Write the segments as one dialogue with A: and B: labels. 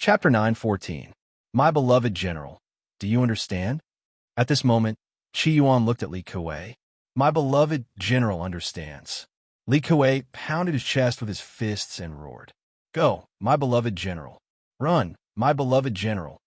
A: Chapter 9:14. My beloved general, do you understand? At this moment, Qi Yuan looked at Li Kuei. My beloved general understands. Li Kuei pounded his chest with his fists and roared. Go, my beloved general. Run, my beloved general.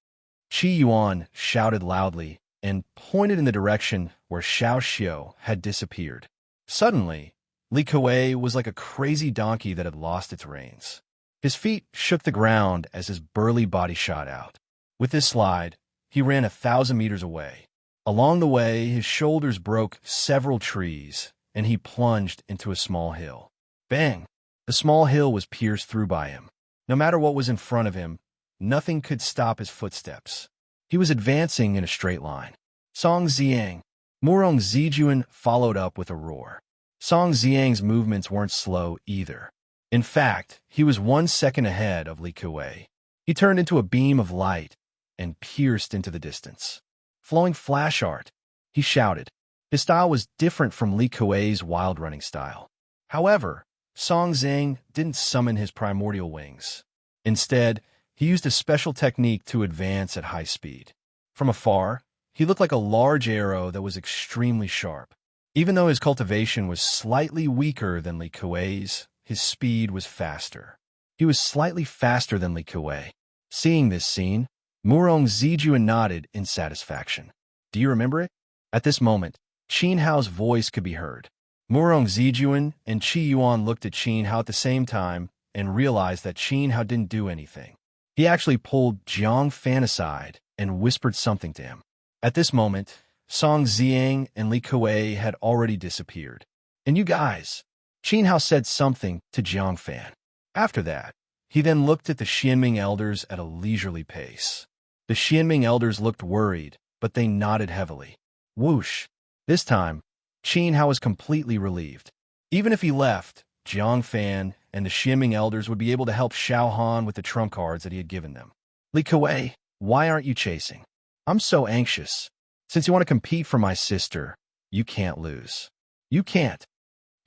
A: Qi Yuan shouted loudly and pointed in the direction where Xiao Xiu had disappeared. Suddenly, Li Kuei was like a crazy donkey that had lost its reins. His feet shook the ground as his burly body shot out. With this slide, he ran 1,000 meters away. Along the way, his shoulders broke several trees, and he plunged into a small hill. Bang! The small hill was pierced through by him. No matter what was in front of him, nothing could stop his footsteps. He was advancing in a straight line. Song Xiang. Murong Zijuan followed up with a roar. Song Xiang's movements weren't slow either. In fact, he was 1 second ahead of Li Kuei. He turned into a beam of light and pierced into the distance. Flowing flash art, he shouted. His style was different from Li Kuei's wild running style. However, Song Xiang didn't summon his primordial wings. Instead, he used a special technique to advance at high speed. From afar, he looked like a large arrow that was extremely sharp. Even though his cultivation was slightly weaker than Li Kuei's, his speed was faster. He was slightly faster than Li Kuei. Seeing this scene, Murong Zijuan nodded in satisfaction. Do you remember it? At this moment, Qin Hao's voice could be heard. Murong Zijuan and Qi Yuan looked at Qin Hao at the same time and realized that Qin Hao didn't do anything. He actually pulled Jiang Fan aside and whispered something to him. At this moment, Song Xiang and Li Kuei had already disappeared. And you guys, Qin Hao said something to Jiang Fan. After that, he then looked at the Xianming elders at a leisurely pace. The Xianming elders looked worried, but they nodded heavily. Whoosh! This time, Qin Hao was completely relieved. Even if he left, Jiang Fan and the Xianming elders would be able to help Xiao Han with the trump cards that he had given them. Li Kuei, why aren't you chasing? I'm so anxious. Since you want to compete for my sister, you can't lose. You can't.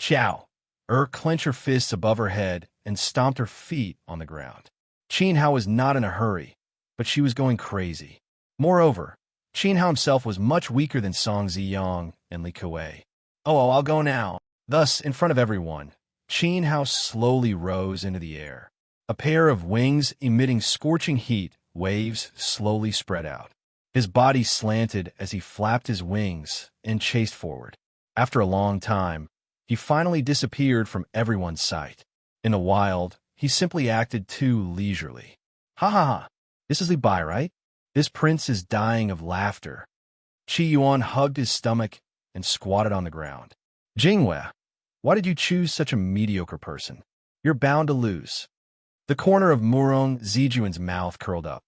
A: Xiao. Clenched her fists above her head and stomped her feet on the ground. Qin Hao was not in a hurry, but she was going crazy. Moreover, Qin Hao himself was much weaker than Song Ziyang and Li Kuei. Oh, I'll go now. Thus, in front of everyone, Qin Hao slowly rose into the air. A pair of wings emitting scorching heat waves slowly spread out. His body slanted as he flapped his wings and chased forward. After a long time, he finally disappeared from everyone's sight. In the wild, he simply acted too leisurely. Ha ha ha! This is Li Bai, right? This prince is dying of laughter. Qi Yuan hugged his stomach and squatted on the ground. Jingwei, why did you choose such a mediocre person? You're bound to lose. The corner of Murong Zijuan's mouth curled up.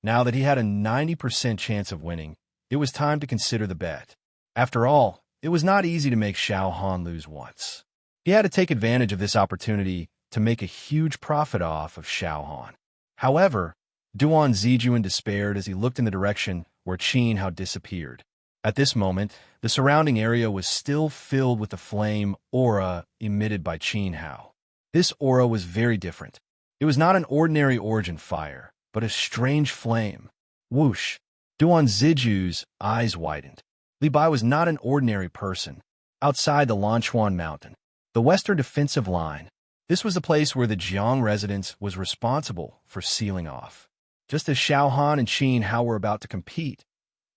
A: Now that he had a 90% chance of winning, it was time to consider the bet. After all, it was not easy to make Xiao Han lose once. He had to take advantage of this opportunity to make a huge profit off of Xiao Han. However, Duan Zijuan despaired as he looked in the direction where Qin Hao disappeared. At this moment, the surrounding area was still filled with the flame aura emitted by Qin Hao. This aura was very different. It was not an ordinary origin fire, but a strange flame. Whoosh! Duan Ziju's eyes widened. Li Bai was not an ordinary person. Outside the Lanchuan Mountain, the western defensive line, this was the place where the Jiang residence was responsible for sealing off. Just as Xiao Han and Qin Hao were about to compete,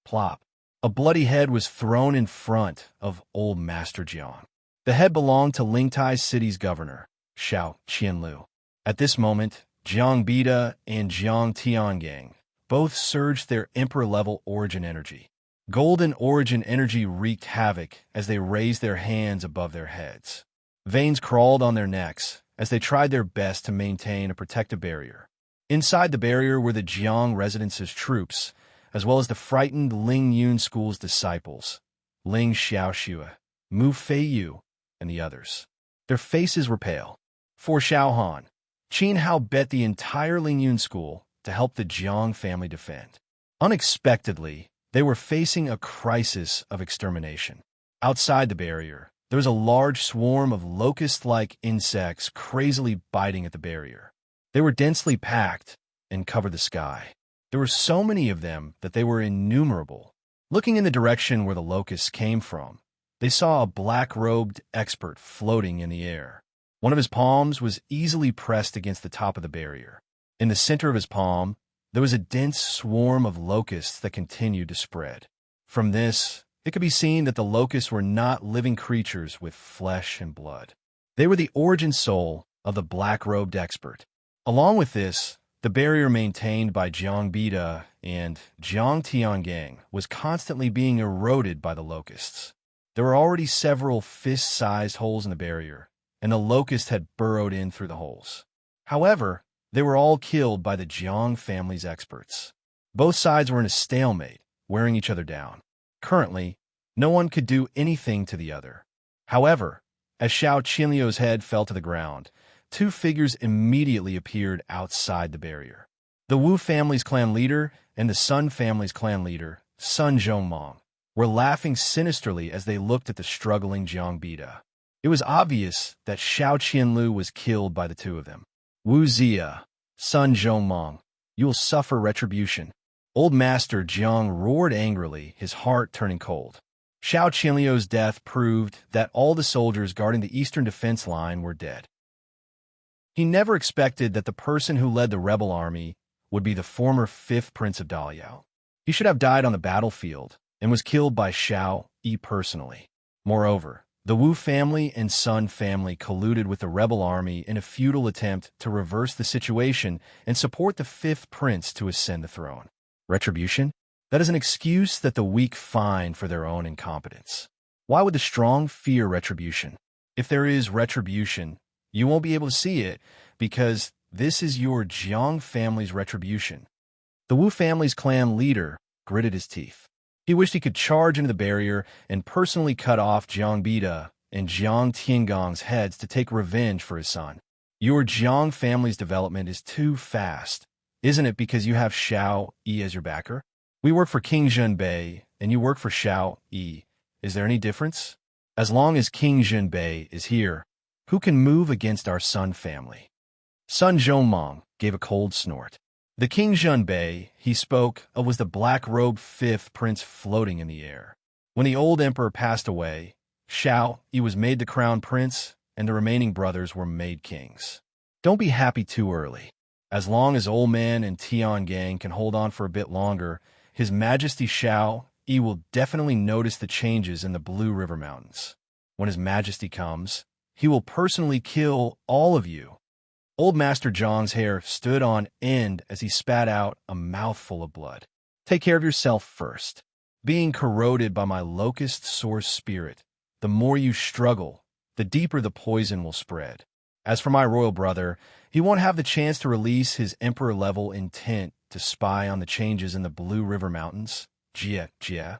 A: plop, a bloody head was thrown in front of old Master Jiang. The head belonged to Lingtai City's governor, Xiao Qianlu. At this moment, Jiang Bida and Jiang Tiangang both surged their emperor-level origin energy. Golden origin energy wreaked havoc as they raised their hands above their heads. Veins crawled on their necks as they tried their best to maintain a protective barrier. Inside the barrier were the Jiang residence's troops, as well as the frightened Ling Yun School's disciples, Ling Xiaoxue, Mu Feiyu, and the others. Their faces were pale. For Xiao Han, Qin Hao bet the entire Ling Yun School to help the Jiang family defend. Unexpectedly, they were facing a crisis of extermination. Outside the barrier, there was a large swarm of locust-like insects crazily biting at the barrier. They were densely packed and covered the sky. There were so many of them that they were innumerable. Looking in the direction where the locusts came from, they saw a black-robed expert floating in the air. One of his palms was easily pressed against the top of the barrier. In the center of his palm, there was a dense swarm of locusts that continued to spread. From this, it could be seen that the locusts were not living creatures with flesh and blood. They were the origin soul of the black-robed expert. Along with this, the barrier maintained by Jiang Bida and Jiang Tiangang was constantly being eroded by the locusts. There were already several fist-sized holes in the barrier, and the locusts had burrowed in through the holes. However, they were all killed by the Jiang family's experts. Both sides were in a stalemate, wearing each other down. Currently, no one could do anything to the other. However, as Xiao Qinliu's head fell to the ground, two figures immediately appeared outside the barrier. The Wu family's clan leader and the Sun family's clan leader, Sun Zhongmong, were laughing sinisterly as they looked at the struggling Jiang Bida. It was obvious that Xiao Qianlu was killed by the two of them. Wu Zia, Sun Zhongmong, you will suffer retribution. Old Master Jiang roared angrily, his heart turning cold. Xiao Qianliu's death proved that all the soldiers guarding the eastern defense line were dead. He never expected that the person who led the rebel army would be the former fifth prince of Daliao. He should have died on the battlefield and was killed by Xiao Yi personally. Moreover, the Wu family and Sun family colluded with the rebel army in a futile attempt to reverse the situation and support the fifth prince to ascend the throne. Retribution? That is an excuse that the weak find for their own incompetence. Why would the strong fear retribution? If there is retribution, you won't be able to see it because this is your Jiang family's retribution. The Wu family's clan leader gritted his teeth. He wished he could charge into the barrier and personally cut off Jiang Bida and Jiang Tiangong's heads to take revenge for his son. Your Jiang family's development is too fast, isn't it, because you have Xiao Yi as your backer? We work for King Zhenbei, and you work for Xiao Yi. Is there any difference? As long as King Zhenbei is here, who can move against our Sun family? Sun Zhongmong gave a cold snort. The King Zhenbei he spoke of was the black-robed fifth prince floating in the air. When the old emperor passed away, Xiao Yi was made the crown prince, and the remaining brothers were made kings. Don't be happy too early. As long as Old Man and Tiangang can hold on for a bit longer, His Majesty Xiao Yi will definitely notice the changes in the Blue River Mountains. When His Majesty comes, he will personally kill all of you. Old Master Zhang's hair stood on end as he spat out a mouthful of blood. Take care of yourself first. Being corroded by my locust source spirit, the more you struggle, the deeper the poison will spread. As for my royal brother, he won't have the chance to release his emperor-level intent to spy on the changes in the Blue River Mountains. Jia.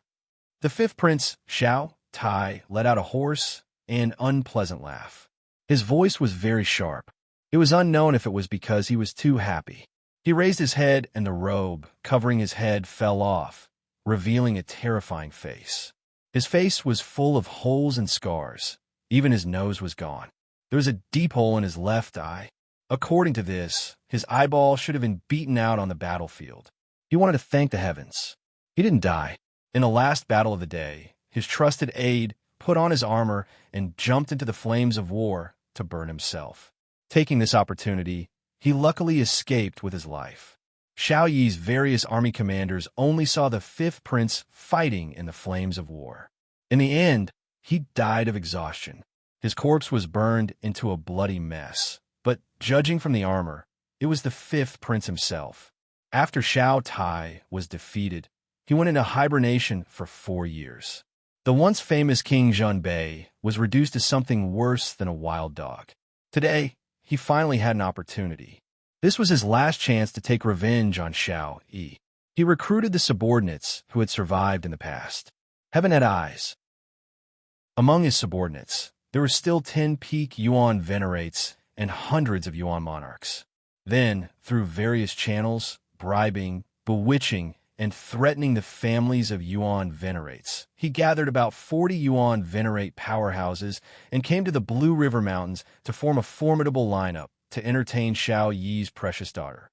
A: The fifth prince, Xiao Tai, let out a hoarse and unpleasant laugh. His voice was very sharp. It was unknown if it was because he was too happy. He raised his head and the robe covering his head fell off, revealing a terrifying face. His face was full of holes and scars. Even his nose was gone. There was a deep hole in his left eye. According to this, his eyeball should have been beaten out on the battlefield. He wanted to thank the heavens. He didn't die. In the last battle of the day, his trusted aide put on his armor and jumped into the flames of war to burn himself. Taking this opportunity, he luckily escaped with his life. Xiao Yi's various army commanders only saw the fifth prince fighting in the flames of war. In the end, he died of exhaustion. His corpse was burned into a bloody mess, but judging from the armor, it was the fifth prince himself. After Xiao Tai was defeated, he went into hibernation for 4 years. The once famous King Zhenbei was reduced to something worse than a wild dog. Today, he finally had an opportunity. This was his last chance to take revenge on Xiao Yi. He recruited the subordinates who had survived in the past. Heaven had eyes. Among his subordinates, there were still 10 peak Yuan venerates and hundreds of Yuan monarchs. Then, through various channels, bribing, bewitching, and threatening the families of Yuan venerates, he gathered about 40 Yuan venerate powerhouses and came to the Blue River Mountains to form a formidable lineup to entertain Xiao Yi's precious daughter.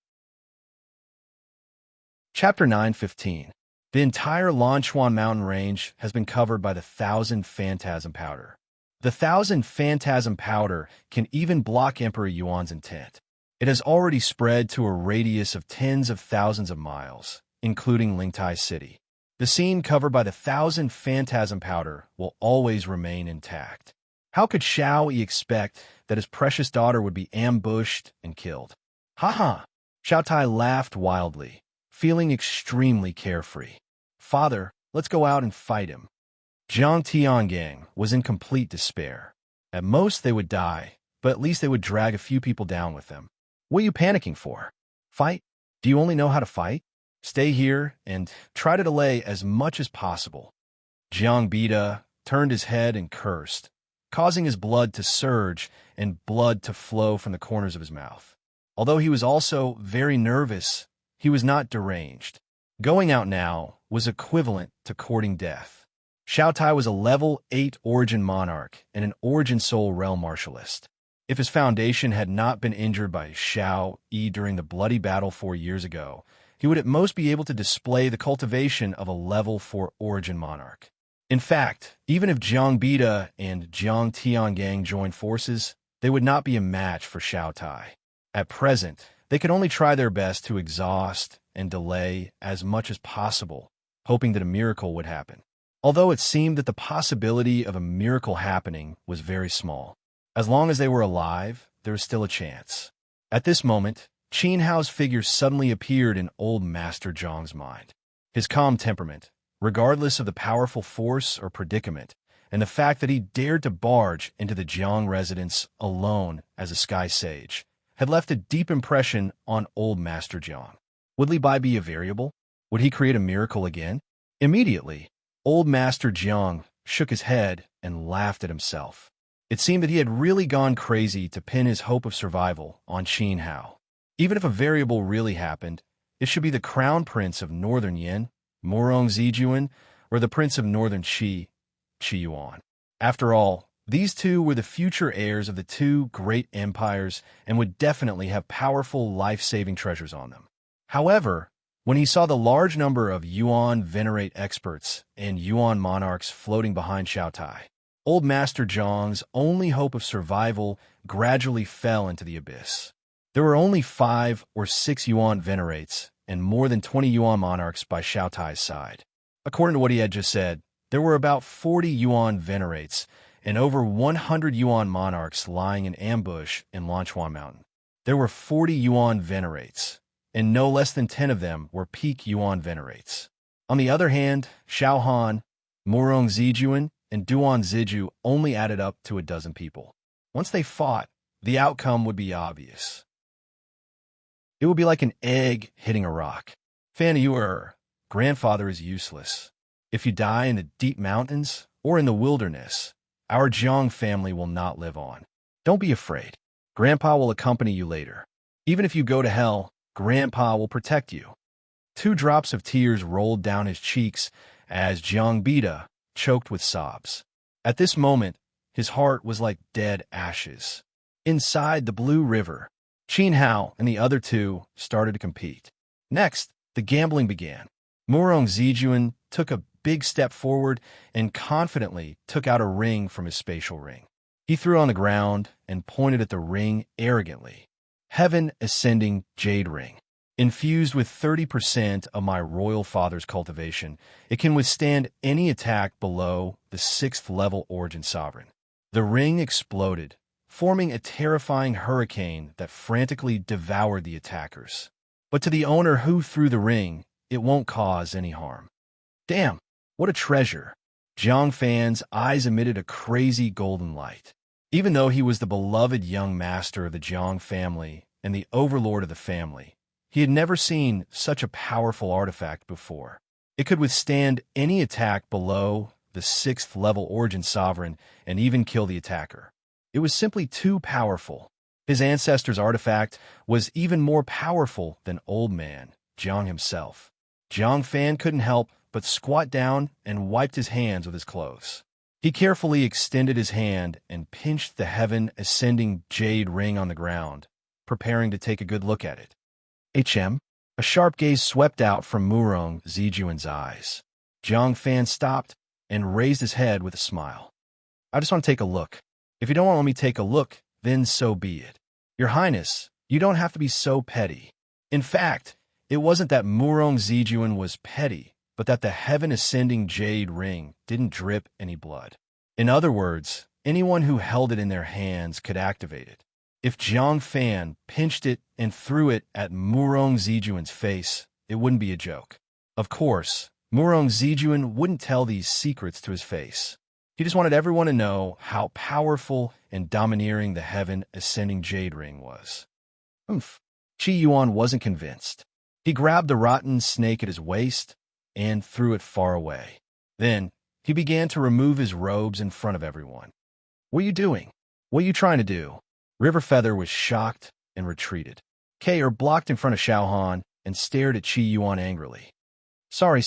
A: Chapter 9:15. The entire Lanchuan mountain range has been covered by the 1,000 Phantasm Powder. The 1,000 Phantasm Powder can even block Emperor Yuan's intent. It has already spread to a radius of tens of thousands of miles, including Lingtai City. The scene covered by the 1,000 Phantasm Powder will always remain intact. How could Xiao Yi expect that his precious daughter would be ambushed and killed? Ha! Xiao Tai laughed wildly, feeling extremely carefree. Father, let's go out and fight him. Jiang Tiangang was in complete despair. At most, they would die, but at least they would drag a few people down with them. What are you panicking for? Fight? Do you only know how to fight? Stay here and try to delay as much as possible. Jiang Bida turned his head and cursed, causing his blood to surge and blood to flow from the corners of his mouth. Although he was also very nervous, he was not deranged. Going out now was equivalent to courting death. Xiao Tai was a level 8 Origin Monarch and an Origin Soul Realm Martialist. If his foundation had not been injured by Xiao Yi during the bloody battle 4 years ago, he would at most be able to display the cultivation of a level 4 Origin Monarch. In fact, even if Jiang Bida and Jiang Tiangang joined forces, they would not be a match for Xiao Tai. At present, they could only try their best to exhaust and delay as much as possible, hoping that a miracle would happen. Although it seemed that the possibility of a miracle happening was very small. As long as they were alive, there was still a chance. At this moment, Qin Hao's figure suddenly appeared in old Master Zhang's mind. His calm temperament, regardless of the powerful force or predicament, and the fact that he dared to barge into the Jiang residence alone as a sky sage, had left a deep impression on old Master Jiang. Would Li Bai be a variable? Would he create a miracle again? Immediately, old Master Jiang shook his head and laughed at himself. It seemed that he had really gone crazy to pin his hope of survival on Qin Hao. Even if a variable really happened, it should be the Crown Prince of Northern Yin, Morong Zijuan, or the Prince of Northern Qi, Qi Yuan. After all, these two were the future heirs of the two great empires and would definitely have powerful life-saving treasures on them. However, when he saw the large number of Yuan Venerate experts and Yuan monarchs floating behind Xiao Tai, old Master Zhang's only hope of survival gradually fell into the abyss. There were only 5 or 6 Yuan Venerates and more than 20 Yuan monarchs by Xiao Tai's side. According to what he had just said, there were about 40 Yuan Venerates and over 100 Yuan monarchs lying in ambush in Lanchuan Mountain. There were 40 Yuan Venerates, and no less than 10 of them were peak Yuan Venerates. On the other hand, Xiao Han, Morong Zijuan, and Duan Ziju only added up to a dozen people. Once they fought, the outcome would be obvious. It would be like an egg hitting a rock. Fan Yuer, grandfather is useless. If you die in the deep mountains or in the wilderness, our Jiang family will not live on. Don't be afraid. Grandpa will accompany you later. Even if you go to hell, Grandpa will protect you. 2 drops of tears rolled down his cheeks as Jiang Bida choked with sobs. At this moment, his heart was like dead ashes. Inside the Blue River, Qin Hao and the other 2 started to compete. Next, the gambling began. Morong Zijuan took a big step forward and confidently took out a ring from his spatial ring. He threw it on the ground and pointed at the ring arrogantly. Heaven Ascending Jade Ring. Infused with 30% of my royal father's cultivation, it can withstand any attack below the 6th level Origin Sovereign. The ring exploded, forming a terrifying hurricane that frantically devoured the attackers. But to the owner who threw the ring, it won't cause any harm. Damn, what a treasure! Jiang Fan's eyes emitted a crazy golden light. Even though he was the beloved young master of the Jiang family and the overlord of the family, he had never seen such a powerful artifact before. It could withstand any attack below the 6th level Origin Sovereign and even kill the attacker. It was simply too powerful. His ancestor's artifact was even more powerful than Old Man Jiang himself. Jiang Fan couldn't help but squat down and wiped his hands with his clothes. He carefully extended his hand and pinched the Heaven Ascending Jade Ring on the ground, preparing to take a good look at it. HM, A sharp gaze swept out from Murong Zijuan's eyes. Jiang Fan stopped and raised his head with a smile. I just want to take a look. If you don't want to let me take a look, then so be it. Your Highness, you don't have to be so petty. In fact, it wasn't that Murong Zijuan was petty, but that the heaven-ascending jade ring didn't drip any blood. In other words, anyone who held it in their hands could activate it. If Jiang Fan pinched it and threw it at Murong Zijuan's face, it wouldn't be a joke. Of course, Murong Zijuan wouldn't tell these secrets to his face. He just wanted everyone to know how powerful and domineering the heaven-ascending jade ring was. Qi Yuan wasn't convinced. He grabbed the rotten snake at his waist and threw it far away. Then, he began to remove his robes in front of everyone. What are you doing? What are you trying to do? River Feather was shocked and retreated. Kair blocked in front of Xiaohan and stared at Qi Yuan angrily. Sorry.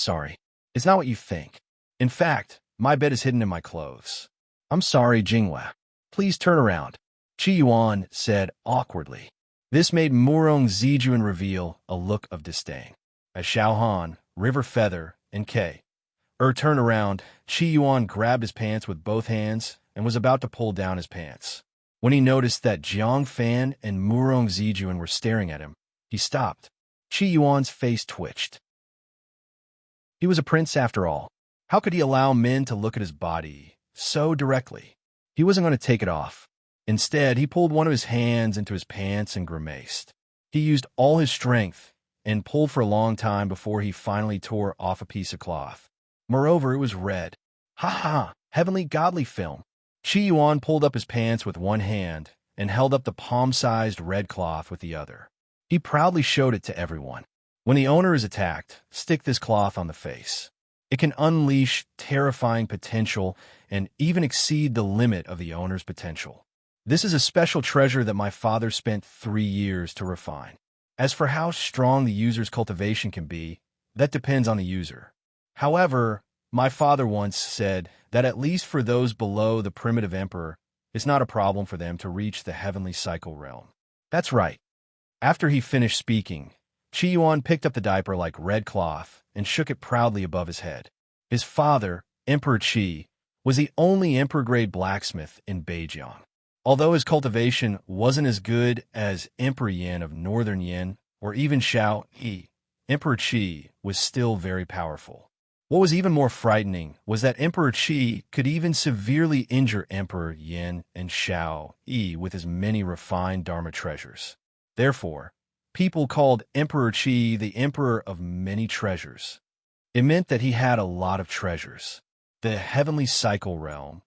A: It's not what you think. In fact, my bed is hidden in my clothes. I'm sorry, Jinghua. Please turn around, Qi Yuan said awkwardly. This made Murong Zijuan reveal a look of disdain. As Xiaohan, River Feather, and Kair turned around, Qi Yuan grabbed his pants with both hands and was about to pull down his pants. When he noticed that Jiang Fan and Murong Zijuan were staring at him, he stopped. Qi Yuan's face twitched. He was a prince after all. How could he allow men to look at his body so directly? He wasn't going to take it off. Instead, he pulled one of his hands into his pants and grimaced. He used all his strength and pulled for a long time before he finally tore off a piece of cloth. Moreover, it was red. Ha! Heavenly godly film. Qi Yuan pulled up his pants with one hand and held up the palm-sized red cloth with the other. He proudly showed it to everyone. When the owner is attacked, stick this cloth on the face. It can unleash terrifying potential and even exceed the limit of the owner's potential. This is a special treasure that my father spent 3 years to refine. As for how strong the user's cultivation can be, that depends on the user. However, my father once said that at least for those below the primitive emperor, it's not a problem for them to reach the heavenly cycle realm. That's right. After he finished speaking, Qi Yuan picked up the diaper like red cloth and shook it proudly above his head. His father, Emperor Qi, was the only emperor-grade blacksmith in Beijing. Although his cultivation wasn't as good as Emperor Yin of Northern Yin or even Xiao Yi, Emperor Qi was still very powerful. What was even more frightening was that Emperor Qi could even severely injure Emperor Yin and Xiao Yi with his many refined Dharma treasures. Therefore, people called Emperor Qi the Emperor of Many Treasures. It meant that he had a lot of treasures. The heavenly cycle realm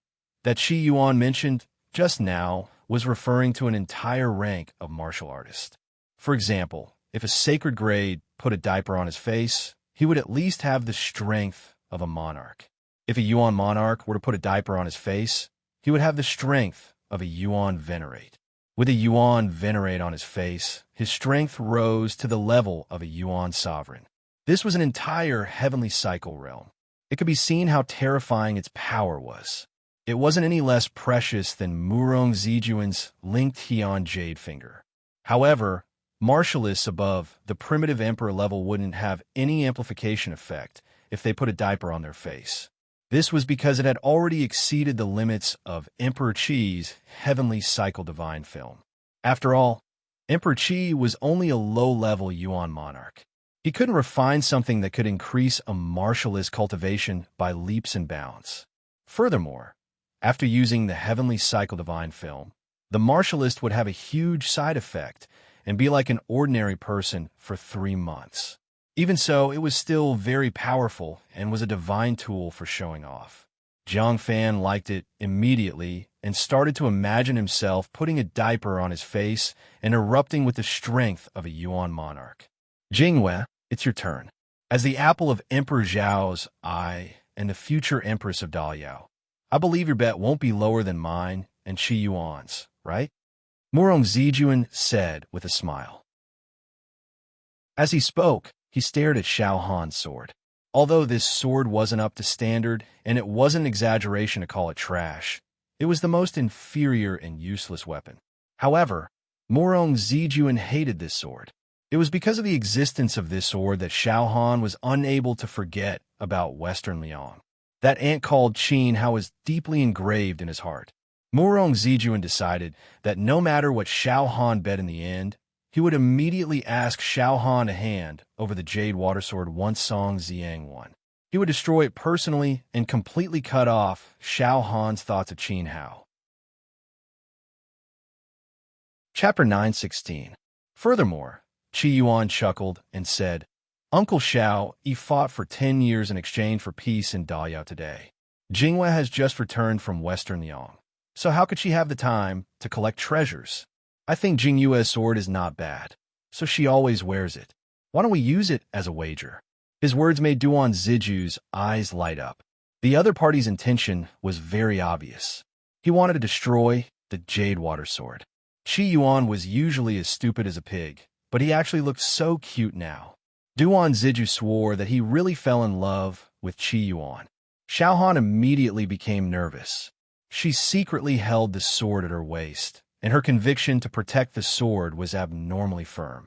A: that Qi Yuan mentioned just now was referring to an entire rank of martial artists. For example, if a sacred grade put a diaper on his face, he would at least have the strength of a monarch. If a Yuan monarch were to put a diaper on his face, he would have the strength of a Yuan venerate. With a Yuan venerate on his face, his strength rose to the level of a Yuan sovereign. This was an entire heavenly cycle realm. It could be seen how terrifying its power was. It wasn't any less precious than Murong Zijuan's linked Heian jade finger. However, martialists above the primitive emperor level wouldn't have any amplification effect if they put a diaper on their face. This was because it had already exceeded the limits of Emperor Qi's heavenly cycle divine film. After all, Emperor Qi was only a low-level Yuan monarch. He couldn't refine something that could increase a martialist cultivation by leaps and bounds. Furthermore, after using the heavenly cycle divine film, the martialist would have a huge side effect and be like an ordinary person for 3 months. Even so, it was still very powerful and was a divine tool for showing off. Jiang Fan liked it immediately and started to imagine himself putting a diaper on his face and erupting with the strength of a Yuan monarch. Jinghua, it's your turn. As the apple of Emperor Zhao's eye and the future Empress of Daliao, I believe your bet won't be lower than mine and Qi Yuan's, right? Murong Zijuan said with a smile. As he spoke, he stared at Xiaohan's sword. Although this sword wasn't up to standard, and it wasn't an exaggeration to call it trash, it was the most inferior and useless weapon. However, Murong Zijuan hated this sword. It was because of the existence of this sword that Xiao Han was unable to forget about Western Liang. That ant called Qin Hao was deeply engraved in his heart. Murong Zijuan decided that no matter what Xiao Han bet in the end, he would immediately ask Xiao Han a hand over the Jade Water Sword once Song Ziang won. He would destroy it personally and completely cut off Xiao Han's thoughts of Qin Hao. Chapter 9:16. Furthermore, Qi Yuan chuckled and said, Uncle Xiao, he fought for 10 years in exchange for peace in Daliao today. Jingwei has just returned from Western Liang, so how could she have the time to collect treasures? I think Jing Yue's sword is not bad, so she always wears it. Why don't we use it as a wager? His words made Duan Ziju's eyes light up. The other party's intention was very obvious. He wanted to destroy the Jade Water Sword. Qi Yuan was usually as stupid as a pig, but he actually looked so cute now. Duan Ziju swore that he really fell in love with Qi Yuan. Xiao Han immediately became nervous. She secretly held the sword at her waist, and her conviction to protect the sword was abnormally firm.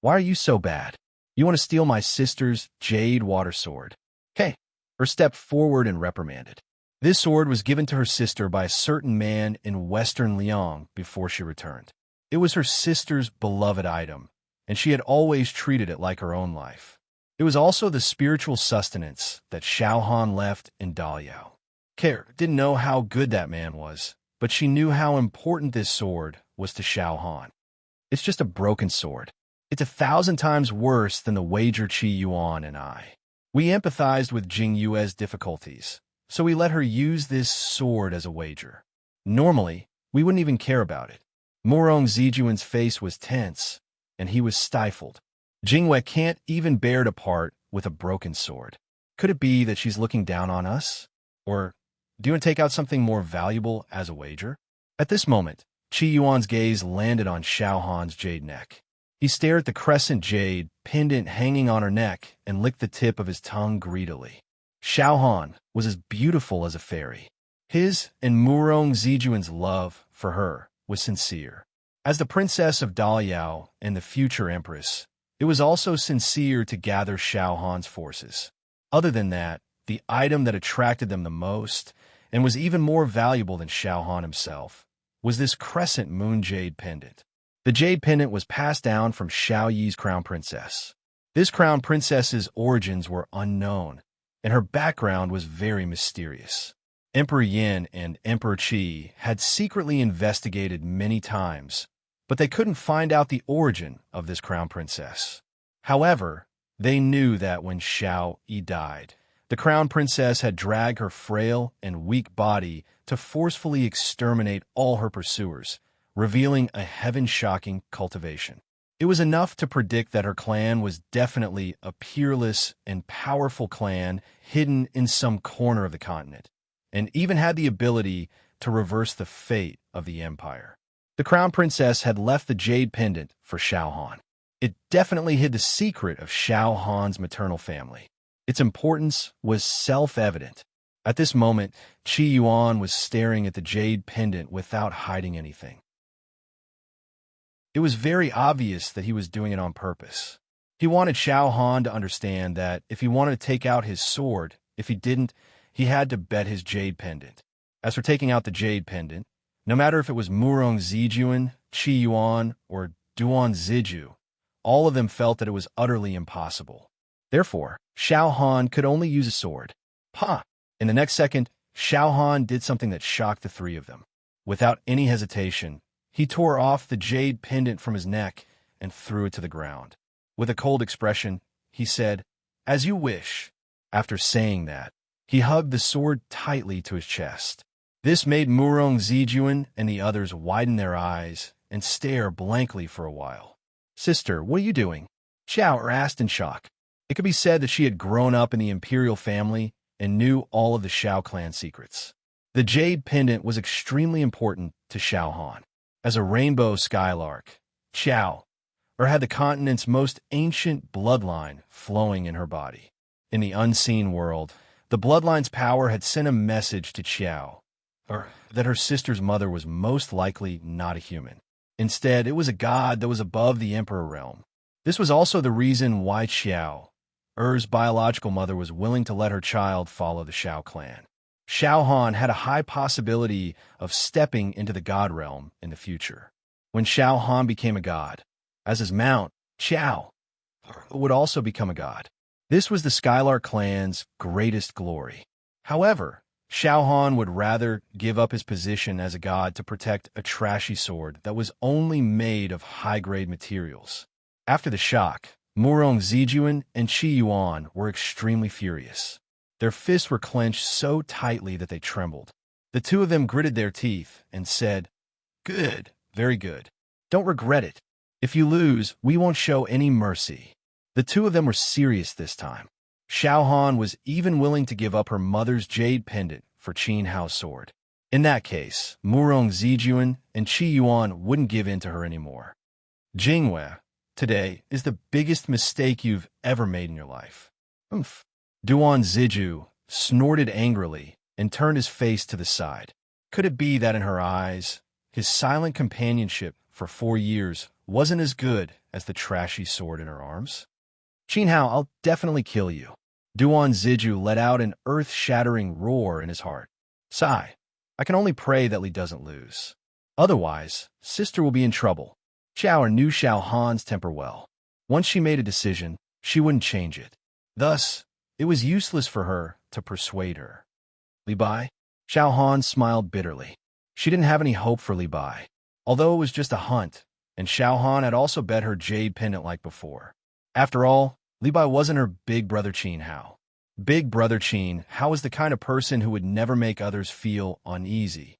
A: Why are you so bad? You want to steal my sister's Jade Water Sword? Hey, her stepped forward and reprimanded. This sword was given to her sister by a certain man in Western Liang before she returned. It was her sister's beloved item, and she had always treated it like her own life. It was also the spiritual sustenance that Xiao Han left in Daliao. Care didn't know how good that man was, but she knew how important this sword was to Xiao Han. It's just a broken sword. It's 1,000 times worse than the wager Qi Yuan and I. We empathized with Jing Yue's difficulties, so we let her use this sword as a wager. Normally, we wouldn't even care about it. Murong Zijuan's face was tense, and he was stifled. Jingwei can't even bear to part with a broken sword. Could it be that she's looking down on us? Or do you want to take out something more valuable as a wager? At this moment, Qi Yuan's gaze landed on Xiao Han's jade neck. He stared at the crescent jade pendant hanging on her neck and licked the tip of his tongue greedily. Xiao Han was as beautiful as a fairy. His and Murong Zijuan's love for her was sincere. As the princess of Daliao and the future empress, it was also sincere to gather Xiao Han's forces. Other than that, the item that attracted them the most, and was even more valuable than Xiao Han himself, was this crescent moon jade pendant. The jade pendant was passed down from Xiao Yi's crown princess. This crown princess's origins were unknown, and her background was very mysterious. Emperor Yin and Emperor Qi had secretly investigated many times, but they couldn't find out the origin of this crown princess. However, they knew that when Xiao Yi died, the crown princess had dragged her frail and weak body to forcefully exterminate all her pursuers, revealing a heaven-shocking cultivation. It was enough to predict that her clan was definitely a peerless and powerful clan hidden in some corner of the continent, and even had the ability to reverse the fate of the empire. The crown princess had left the jade pendant for Xiao Han. It definitely hid the secret of Xiao Han's maternal family. Its importance was self-evident. At this moment, Qi Yuan was staring at the jade pendant without hiding anything. It was very obvious that he was doing it on purpose. He wanted Xiao Han to understand that if he wanted to take out his sword, if he didn't, he had to bet his jade pendant. As for taking out the jade pendant, no matter if it was Murong Zijuan, Qi Yuan, or Duan Ziju, all of them felt that it was utterly impossible. Therefore, Xiao Han could only use a sword. Pa! In the next second, Xiao Han did something that shocked the three of them. Without any hesitation, he tore off the jade pendant from his neck and threw it to the ground. With a cold expression, he said, "As you wish." After saying that, he hugged the sword tightly to his chest. This made Murong Zijuan and the others widen their eyes and stare blankly for a while. "Sister, what are you doing?" Xiao asked in shock. It could be said that she had grown up in the imperial family and knew all of the Xiao clan secrets. The jade pendant was extremely important to Xiao Han. As a rainbow skylark, Xiao had the continent's most ancient bloodline flowing in her body. In the unseen world, the bloodline's power had sent a message to Xiao, that her sister's mother was most likely not a human. Instead, it was a god that was above the emperor realm. This was also the reason why Xiao, Er's biological mother, was willing to let her child follow the Xiao clan. Xiao Han had a high possibility of stepping into the god realm in the future. When Xiao Han became a god, as his mount, Xiao would also become a god. This was the Skylark clan's greatest glory. However, Xiao Han would rather give up his position as a god to protect a trashy sword that was only made of high-grade materials. After the shock, Murong Zijuan and Qi Yuan were extremely furious. Their fists were clenched so tightly that they trembled. The two of them gritted their teeth and said, "Good, very good. Don't regret it. If you lose, we won't show any mercy." The two of them were serious this time. Xiao Han was even willing to give up her mother's jade pendant for Qin Hao's sword. In that case, Murong Zijuan and Qi Yuan wouldn't give in to her anymore. Jingwei, today is the biggest mistake you've ever made in your life. Oomph. Duan Ziju snorted angrily and turned his face to the side. Could it be that in her eyes, his silent companionship for 4 years wasn't as good as the trashy sword in her arms? "Qin Hao, I'll definitely kill you." Duan Ziju let out an earth-shattering roar in his heart. "Sigh, I can only pray that Li doesn't lose. Otherwise, sister will be in trouble." Xiao knew Xiao Han's temper well. Once she made a decision, she wouldn't change it. Thus, it was useless for her to persuade her. "Li Bai?" Xiao Han smiled bitterly. She didn't have any hope for Li Bai, although it was just a hunt, and Xiao Han had also bet her jade pendant like before. After all, Li Bai wasn't her big brother Qin Hao. Big brother Qin Hao was the kind of person who would never make others feel uneasy.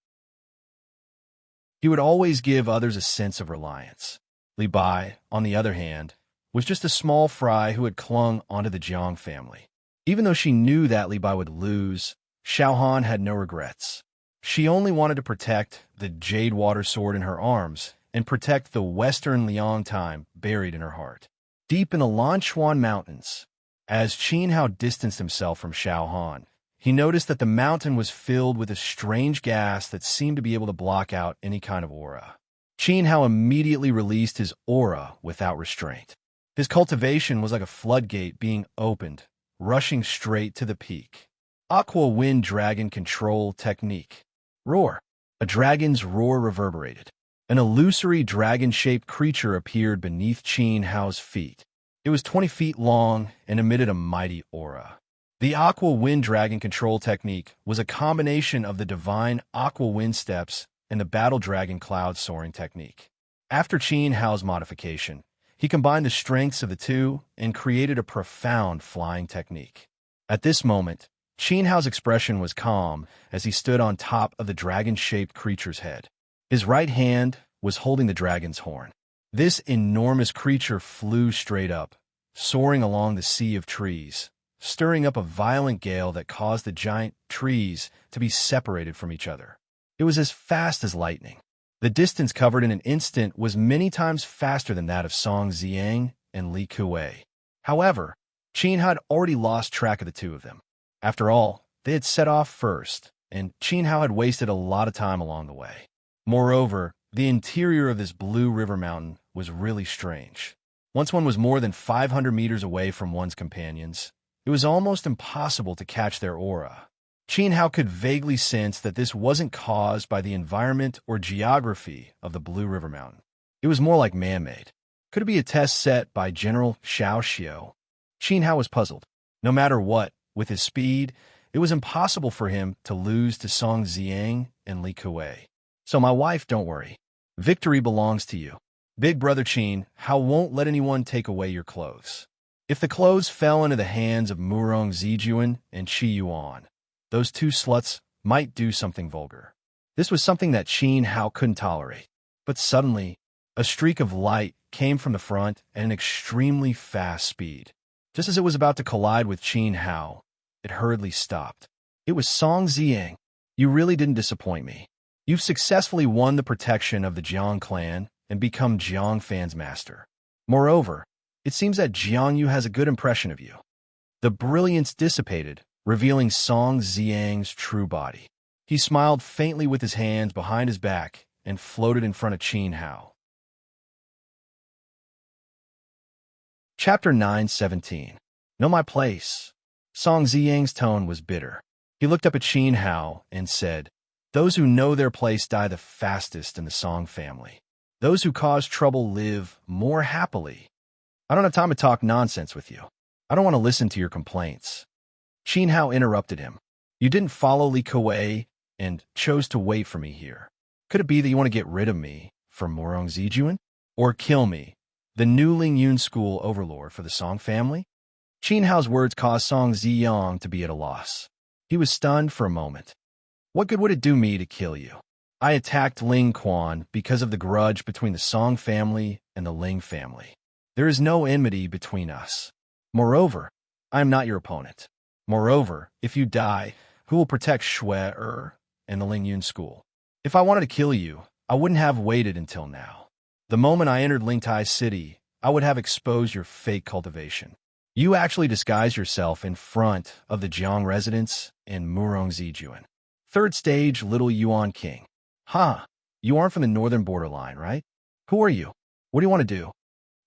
A: He would always give others a sense of reliance. Li Bai, on the other hand, was just a small fry who had clung onto the Jiang family. Even though she knew that Li Bai would lose, Xiao Han had no regrets. She only wanted to protect the jade water sword in her arms and protect the Western Liang time buried in her heart. Deep in the Lanchuan Mountains, as Qin Hao distanced himself from Xiao Han, he noticed that the mountain was filled with a strange gas that seemed to be able to block out any kind of aura. Qin Hao immediately released his aura without restraint. His cultivation was like a floodgate being opened, rushing straight to the peak. Aqua Wind Dragon Control Technique. Roar. A dragon's roar reverberated. An illusory dragon-shaped creature appeared beneath Qin Hao's feet. It was 20 feet long and emitted a mighty aura. The Aqua Wind Dragon Control Technique was a combination of the divine Aqua Wind Steps and the Battle Dragon Cloud Soaring Technique. After Qin Hao's modification, he combined the strengths of the two and created a profound flying technique. At this moment, Qin Hao's expression was calm as he stood on top of the dragon-shaped creature's head. His right hand was holding the dragon's horn. This enormous creature flew straight up, soaring along the sea of trees, stirring up a violent gale that caused the giant trees to be separated from each other. It was as fast as lightning. The distance covered in an instant was many times faster than that of Song Ziang and Li Kuei. However, Qin had already lost track of the two of them. After all, they had set off first, and Qin Hao had wasted a lot of time along the way. Moreover, the interior of this blue river mountain was really strange. Once one was more than 500 meters away from one's companions, it was almost impossible to catch their aura. Qin Hao could vaguely sense that this wasn't caused by the environment or geography of the Blue River Mountain. It was more like man-made. Could it be a test set by General Xiao Xiao? Qin Hao was puzzled. No matter what, with his speed, it was impossible for him to lose to Song Ziang and Li Kuei. "So my wife, don't worry. Victory belongs to you. Big brother Qin Hao won't let anyone take away your clothes." If the clothes fell into the hands of Murong Zijuan and Qi Yuan, those two sluts might do something vulgar. This was something that Qin Hao couldn't tolerate. But suddenly, a streak of light came from the front at an extremely fast speed. Just as it was about to collide with Qin Hao, it hurriedly stopped. It was Song Ziang. "You really didn't disappoint me. You've successfully won the protection of the Jiang clan and become Jiang Fan's master. Moreover, it seems that Jiang Yu has a good impression of you." The brilliance dissipated, revealing Song Ziang's true body. He smiled faintly with his hands behind his back and floated in front of Qin Hao. Chapter 9:17. Know my place. Song Ziyang's tone was bitter. He looked up at Qin Hao and said, "Those who know their place die the fastest in the Song family. Those who cause trouble live more happily. I don't have time to talk nonsense with you. I don't want to listen to your complaints." Qin Hao interrupted him. "You didn't follow Li Kuei and chose to wait for me here. Could it be that you want to get rid of me for Murong Zijuan? Or kill me, the new Lingyun school overlord for the Song family?" Qin Hao's words caused Song Ziyang to be at a loss. He was stunned for a moment. "What good would it do me to kill you? I attacked Ling Quan because of the grudge between the Song family and the Ling family. There is no enmity between us. Moreover, I am not your opponent. Moreover, if you die, who will protect Shui and the Lingyun school? If I wanted to kill you, I wouldn't have waited until now. The moment I entered Lingtai City, I would have exposed your fake cultivation. You actually disguised yourself in front of the Jiang residents in Murong Zijuan. Third stage Little Yuan King. Huh, you aren't from the northern borderline, right? Who are you? What do you want to do?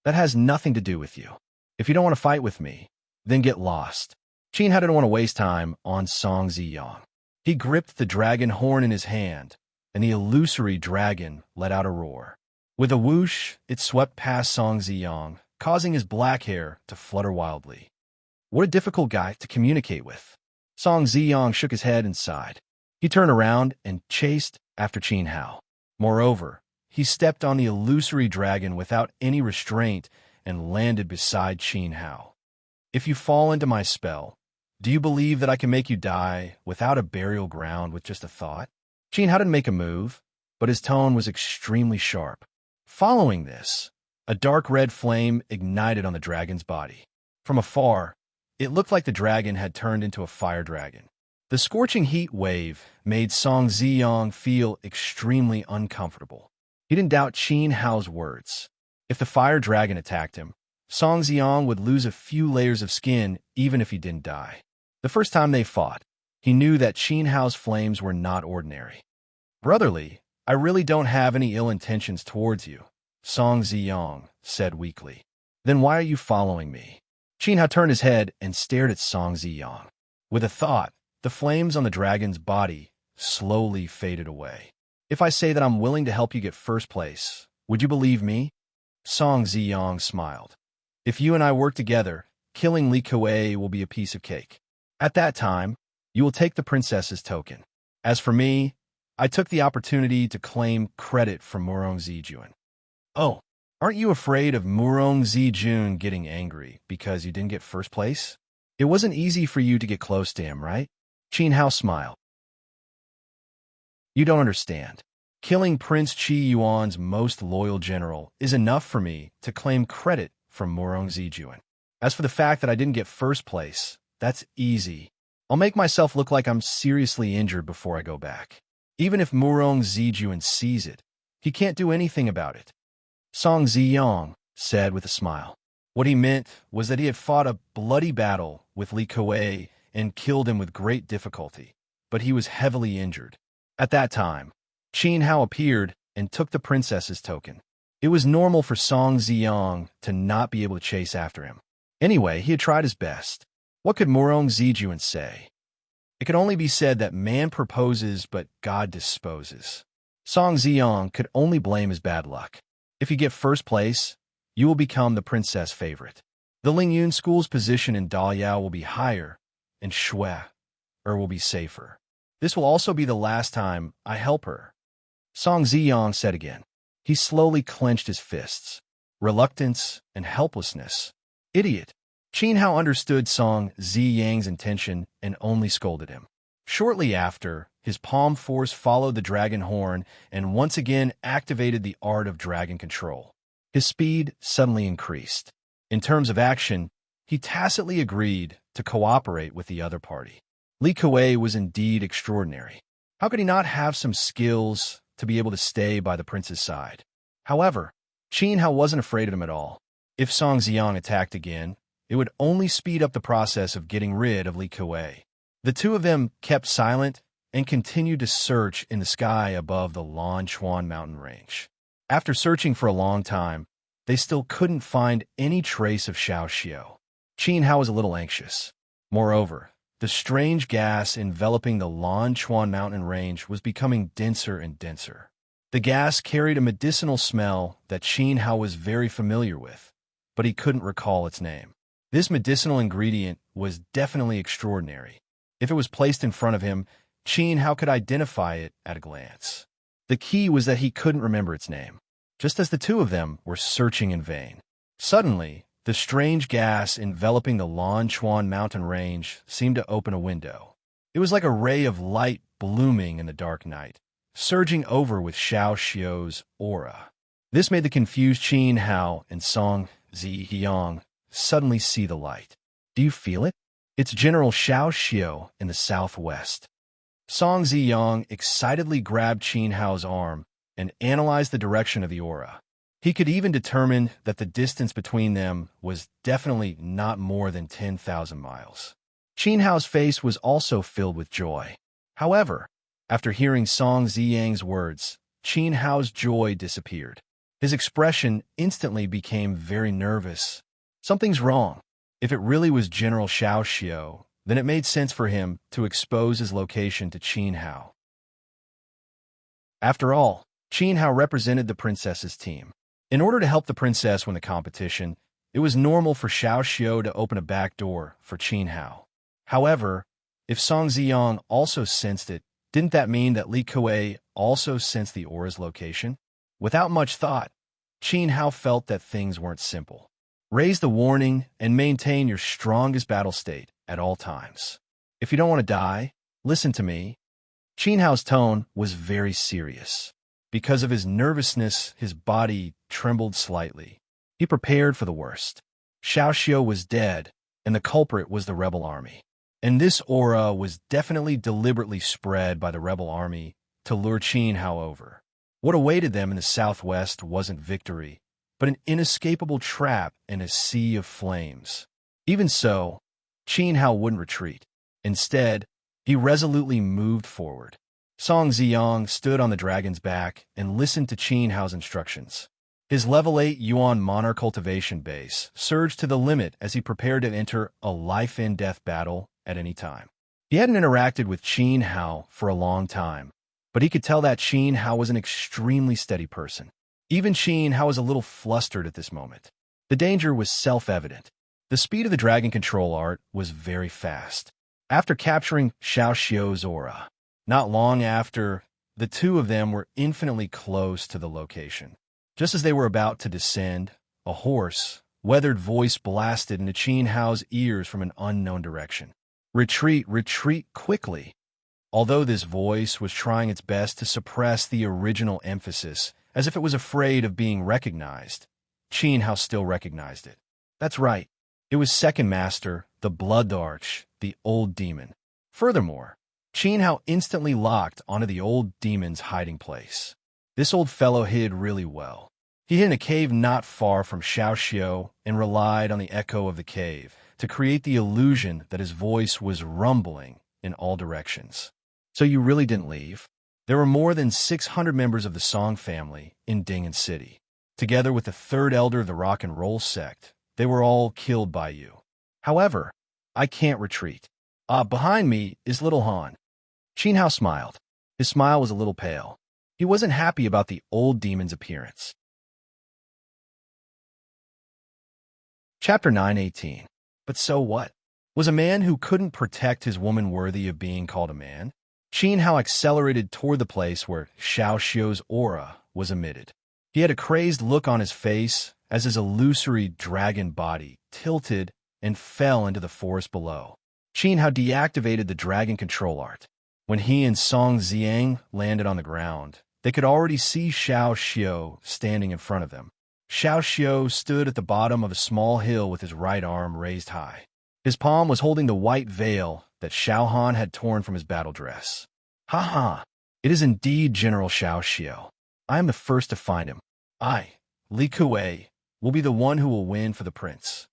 A: That has nothing to do with you. If you don't want to fight with me, then get lost." Qin Hao didn't want to waste time on Song Ziyang. He gripped the dragon horn in his hand, and the illusory dragon let out a roar. With a whoosh, it swept past Song Ziyang, causing his black hair to flutter wildly. What a difficult guy to communicate with. Song Ziyang shook his head and sighed. He turned around and chased after Qin Hao. Moreover, he stepped on the illusory dragon without any restraint and landed beside Qin Hao. "If you fall into my spell, do you believe that I can make you die without a burial ground with just a thought?" Qin Hao didn't make a move, but his tone was extremely sharp. Following this, a dark red flame ignited on the dragon's body. From afar, it looked like the dragon had turned into a fire dragon. The scorching heat wave made Song Ziyang feel extremely uncomfortable. He didn't doubt Qin Hao's words. If the fire dragon attacked him, Song Ziyang would lose a few layers of skin even if he didn't die. The first time they fought, he knew that Qin Hao's flames were not ordinary. "Brotherly, I really don't have any ill intentions towards you," Song Ziyang said weakly. "Then why are you following me?" Qin Hao turned his head and stared at Song Ziyang. With a thought, the flames on the dragon's body slowly faded away. "If I say that I'm willing to help you get first place, would you believe me?" Song Ziyang smiled. "If you and I work together, killing Li Kuei will be a piece of cake. At that time, you will take the princess's token. As for me, I took the opportunity to claim credit from Murong Zijuan." "Oh, aren't you afraid of Murong Zijuan getting angry because you didn't get first place? It wasn't easy for you to get close to him, right?" Qin Hao smiled. "You don't understand. Killing Prince Qi Yuan's most loyal general is enough for me to claim credit from Murong Zijuan. As for the fact that I didn't get first place, that's easy. I'll make myself look like I'm seriously injured before I go back. Even if Murong Zijuan sees it, he can't do anything about it." Song Ziyang said with a smile. What he meant was that he had fought a bloody battle with Li Kuei and killed him with great difficulty, but he was heavily injured. At that time, Qin Hao appeared and took the princess's token. It was normal for Song Ziyang to not be able to chase after him. Anyway, he had tried his best. What could Murong Zijuan say? It could only be said that man proposes, but God disposes. Song Ziyang could only blame his bad luck. If you get first place, you will become the princess favorite. The Lingyun school's position in Daliao will be higher, and Shui will be safer. This will also be the last time I help her." Song Ziyang said again. He slowly clenched his fists. Reluctance and helplessness. Idiot. Qin Hao understood Song Ziyang's intention and only scolded him. Shortly after, his palm force followed the dragon horn and once again activated the art of dragon control. His speed suddenly increased. In terms of action, he tacitly agreed to cooperate with the other party. Li Kuei was indeed extraordinary. How could he not have some skills to be able to stay by the prince's side? However, Qin Hao wasn't afraid of him at all. If Song Ziyang attacked again, it would only speed up the process of getting rid of Li Kuei. The two of them kept silent and continued to search in the sky above the Lan Chuan mountain range. After searching for a long time, they still couldn't find any trace of Xiao Xiao. Qin Hao was a little anxious. Moreover, the strange gas enveloping the Lan Chuan mountain range was becoming denser and denser. The gas carried a medicinal smell that Qin Hao was very familiar with, but he couldn't recall its name. This medicinal ingredient was definitely extraordinary. If it was placed in front of him, Qin Hao could identify it at a glance. The key was that he couldn't remember its name, just as the two of them were searching in vain. Suddenly, the strange gas enveloping the Lan Chuan mountain range seemed to open a window. It was like a ray of light blooming in the dark night, surging over with Xiao Xiao's aura. This made the confused Qin Hao and Song Ziyang suddenly see the light. Do you feel it? It's General Xiao Xiao in the southwest. Song Ziyang excitedly grabbed Qin Hao's arm and analyzed the direction of the aura. He could even determine that the distance between them was definitely not more than 10,000 miles. Qin Hao's face was also filled with joy. However, after hearing Song Ziyang's words, Qin Hao's joy disappeared. His expression instantly became very nervous. Something's wrong. If it really was General Xiao Xiao, then it made sense for him to expose his location to Qin Hao. After all, Qin Hao represented the princess's team. In order to help the princess win the competition, it was normal for Xiao Xiao to open a back door for Qin Hao. However, if Song Ziyang also sensed it, didn't that mean that Li Kuei also sensed the aura's location? Without much thought, Qin Hao felt that things weren't simple. Raise the warning and maintain your strongest battle state at all times. If you don't want to die, listen to me. Qin Hao's tone was very serious. Because of his nervousness, his body trembled slightly. He prepared for the worst. Xiao Xiao was dead, and the culprit was the rebel army. And this aura was definitely deliberately spread by the rebel army to lure Qin Hao over. What awaited them in the southwest wasn't victory, but an inescapable trap in a sea of flames. Even so, Qin Hao wouldn't retreat. Instead, he resolutely moved forward. Song Ziyang stood on the dragon's back and listened to Qin Hao's instructions. His level 8 Yuan Monarch cultivation base surged to the limit as he prepared to enter a life-and-death battle at any time. He hadn't interacted with Qin Hao for a long time, but he could tell that Qin Hao was an extremely steady person. Even Qin Hao was a little flustered at this moment. The danger was self-evident. The speed of the dragon control art was very fast. After capturing Xiao Xiao's aura, not long after, the two of them were infinitely close to the location. Just as they were about to descend, a hoarse, weathered voice blasted into Qin Hao's ears from an unknown direction. Retreat, retreat quickly. Although this voice was trying its best to suppress the original emphasis, as if it was afraid of being recognized, Qin Hao still recognized it. That's right. It was Second Master, the Blood Arch, the old demon. Furthermore, Qin Hao instantly locked onto the old demon's hiding place. This old fellow hid really well. He hid in a cave not far from Xiao Xiao and relied on the echo of the cave to create the illusion that his voice was rumbling in all directions. So you really didn't leave? There were more than 600 members of the Song family in Ding'an City. Together with the third elder of the rock and roll sect, they were all killed by you. However, I can't retreat. Behind me is Little Han. Qin Hao smiled. His smile was a little pale. He wasn't happy about the old demon's appearance. Chapter 9:18. But so what? Was a man who couldn't protect his woman worthy of being called a man? Qin Hao accelerated toward the place where Xiao Xiao's aura was emitted. He had a crazed look on his face as his illusory dragon body tilted and fell into the forest below. Qin Hao deactivated the dragon control art. When he and Song Ziyang landed on the ground, they could already see Xiao Xiao standing in front of them. Xiao Xiao stood at the bottom of a small hill with his right arm raised high. His palm was holding the white veil that Xiao Han had torn from his battle dress. Ha ha! It is indeed General Xiao Xiao. I am the first to find him. I, Li Kuei, will be the one who will win for the prince.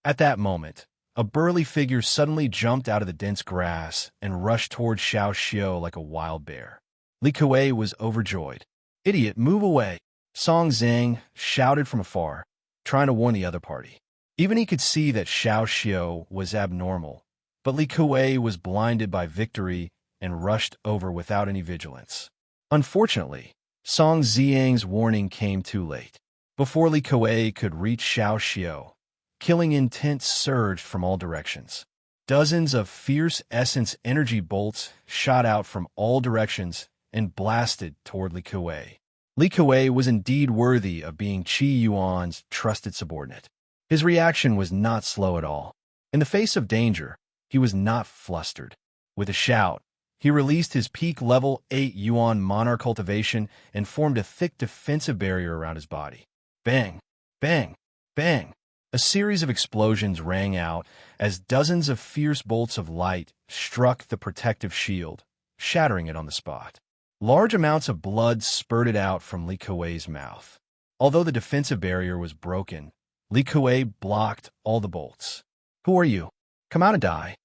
A: At that moment, a burly figure suddenly jumped out of the dense grass and rushed toward Xiao Xiao like a wild bear. Li Kuei was overjoyed. Idiot, move away! Song Zhang shouted from afar. trying to warn the other party. Even he could see that Xiao Xiao was abnormal, but Li Kuei was blinded by victory and rushed over without any vigilance. Unfortunately, Song Ziyang's warning came too late. Before Li Kuei could reach Xiao Xiao, killing intent surged from all directions. Dozens of fierce essence energy bolts shot out from all directions and blasted toward Li Kuei. Li Kuei was indeed worthy of being Qi Yuan's trusted subordinate. His reaction was not slow at all. In the face of danger, he was not flustered. With a shout, he released his peak level 8 Yuan Monarch cultivation and formed a thick defensive barrier around his body. Bang! Bang! Bang! A series of explosions rang out as dozens of fierce bolts of light struck the protective shield, shattering it on the spot. Large amounts of blood spurted out from Li Kuei's mouth. Although the defensive barrier was broken, Li Kuei blocked all the bolts. "Who are you? Come out and die."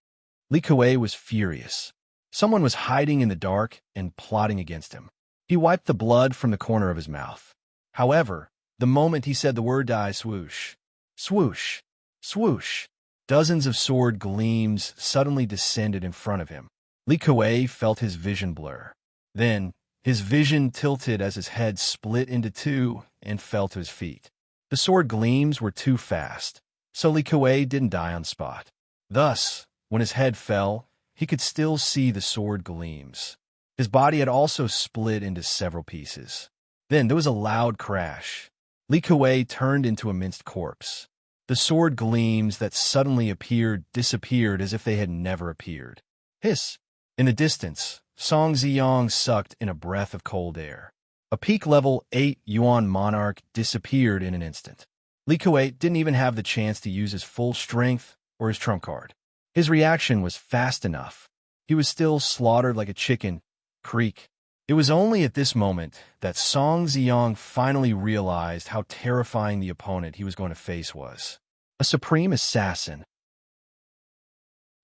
A: Li Kuei was furious. Someone was hiding in the dark and plotting against him. He wiped the blood from the corner of his mouth. However, the moment he said the word die, swoosh, swoosh, swoosh, dozens of sword gleams suddenly descended in front of him. Li Kuei felt his vision blur. Then, his vision tilted as his head split into two and fell to his feet. The sword gleams were too fast, so Li Kuei didn't die on spot. Thus, when his head fell, he could still see the sword gleams. His body had also split into several pieces. Then there was a loud crash. Li Kuei turned into a minced corpse. The sword gleams that suddenly appeared disappeared as if they had never appeared. Hiss! In the distance, Song Ziyang sucked in a breath of cold air. A peak level 8 Yuan Monarch disappeared in an instant. Li Kuei didn't even have the chance to use his full strength or his trump card. His reaction was fast enough. He was still slaughtered like a chicken. Creak. It was only at this moment that Song Ziyang finally realized how terrifying the opponent he was going to face was. A supreme assassin.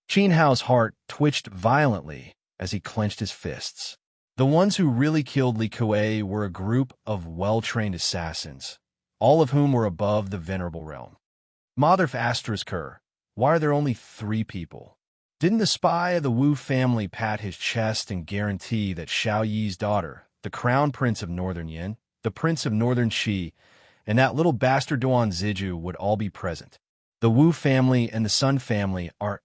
A: Qin Hao's heart twitched violently as he clenched his fists. The ones who really killed Li Kuei were a group of well-trained assassins, all of whom were above the venerable realm. Mother Asterisker, why are there only 3 people? Didn't the spy of the Wu family pat his chest and guarantee that Xiao Yi's daughter, the crown prince of Northern Yin, the prince of Northern Qi, and that little bastard Duan Ziju would all be present? The Wu family and the Sun family are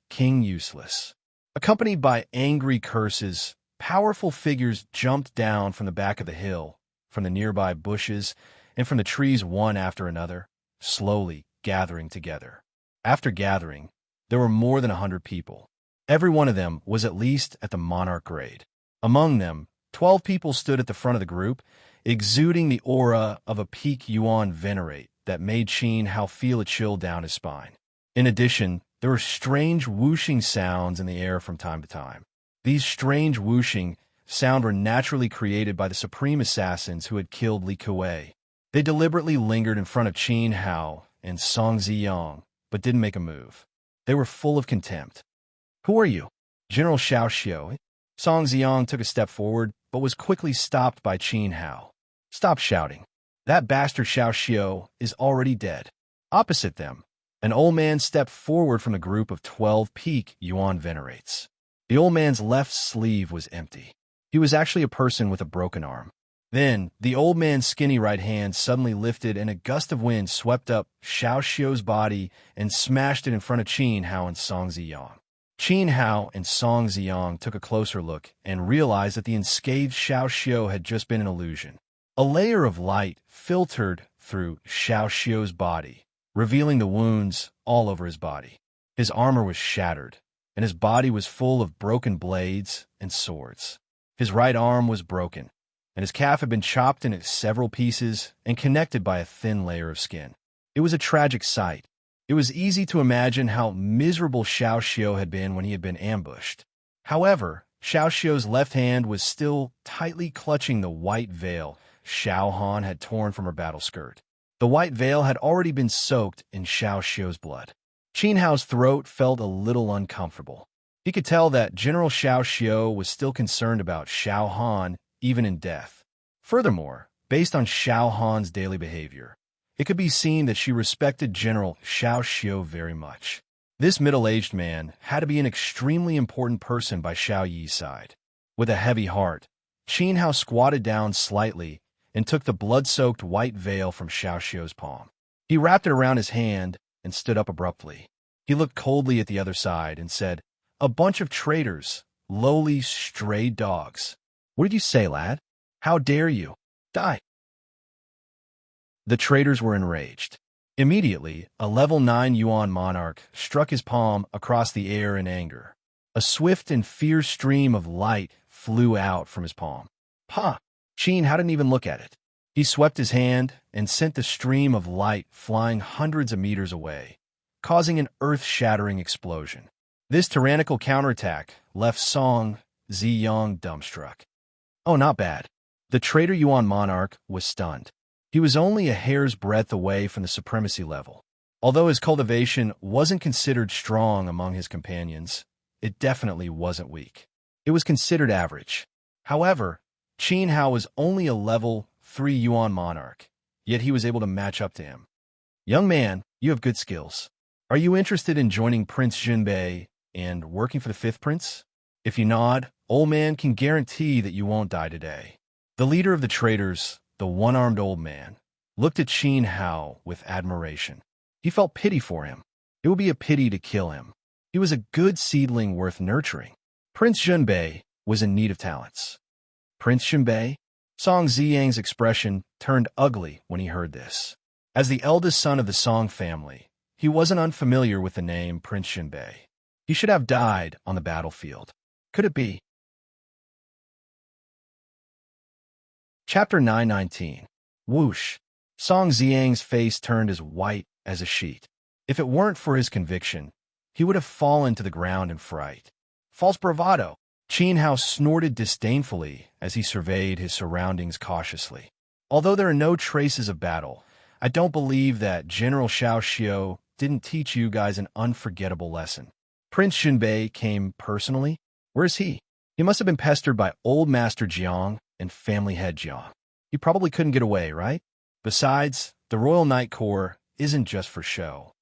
A: king useless. Accompanied by angry curses, powerful figures jumped down from the back of the hill, from the nearby bushes, and from the trees one after another, slowly gathering together. After gathering, there were more than 100 people. Every one of them was at least at the Monarch grade. Among them, 12 people stood at the front of the group, exuding the aura of a peak Yuan venerate that made Qin Hao feel a chill down his spine. In addition, there were strange whooshing sounds in the air from time to time. These strange whooshing sounds were naturally created by the supreme assassins who had killed Li Kuei. They deliberately lingered in front of Qin Hao and Song Ziyang, but didn't make a move. They were full of contempt. "Who are you?" "General Xiao Xiao." Song Ziyang took a step forward, but was quickly stopped by Qin Hao. "Stop shouting. That bastard Xiao Xiao is already dead." Opposite them, an old man stepped forward from the group of 12 peak Yuan venerates. The old man's left sleeve was empty. He was actually a person with a broken arm. Then, the old man's skinny right hand suddenly lifted and a gust of wind swept up Xiao Xiao's body and smashed it in front of Qin Hao and Song Ziyang. Qin Hao and Song Ziyang took a closer look and realized that the unscathed Xiao Xiao had just been an illusion. A layer of light filtered through Xiao Xiao's body, revealing the wounds all over his body. His armor was shattered, and his body was full of broken blades and swords. His right arm was broken, and his calf had been chopped into several pieces and connected by a thin layer of skin. It was a tragic sight. It was easy to imagine how miserable Xiao Xiao had been when he had been ambushed. However, Xiao Xiao's left hand was still tightly clutching the white veil Xiao Han had torn from her battle skirt. The white veil had already been soaked in Xiao Xiao's blood. Qin Hao's throat felt a little uncomfortable. He could tell that General Xiao Xiao was still concerned about Xiao Han even in death. Furthermore, based on Xiao Han's daily behavior, it could be seen that she respected General Xiao Xiu very much. This middle-aged man had to be an extremely important person by Xiao Yi's side. With a heavy heart, Qin Hao squatted down slightly and took the blood-soaked white veil from Xiao Xiu's palm. He wrapped it around his hand and stood up abruptly. He looked coldly at the other side and said, "A bunch of traitors, lowly stray dogs. What did you say, lad? How dare you? Die!" The traitors were enraged. Immediately, a level 9 Yuan monarch struck his palm across the air in anger. A swift and fierce stream of light flew out from his palm. "Ha!" Qin Hao didn't even look at it. He swept his hand and sent the stream of light flying hundreds of meters away, causing an earth-shattering explosion. This tyrannical counterattack left Song Ziyang dumbstruck. Oh, not bad. The traitor Yuan monarch was stunned. He was only a hair's breadth away from the supremacy level. Although his cultivation wasn't considered strong among his companions, it definitely wasn't weak. It was considered average. However, Qin Hao was only a level 3 Yuan monarch, yet he was able to match up to him. "Young man, you have good skills. Are you interested in joining Prince Junbei and working for the 5th prince? If you nod, old man can guarantee that you won't die today." The leader of the traitors, the one-armed old man, looked at Qin Hao with admiration. He felt pity for him. It would be a pity to kill him. He was a good seedling worth nurturing. Prince Junbei was in need of talents. Prince Junbei? Song Ziyang's expression turned ugly when he heard this. As the eldest son of the Song family, he wasn't unfamiliar with the name Prince Junbei. He should have died on the battlefield. Could it be? Chapter 919. Whoosh. Song Ziyang's face turned as white as a sheet. If it weren't for his conviction, he would have fallen to the ground in fright. False bravado! Qin Hao snorted disdainfully as he surveyed his surroundings cautiously. Although there are no traces of battle, I don't believe that General Xiao Xiu didn't teach you guys an unforgettable lesson. Prince Junbei came personally? Where's he? He must have been pestered by Old Master Jiang and Family Head Jiang. He probably couldn't get away, right? Besides, the Royal Knight Corps isn't just for show.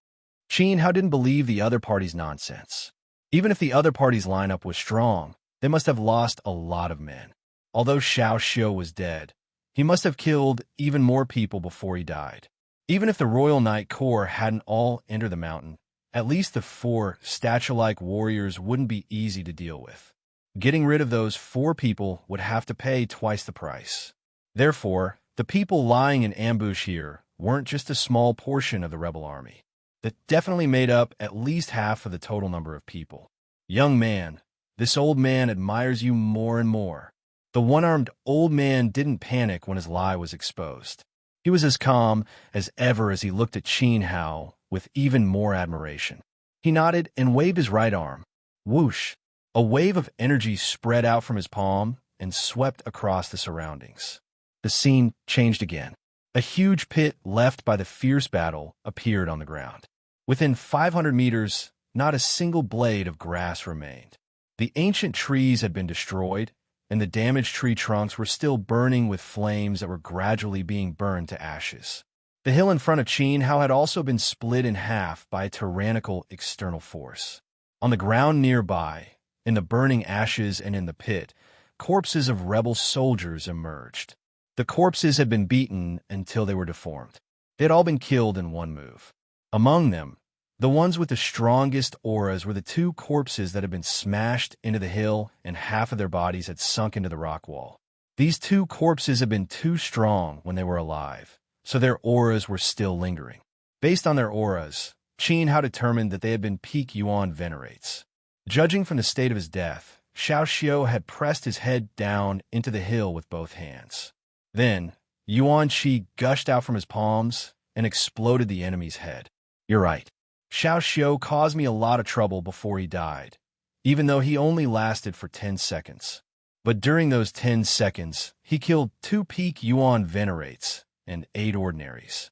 A: Qin Hao didn't believe the other party's nonsense. Even if the other party's lineup was strong, they must have lost a lot of men. Although Xiao Xiu was dead, he must have killed even more people before he died. Even if the Royal Knight Corps hadn't all entered the mountain, at least the 4 statue-like warriors wouldn't be easy to deal with. Getting rid of those 4 people would have to pay twice the price. Therefore, the people lying in ambush here weren't just a small portion of the rebel army. That definitely made up at least half of the total number of people. Young man, this old man admires you more and more. The one-armed old man didn't panic when his lie was exposed. He was as calm as ever as he looked at Qin Hao with even more admiration. He nodded and waved his right arm. Whoosh! A wave of energy spread out from his palm and swept across the surroundings. The scene changed again. A huge pit left by the fierce battle appeared on the ground. Within 500 meters, not a single blade of grass remained. The ancient trees had been destroyed, and the damaged tree trunks were still burning with flames that were gradually being burned to ashes. The hill in front of Qin Hao had also been split in half by a tyrannical external force. On the ground nearby, in the burning ashes and in the pit, corpses of rebel soldiers emerged. The corpses had been beaten until they were deformed. They had all been killed in one move. Among them, the ones with the strongest auras were the 2 corpses that had been smashed into the hill and half of their bodies had sunk into the rock wall. These 2 corpses had been too strong when they were alive, so their auras were still lingering. Based on their auras, Qin Hao determined that they had been peak Yuan venerates. Judging from the state of his death, Xiao Xiu had pressed his head down into the hill with both hands. Then, Yuan Qi gushed out from his palms and exploded the enemy's head. You're right. Xiao Xiu caused me a lot of trouble before he died, even though he only lasted for 10 seconds. But during those 10 seconds, he killed 2 peak Yuan venerates and 8 ordinaries.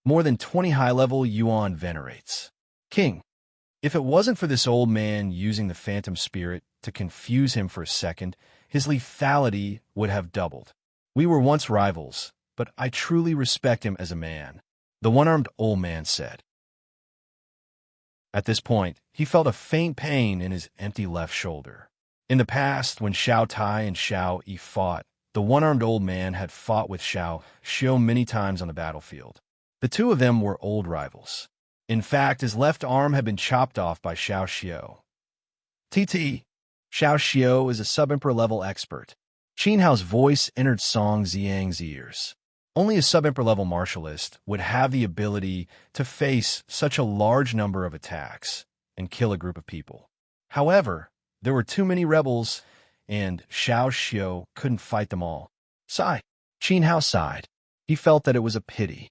A: More than 20 high-level Yuan venerates. King, if it wasn't for this old man using the phantom spirit to confuse him for a second, his lethality would have doubled. We were once rivals, but I truly respect him as a man. the one-armed old man said. At this point, he felt a faint pain in his empty left shoulder. In the past, when Xiao Tai and Xiao Yi fought, the one-armed old man had fought with Xiao Xiao many times on the battlefield. The two of them were old rivals. In fact, his left arm had been chopped off by Xiao Xiao. TT. Xiao Xiao is a sub-emperor level expert. Qin Hao's voice entered Song Ziyang's ears. Only a sub-emperor level martialist would have the ability to face such a large number of attacks and kill a group of people. However, there were too many rebels, and Xiao Xiao couldn't fight them all. Sigh. Qin Hao sighed. He felt that it was a pity.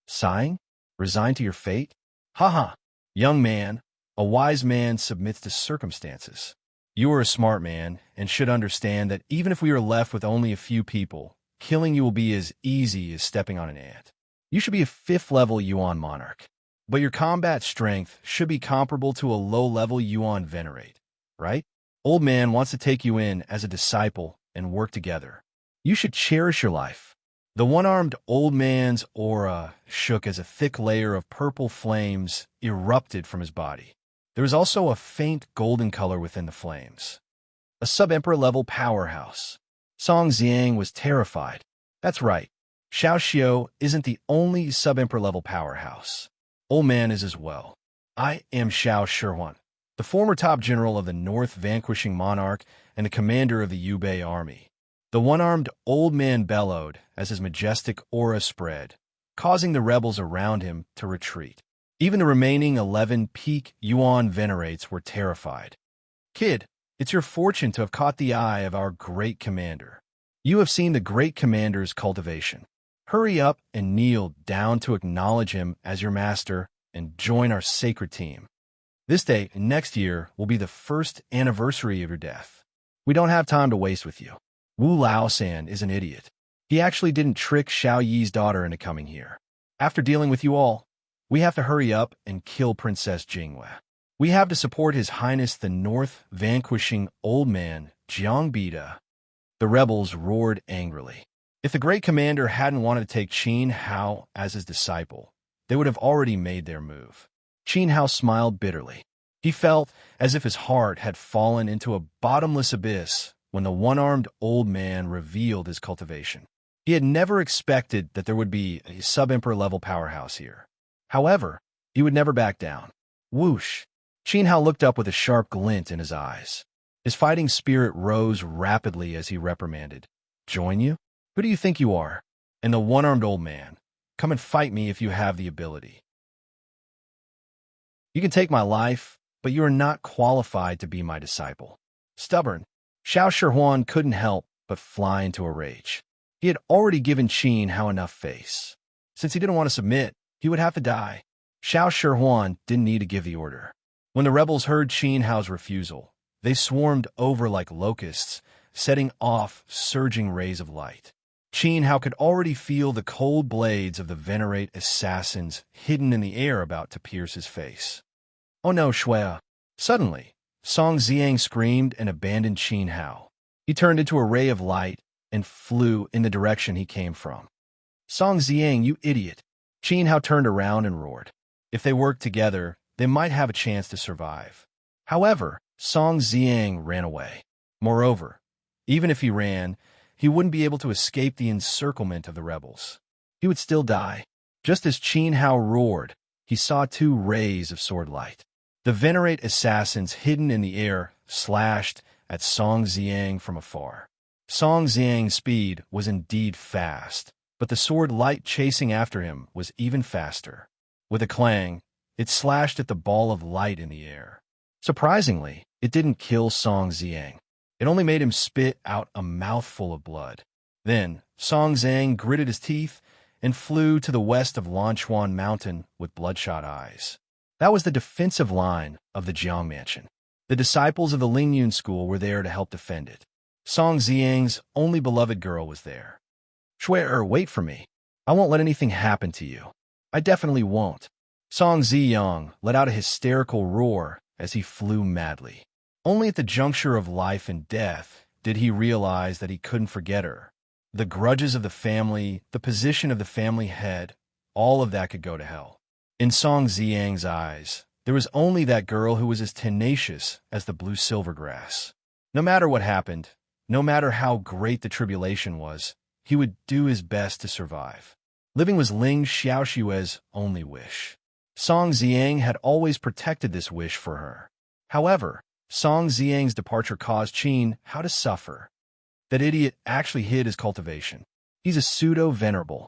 A: Sighing? Resigned to your fate? Haha. Young man, a wise man submits to circumstances. You are a smart man and should understand that even if we are left with only a few people, killing you will be as easy as stepping on an ant. You should be a 5th level Yuan Monarch, but your combat strength should be comparable to a low-level Yuan Venerate, right? Old man wants to take you in as a disciple and work together. You should cherish your life. The one-armed old man's aura shook as a thick layer of purple flames erupted from his body. There was also a faint golden color within the flames. A sub-emperor level powerhouse. Song Ziyang was terrified. That's right. Xiao Xiao isn't the only sub-emperor level powerhouse. Old man is as well. I am Xiao Shihuan, the former top general of the North vanquishing Monarch and the commander of the Yubei army. The one-armed old man bellowed as his majestic aura spread, causing the rebels around him to retreat. Even the remaining 11 peak Yuan Venerates were terrified. Kid, it's your fortune to have caught the eye of our great commander. You have seen the great commander's cultivation. Hurry up and kneel down to acknowledge him as your master and join our sacred team. This day next year will be the 1st anniversary of your death. We don't have time to waste with you. Wu Lao-san is an idiot. He actually didn't trick Xiao Yi's daughter into coming here. After dealing with you all, we have to hurry up and kill Princess Jinghua. We have to support His Highness the North vanquishing old man, Jiang Bida. The rebels roared angrily. If the great commander hadn't wanted to take Qin Hao as his disciple, they would have already made their move. Qin Hao smiled bitterly. He felt as if his heart had fallen into a bottomless abyss when the one-armed old man revealed his cultivation. He had never expected that there would be a sub-emperor level powerhouse here. However, he would never back down. Whoosh! Qin Hao looked up with a sharp glint in his eyes. His fighting spirit rose rapidly as he reprimanded. Join you? Who do you think you are? And the one-armed old man. Come and fight me if you have the ability. You can take my life, but you are not qualified to be my disciple. Stubborn, Xiao Shihuan couldn't help but fly into a rage. He had already given Qin Hao enough face. Since he didn't want to submit, he would have to die. Xiao Shihuan didn't need to give the order. When the rebels heard Qin Hao's refusal, they swarmed over like locusts, setting off surging rays of light. Qin Hao could already feel the cold blades of the Venerate assassins hidden in the air about to pierce his face. Oh no, Shuya! Suddenly, Song Ziyang screamed and abandoned Qin Hao. He turned into a ray of light and flew in the direction he came from. Song Ziyang, you idiot! Qin Hao turned around and roared. If they worked together, they might have a chance to survive. However, Song Ziyang ran away. Moreover, even if he ran, he wouldn't be able to escape the encirclement of the rebels. He would still die. Just as Qin Hao roared, he saw 2 rays of sword light. The Venerate assassins hidden in the air slashed at Song Ziyang from afar. Song Ziyang's speed was indeed fast, but the sword light chasing after him was even faster. With a clang, it slashed at the ball of light in the air. Surprisingly, it didn't kill Song Ziyang. It only made him spit out a mouthful of blood. Then, Song Ziyang gritted his teeth and flew to the west of Lanchuan Mountain with bloodshot eyes. That was the defensive line of the Jiang Mansion. The disciples of the Lingyun School were there to help defend it. Song Ziyang's only beloved girl was there. Shuer, wait for me. I won't let anything happen to you. I definitely won't. Song Ziyang let out a hysterical roar as he flew madly. Only at the juncture of life and death did he realize that he couldn't forget her. The grudges of the family, the position of the family head, all of that could go to hell. In Song Ziyang's eyes, there was only that girl who was as tenacious as the blue silver grass. No matter what happened, no matter how great the tribulation was, he would do his best to survive. Living was Ling Xiaoxue's only wish. Song Ziyang had always protected this wish for her. However, Song Ziyang's departure caused Qin Hao to suffer. That idiot actually hid his cultivation. He's a pseudo-venerable.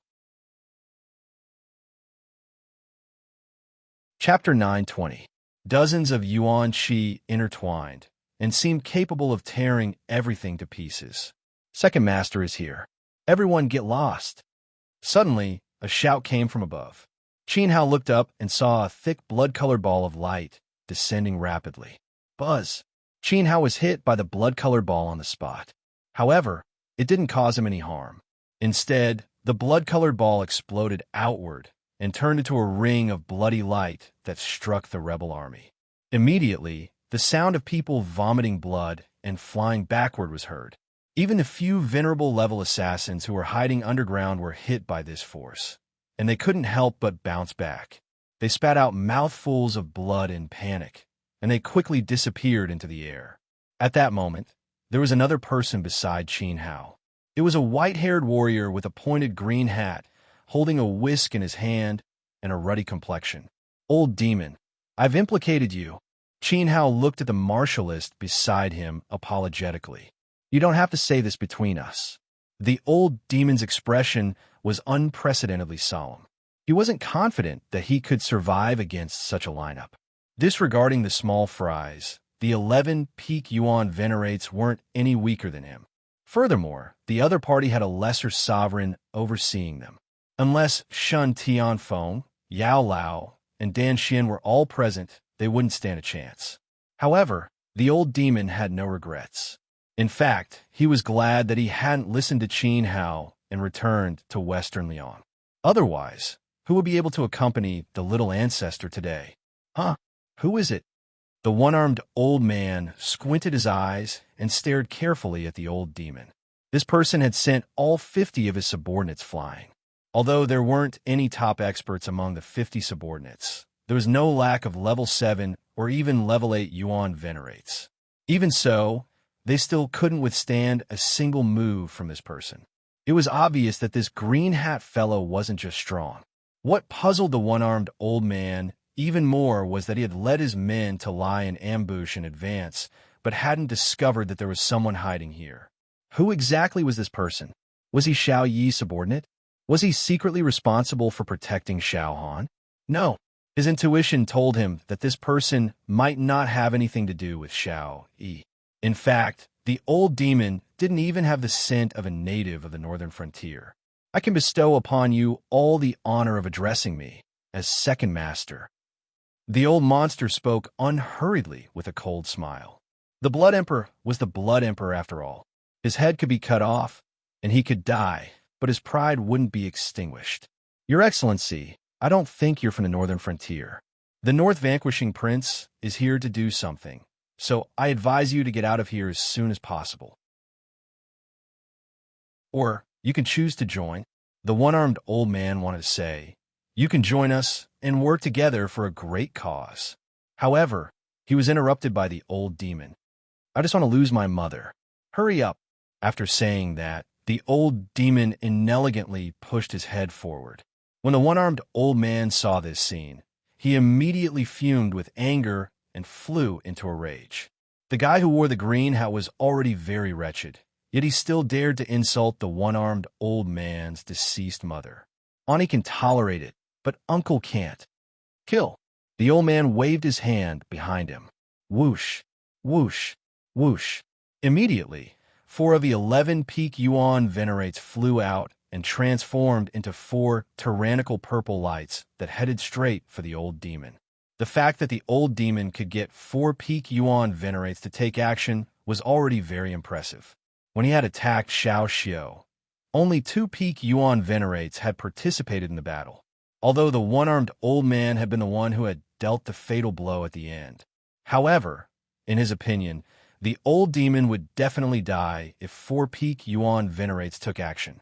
A: Chapter 920. Dozens of yuan qi intertwined and seemed capable of tearing everything to pieces. Second master is here. Everyone get lost. Suddenly, a shout came from above. Qin Hao looked up and saw a thick blood-colored ball of light descending rapidly. Buzz! Qin Hao was hit by the blood-colored ball on the spot. However, it didn't cause him any harm. Instead, the blood-colored ball exploded outward and turned into a ring of bloody light that struck the rebel army. Immediately, the sound of people vomiting blood and flying backward was heard. Even the few venerable-level assassins who were hiding underground were hit by this force, and they couldn't help but bounce back. They spat out mouthfuls of blood in panic, and they quickly disappeared into the air. At that moment, there was another person beside Qin Hao. It was a white-haired warrior with a pointed green hat, holding a whisk in his hand and a ruddy complexion. Old demon, I've implicated you. Qin Hao looked at the martialist beside him apologetically. You don't have to say this between us. The old demon's expression was unprecedentedly solemn. He wasn't confident that he could survive against such a lineup. Disregarding the small fries, the 11 peak yuan venerates weren't any weaker than him. Furthermore, the other party had a lesser sovereign overseeing them. Unless Shun Tianfeng, Yao Lao, and Dan Xin were all present, they wouldn't stand a chance. However, the old demon had no regrets. In fact, he was glad that he hadn't listened to Qin Hao and returned to Western Lyon. Otherwise, who would be able to accompany the little ancestor today? Huh? Who is it? The one-armed old man squinted his eyes and stared carefully at the old demon. This person had sent all 50 of his subordinates flying. Although there weren't any top experts among the 50 subordinates, there was no lack of level 7 or even level 8 yuan venerates. Even so, they still couldn't withstand a single move from this person. It was obvious that this green hat fellow wasn't just strong. What puzzled the one-armed old man even more was that he had led his men to lie in ambush in advance, but hadn't discovered that there was someone hiding here. Who exactly was this person? Was he Xiao Yi's subordinate? Was he secretly responsible for protecting Xiao Han? No. His intuition told him that this person might not have anything to do with Xiao Yi. In fact, the old demon didn't even have the scent of a native of the northern frontier. I can bestow upon you all the honor of addressing me as second master. The old monster spoke unhurriedly with a cold smile. The Blood Emperor was the Blood Emperor after all. His head could be cut off, and he could die, but his pride wouldn't be extinguished. Your Excellency, I don't think you're from the northern frontier. The North Vanquishing Prince is here to do something, so I advise you to get out of here as soon as possible. Or you can choose to join, the one-armed old man wanted to say. You can join us and work together for a great cause. However, he was interrupted by the old demon. I just want to lose my mother. Hurry up. After saying that, the old demon inelegantly pushed his head forward. When the one-armed old man saw this scene, he immediately fumed with anger and flew into a rage. The guy who wore the green hat was already very wretched, yet he still dared to insult the one-armed old man's deceased mother. Ani can tolerate it, but Uncle can't. Kill. The old man waved his hand behind him. Whoosh, whoosh, whoosh. Immediately, 4 of the 11 peak yuan venerates flew out and transformed into 4 tyrannical purple lights that headed straight for the old demon. The fact that the old demon could get 4 peak yuan venerates to take action was already very impressive. When he had attacked Xiao Xiao, only 2 peak yuan venerates had participated in the battle, although the one-armed old man had been the one who had dealt the fatal blow at the end. However, in his opinion, the old demon would definitely die if 4 peak yuan venerates took action.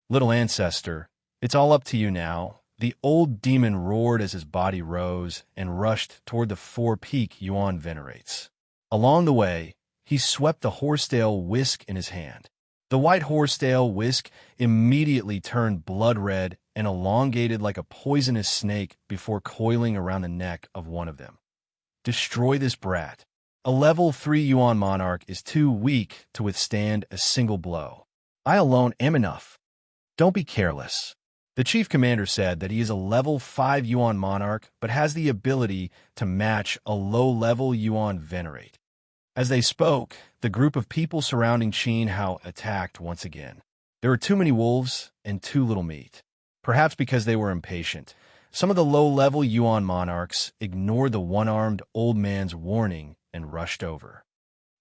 A: Little ancestor, it's all up to you now. The old demon roared as his body rose and rushed toward the 4 peak Yuan venerates. Along the way, he swept the horsetail whisk in his hand. The white horsetail whisk immediately turned blood red and elongated like a poisonous snake before coiling around the neck of one of them. Destroy this brat. A level 3 Yuan Monarch is too weak to withstand a single blow. I alone am enough. Don't be careless. The chief commander said that he is a level 5 Yuan Monarch but has the ability to match a low-level Yuan Venerate. As they spoke, the group of people surrounding Qin Hao attacked once again. There were too many wolves and too little meat. Perhaps because they were impatient, some of the low-level Yuan Monarchs ignored the one-armed old man's warning and rushed over.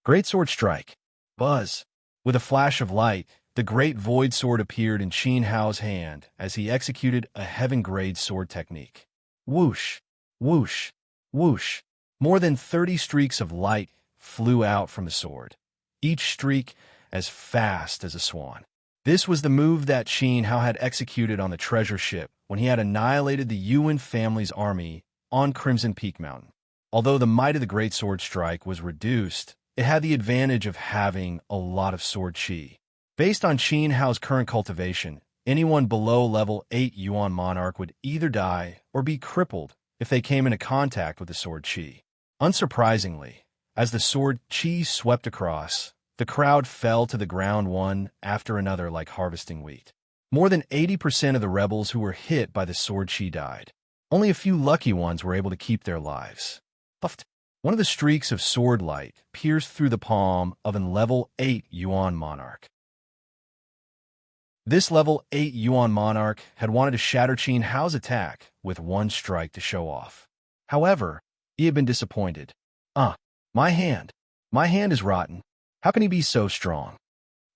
A: Great Sword Strike. Buzz. With a flash of light, the great void sword appeared in Qin Hao's hand as he executed a heaven-grade sword technique. Whoosh, whoosh, whoosh. More than 30 streaks of light flew out from the sword, each streak as fast as a swan. This was the move that Qin Hao had executed on the treasure ship when he had annihilated the Yuan family's army on Crimson Peak Mountain. Although the might of the Great Sword Strike was reduced, it had the advantage of having a lot of sword chi. Based on Qin Hao's current cultivation, anyone below level 8 Yuan Monarch would either die or be crippled if they came into contact with the sword chi. Unsurprisingly, as the sword chi swept across, the crowd fell to the ground one after another like harvesting wheat. More than 80% of the rebels who were hit by the sword chi died. Only a few lucky ones were able to keep their lives. Puffed. One of the streaks of sword light pierced through the palm of an level 8 Yuan Monarch. This level 8 Yuan Monarch had wanted to shatter Qin Hao's attack with one strike to show off. However, he had been disappointed. My hand. My hand is rotten. How can he be so strong?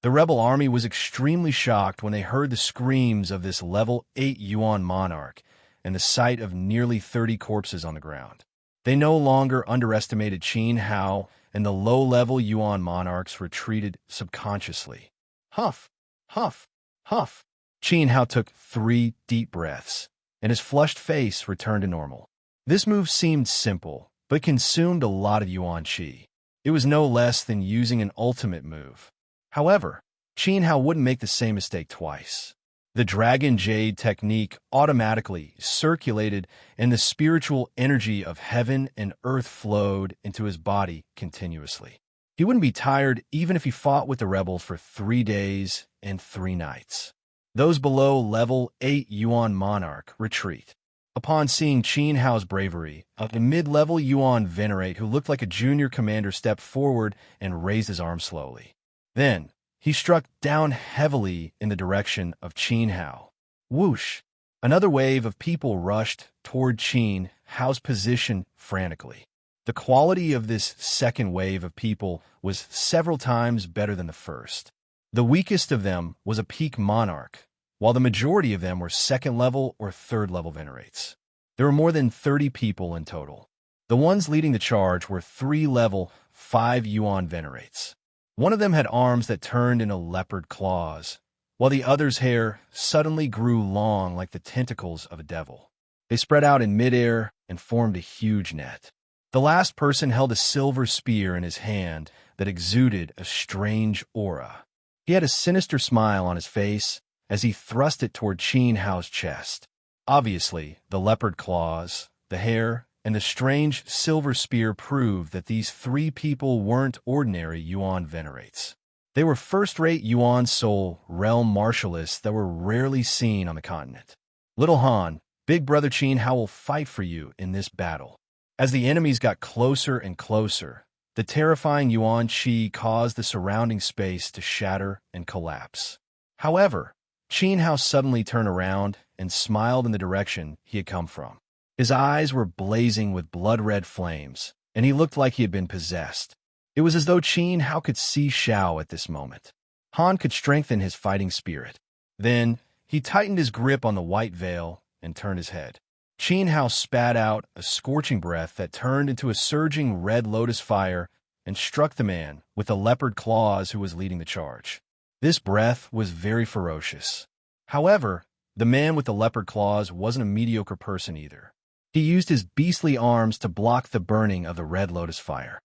A: The rebel army was extremely shocked when they heard the screams of this level 8 Yuan Monarch and the sight of nearly 30 corpses on the ground. They no longer underestimated Qin Hao, and the low-level Yuan Monarchs retreated subconsciously. Huff, huff, huff. Qin Hao took 3 deep breaths, and his flushed face returned to normal. This move seemed simple, but consumed a lot of Yuan Qi. It was no less than using an ultimate move. However, Qin Hao wouldn't make the same mistake twice. The Dragon Jade technique automatically circulated, and the spiritual energy of heaven and earth flowed into his body continuously. He wouldn't be tired even if he fought with the rebels for 3 days and 3 nights. Those below level 8 Yuan Monarch retreat. Upon seeing Qin Hao's bravery, a mid-level Yuan Venerate who looked like a junior commander stepped forward and raised his arm slowly. Then, he struck down heavily in the direction of Qin Hao. Whoosh! Another wave of people rushed toward Qin Hao's position frantically. The quality of this second wave of people was several times better than the first. The weakest of them was a peak monarch, while the majority of them were second-level or third-level venerates. There were more than 30 people in total. The ones leading the charge were 3-level 5 Yuan venerates. One of them had arms that turned into leopard claws, while the other's hair suddenly grew long like the tentacles of a devil. They spread out in midair and formed a huge net. The last person held a silver spear in his hand that exuded a strange aura. He had a sinister smile on his face as he thrust it toward Qin Hao's chest. Obviously, the leopard claws, the hair, and the strange silver spear proved that these 3 people weren't ordinary Yuan venerates. They were first-rate Yuan soul realm martialists that were rarely seen on the continent. Little Han, Big Brother Qin Hao will fight for you in this battle. As the enemies got closer and closer, the terrifying Yuan Qi caused the surrounding space to shatter and collapse. However, Qin Hao suddenly turned around and smiled in the direction he had come from. His eyes were blazing with blood-red flames, and he looked like he had been possessed. It was as though Qin Hao could see Shao at this moment. Han could strengthen his fighting spirit. Then, he tightened his grip on the white veil and turned his head. Qin Hao spat out a scorching breath that turned into a surging red lotus fire and struck the man with the leopard claws who was leading the charge. This breath was very ferocious. However, The man with the leopard claws wasn't a mediocre person either. He used his beastly arms to block the burning of the red lotus fire.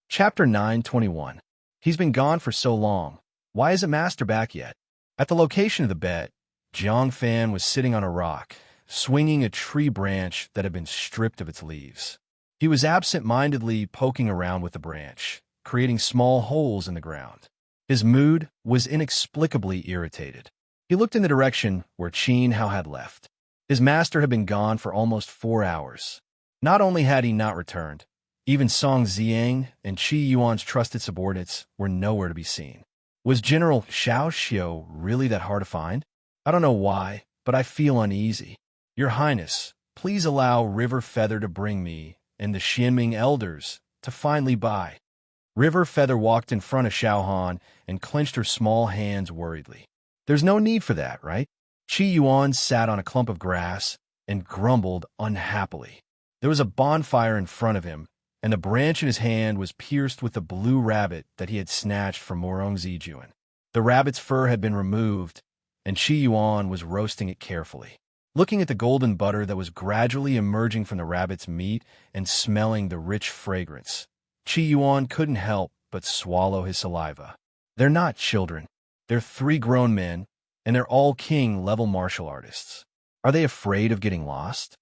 A: Chapter 9:21. He's been gone for so long. Why isn't Master back yet? At the location of the bet, Jiang Fan was sitting on a rock, swinging a tree branch that had been stripped of its leaves. He was absent-mindedly poking around with the branch, creating small holes in the ground. His mood was inexplicably irritated. He looked in the direction where Qin Hao had left. His master had been gone for almost 4 hours. Not only had he not returned, even Song Ziang and Qi Yuan's trusted subordinates were nowhere to be seen. Was General Xiao Xiu really that hard to find? I don't know why, but I feel uneasy. Your Highness, please allow River Feather to bring me and the Xianming elders to find Li Bai. River Feather walked in front of Xiao Han and clenched her small hands worriedly. There's no need for that, right? Qi Yuan sat on a clump of grass and grumbled unhappily. There was a bonfire in front of him, and the branch in his hand was pierced with the blue rabbit that he had snatched from Morong Zijuan. The rabbit's fur had been removed, and Qi Yuan was roasting it carefully, looking at the golden butter that was gradually emerging from the rabbit's meat and smelling the rich fragrance. Qi Yuan couldn't help but swallow his saliva. They're not children. They're 3 grown men, and they're all king-level martial artists. Are they afraid of getting lost?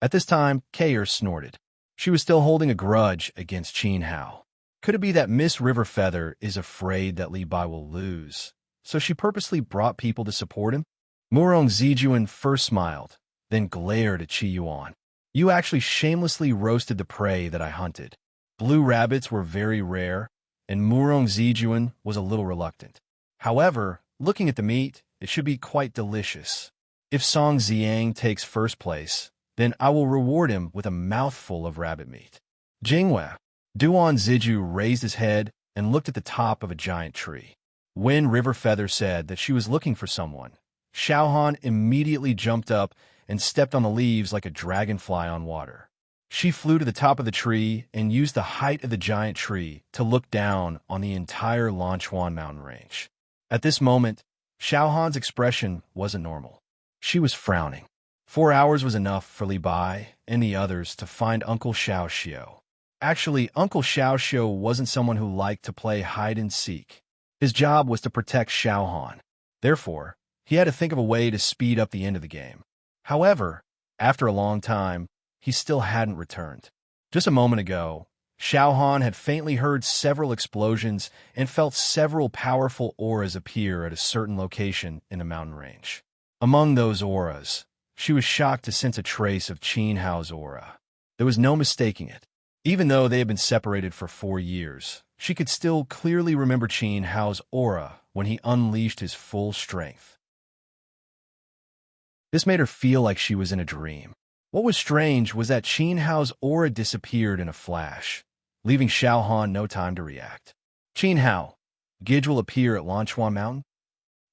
A: At this time, Kayer snorted. She was still holding a grudge against Qin Hao. Could it be that Miss River Feather is afraid that Li Bai will lose, so she purposely brought people to support him? Murong Zijuan first smiled, then glared at Qi Yuan. You actually shamelessly roasted the prey that I hunted. Blue rabbits were very rare, and Murong Zijuan was a little reluctant. However, looking at the meat, it should be quite delicious. If Song Ziang takes first place, then I will reward him with a mouthful of rabbit meat. Jinghua. Duan Ziju raised his head and looked at the top of a giant tree. When River Feather said that she was looking for someone, Xiao Han immediately jumped up and stepped on the leaves like a dragonfly on water. She flew to the top of the tree and used the height of the giant tree to look down on the entire Lanchuan mountain range. At this moment, Xiao Han's expression wasn't normal. She was frowning. 4 hours was enough for Li Bai and the others to find Uncle Xiao Xiu. Actually, Uncle Xiao Xiu wasn't someone who liked to play hide-and-seek. His job was to protect Xiao Han. Therefore, he had to think of a way to speed up the end of the game. However, after a long time, he still hadn't returned. Just a moment ago, Xiao Han had faintly heard several explosions and felt several powerful auras appear at a certain location in the mountain range. Among those auras, she was shocked to sense a trace of Qin Hao's aura. There was no mistaking it. Even though they had been separated for 4 years, she could still clearly remember Qin Hao's aura when he unleashed his full strength. This made her feel like she was in a dream. What was strange was that Qin Hao's aura disappeared in a flash, leaving Xiao Han no time to react. Qin Hao, Gidge will appear at Lanchuan Mountain?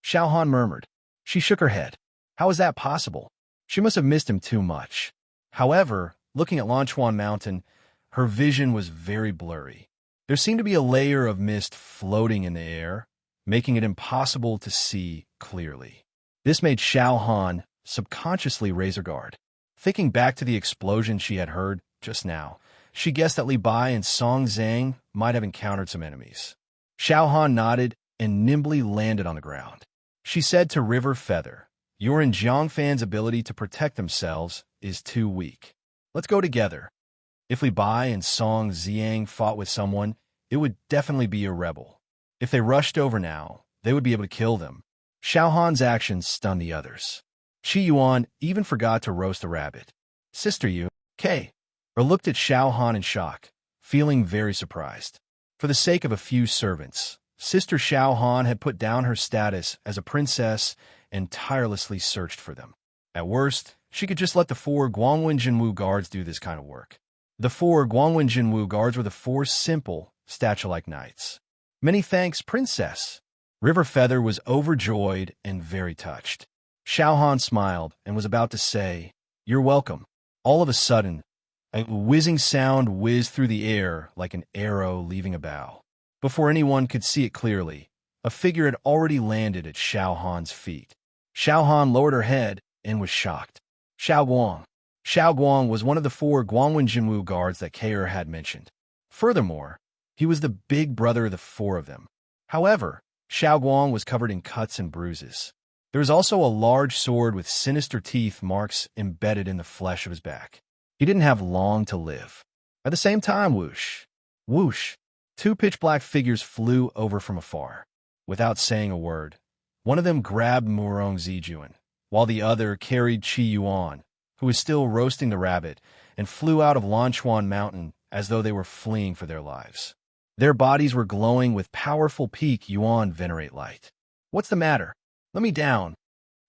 A: Xiao Han murmured. She shook her head. How is that possible? She must have missed him too much. However, looking at Lanchuan Mountain, her vision was very blurry. There seemed to be a layer of mist floating in the air, making it impossible to see clearly. This made Xiao Han subconsciously raise her guard. Thinking back to the explosion she had heard just now, she guessed that Li Bai and Song Zhang might have encountered some enemies. Xiao Han nodded and nimbly landed on the ground. She said to River Feather, "Your and Jiang Fan's ability to protect themselves is too weak. Let's go together. If Li Bai and Song Ziang fought with someone, it would definitely be a rebel. If they rushed over now, they would be able to kill them." Xiao Han's actions stunned the others. Qi Yuan even forgot to roast the rabbit. Sister Yu, K. or looked at Xiao Han in shock, feeling very surprised. For the sake of a few servants, Sister Xiao Han had put down her status as a princess and tirelessly searched for them. At worst, she could just let the 4 Guangwen Jinwu guards do this kind of work. The 4 Guangwen Jinwu guards were the 4 simple, statue-like knights. Many thanks, Princess. River Feather was overjoyed and very touched. Xiao Han smiled and was about to say, "You're welcome." All of a sudden, a whizzing sound whizzed through the air like an arrow leaving a bow. Before anyone could see it clearly, a figure had already landed at Xiao Han's feet. Xiao Han lowered her head and was shocked. Xiao Guang. Xiao Guang was one of the 4 Guangwen Jinwu guards that Kair had mentioned. Furthermore, he was the big brother of the 4 of them. However, Xiao Guang was covered in cuts and bruises. There was also a large sword with sinister teeth marks embedded in the flesh of his back. He didn't have long to live. At the same time, whoosh, whoosh, 2 pitch-black figures flew over from afar. Without saying a word, one of them grabbed Murong Zijuan, while the other carried Qi Yuan, who was still roasting the rabbit, and flew out of Lanchuan Mountain as though they were fleeing for their lives. Their bodies were glowing with powerful peak Yuan venerate light. "What's the matter? Let me down."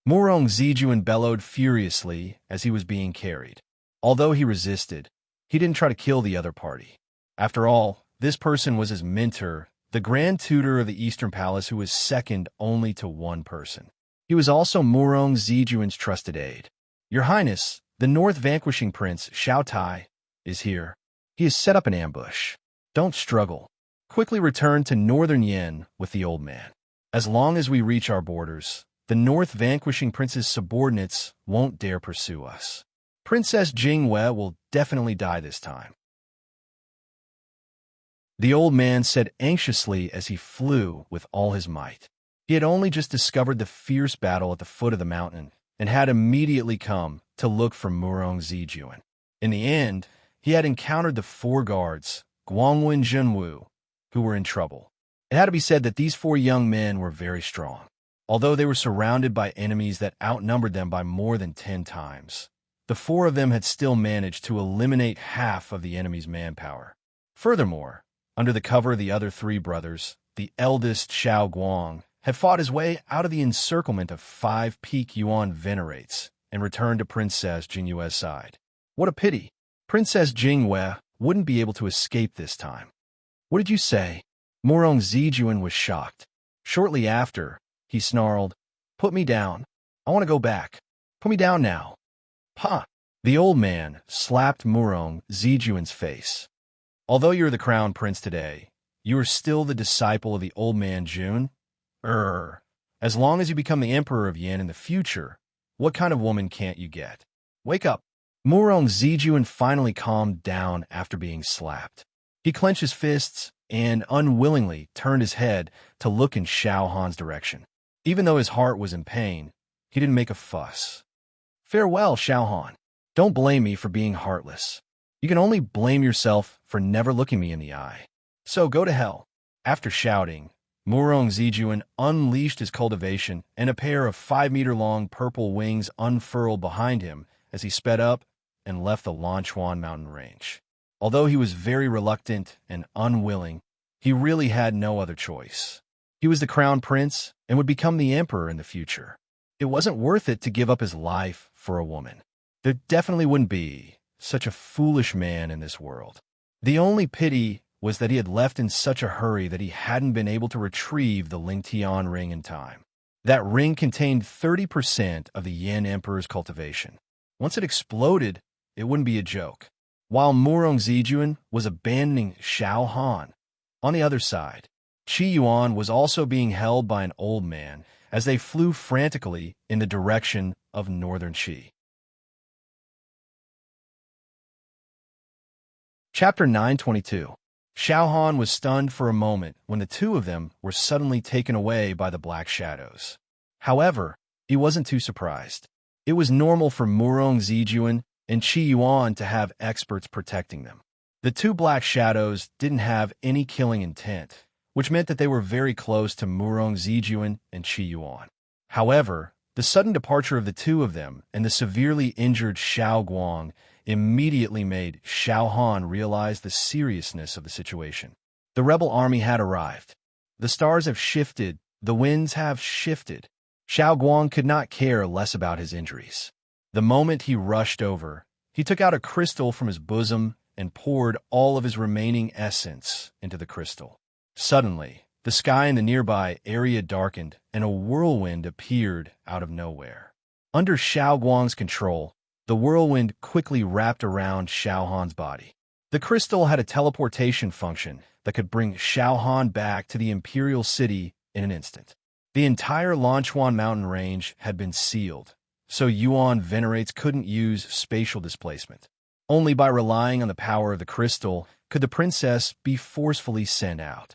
A: Murong Zijuan bellowed furiously as he was being carried. Although he resisted, he didn't try to kill the other party. After all, this person was his mentor, the Grand Tutor of the Eastern Palace, who was second only to one person. He was also Murong Zijuan's trusted aide. "Your Highness, the North Vanquishing Prince, Xiao Tai, is here. He has set up an ambush. Don't struggle. Quickly return to Northern Yin with the old man. As long as we reach our borders, the North Vanquishing Prince's subordinates won't dare pursue us. Princess Jingwei will definitely die this time." The old man said anxiously as he flew with all his might. He had only just discovered the fierce battle at the foot of the mountain and had immediately come to look for Murong Zijuan. In the end, he had encountered the 4 guards, Guangwen Zhenwu, who were in trouble. It had to be said that these 4 young men were very strong. Although they were surrounded by enemies that outnumbered them by more than 10 times, the 4 of them had still managed to eliminate half of the enemy's manpower. Furthermore, under the cover of the other 3 brothers, the eldest, Xiao Guang, had fought his way out of the encirclement of 5 peak Yuan venerates and returned to Princess Jingwei's side. What a pity! Princess Jingwei wouldn't be able to escape this time. "What did you say?" Murong Zijuan was shocked. Shortly after, he snarled, "Put me down. I want to go back. Put me down now." "Ha!" The old man slapped Murong Zijuan's face. "Although you're the crown prince today, you are still the disciple of the old man Jun. As long as you become the emperor of Yin in the future, what kind of woman can't you get? Wake up." Murong Zijuan finally calmed down after being slapped. He clenched his fists and unwillingly turned his head to look in Xiao Han's direction. Even though his heart was in pain, he didn't make a fuss. "Farewell, Xiao Han. Don't blame me for being heartless. You can only blame yourself for never looking me in the eye. So go to hell." After shouting, Murong Zijuan unleashed his cultivation, and a pair of 5-meter-long purple wings unfurled behind him as he sped up and left the Lanchuan mountain range. Although he was very reluctant and unwilling, he really had no other choice. He was the crown prince and would become the emperor in the future. It wasn't worth it to give up his life for a woman. There definitely wouldn't be such a foolish man in this world. The only pity was that he had left in such a hurry that he hadn't been able to retrieve the Lingtian ring in time. That ring contained 30% of the Yin Emperor's cultivation. Once it exploded, it wouldn't be a joke. While Murong Zijuan was abandoning Xiao Han, on the other side, Qi Yuan was also being held by an old man as they flew frantically in the direction of northern Qi. Chapter 922. Xiao Han was stunned for a moment when the 2 of them were suddenly taken away by the black shadows. However, he wasn't too surprised. It was normal for Murong Zijuan and Qi Yuan to have experts protecting them. The 2 black shadows didn't have any killing intent, which meant that they were very close to Murong Zijuan and Qi Yuan. However, the sudden departure of the 2 of them and the severely injured Xiao Guang immediately made Xiao Han realize the seriousness of the situation. The rebel army had arrived. The stars have shifted, the winds have shifted. Xiao Guang could not care less about his injuries. The moment he rushed over, he took out a crystal from his bosom and poured all of his remaining essence into the crystal. Suddenly, the sky in the nearby area darkened and a whirlwind appeared out of nowhere. Under Xiao Guang's control, the whirlwind quickly wrapped around Xiao Han's body. The crystal had a teleportation function that could bring Xiao Han back to the imperial city in an instant. The entire Lanchuan mountain range had been sealed, so Yuan venerates couldn't use spatial displacement. Only by relying on the power of the crystal could the princess be forcefully sent out.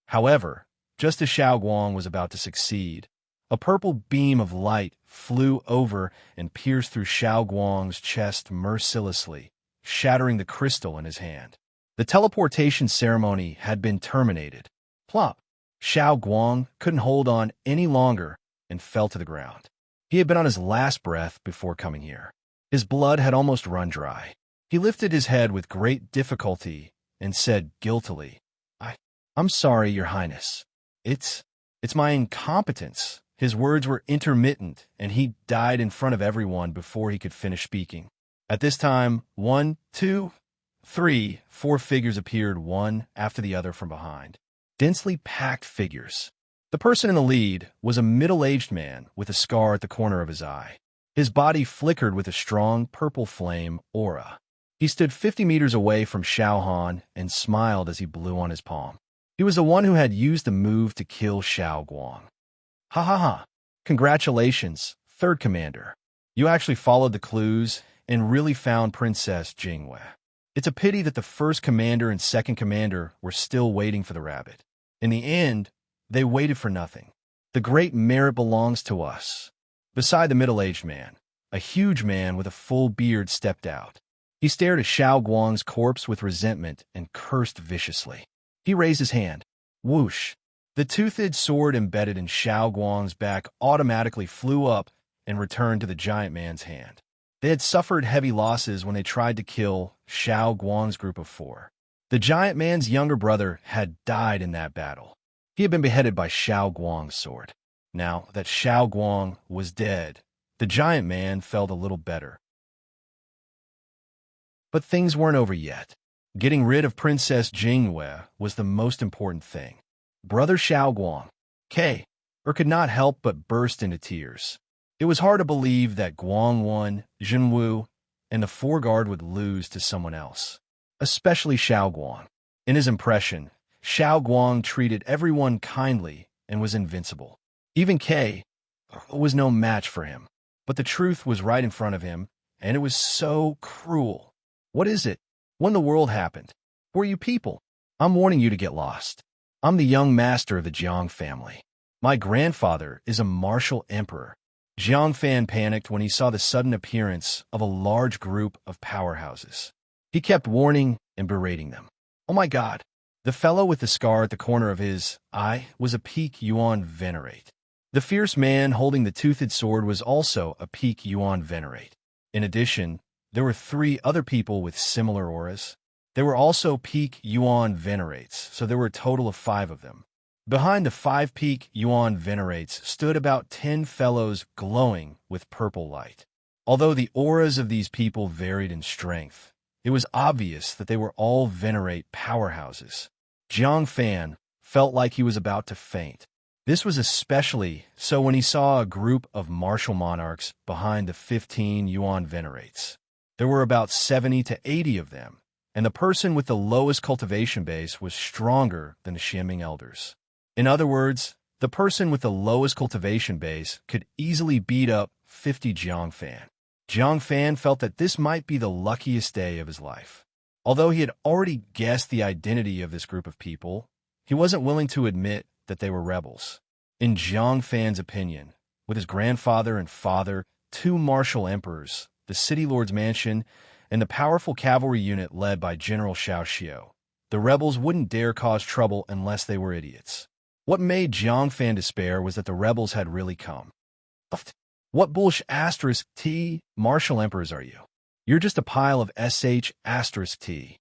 A: However, just as Xiao Guang was about to succeed, a purple beam of light flew over and pierced through Xiao Guang's chest mercilessly, shattering the crystal in his hand. The teleportation ceremony had been terminated. Plop! Xiao Guang couldn't hold on any longer and fell to the ground. He had been on his last breath before coming here. His blood had almost run dry. He lifted his head with great difficulty and said guiltily, I'm sorry, Your Highness. It's my incompetence. His words were intermittent, and he died in front of everyone before he could finish speaking. At this time, 1, 2, 3, 4 figures appeared one after the other from behind. Densely packed figures. The person in the lead was a middle-aged man with a scar at the corner of his eye. His body flickered with a strong purple flame aura. He stood 50 meters away from Xiao Han and smiled as he blew on his palm. He was the one who had used the move to kill Xiao Guang. Ha ha ha. Congratulations, third commander. You actually followed the clues and really found Princess Jingwei. It's a pity that the first commander and second commander were still waiting for the rabbit. In the end, they waited for nothing. The great merit belongs to us. Beside the middle-aged man, a huge man with a full beard stepped out. He stared at Xiao Guang's corpse with resentment and cursed viciously. He raised his hand. Whoosh! The toothed sword embedded in Xiao Guang's back automatically flew up and returned to the giant man's hand. They had suffered heavy losses when they tried to kill Xiao Guang's group of 4. The giant man's younger brother had died in that battle. He had been beheaded by Xiao Guang's sword. Now that Xiao Guang was dead, the giant man felt a little better. But things weren't over yet. Getting rid of Princess Jingwei was the most important thing. Brother Xiao Guang, could not help but burst into tears. It was hard to believe that Guangwan, Jinwu, and the 4 guard would lose to someone else, especially Xiao Guang. In his impression, Xiao Guang treated everyone kindly and was invincible. Even K was no match for him. But the truth was right in front of him, and it was so cruel. What is it? When the world happened? Who are you people? I'm warning you to get lost. I'm the young master of the Jiang family. My grandfather is a martial emperor. Jiang Fan panicked when he saw the sudden appearance of a large group of powerhouses. He kept warning and berating them. Oh my God! The fellow with the scar at the corner of his eye was a peak Yuan venerate. The fierce man holding the toothed sword was also a peak Yuan venerate. In addition, there were 3 other people with similar auras. They were also peak Yuan venerates, so there were a total of 5 of them. Behind the 5 peak Yuan venerates stood about 10 fellows glowing with purple light. Although the auras of these people varied in strength, it was obvious that they were all venerate powerhouses. Jiang Fan felt like he was about to faint. This was especially so when he saw a group of martial monarchs behind the 15 Yuan venerates. There were about 70 to 80 of them, and the person with the lowest cultivation base was stronger than the Xianming elders. In other words, the person with the lowest cultivation base could easily beat up 50 Jiang Fan. Jiang Fan felt that this might be the luckiest day of his life. Although he had already guessed the identity of this group of people, he wasn't willing to admit that they were rebels. In Jiang Fan's opinion, with his grandfather and father, 2 martial emperors, the city lord's mansion, and the powerful cavalry unit led by General Xiao Xiao, the rebels wouldn't dare cause trouble unless they were idiots. What made Jiang Fan despair was that the rebels had really come. What *T martial emperors are you? You're just a pile of *T.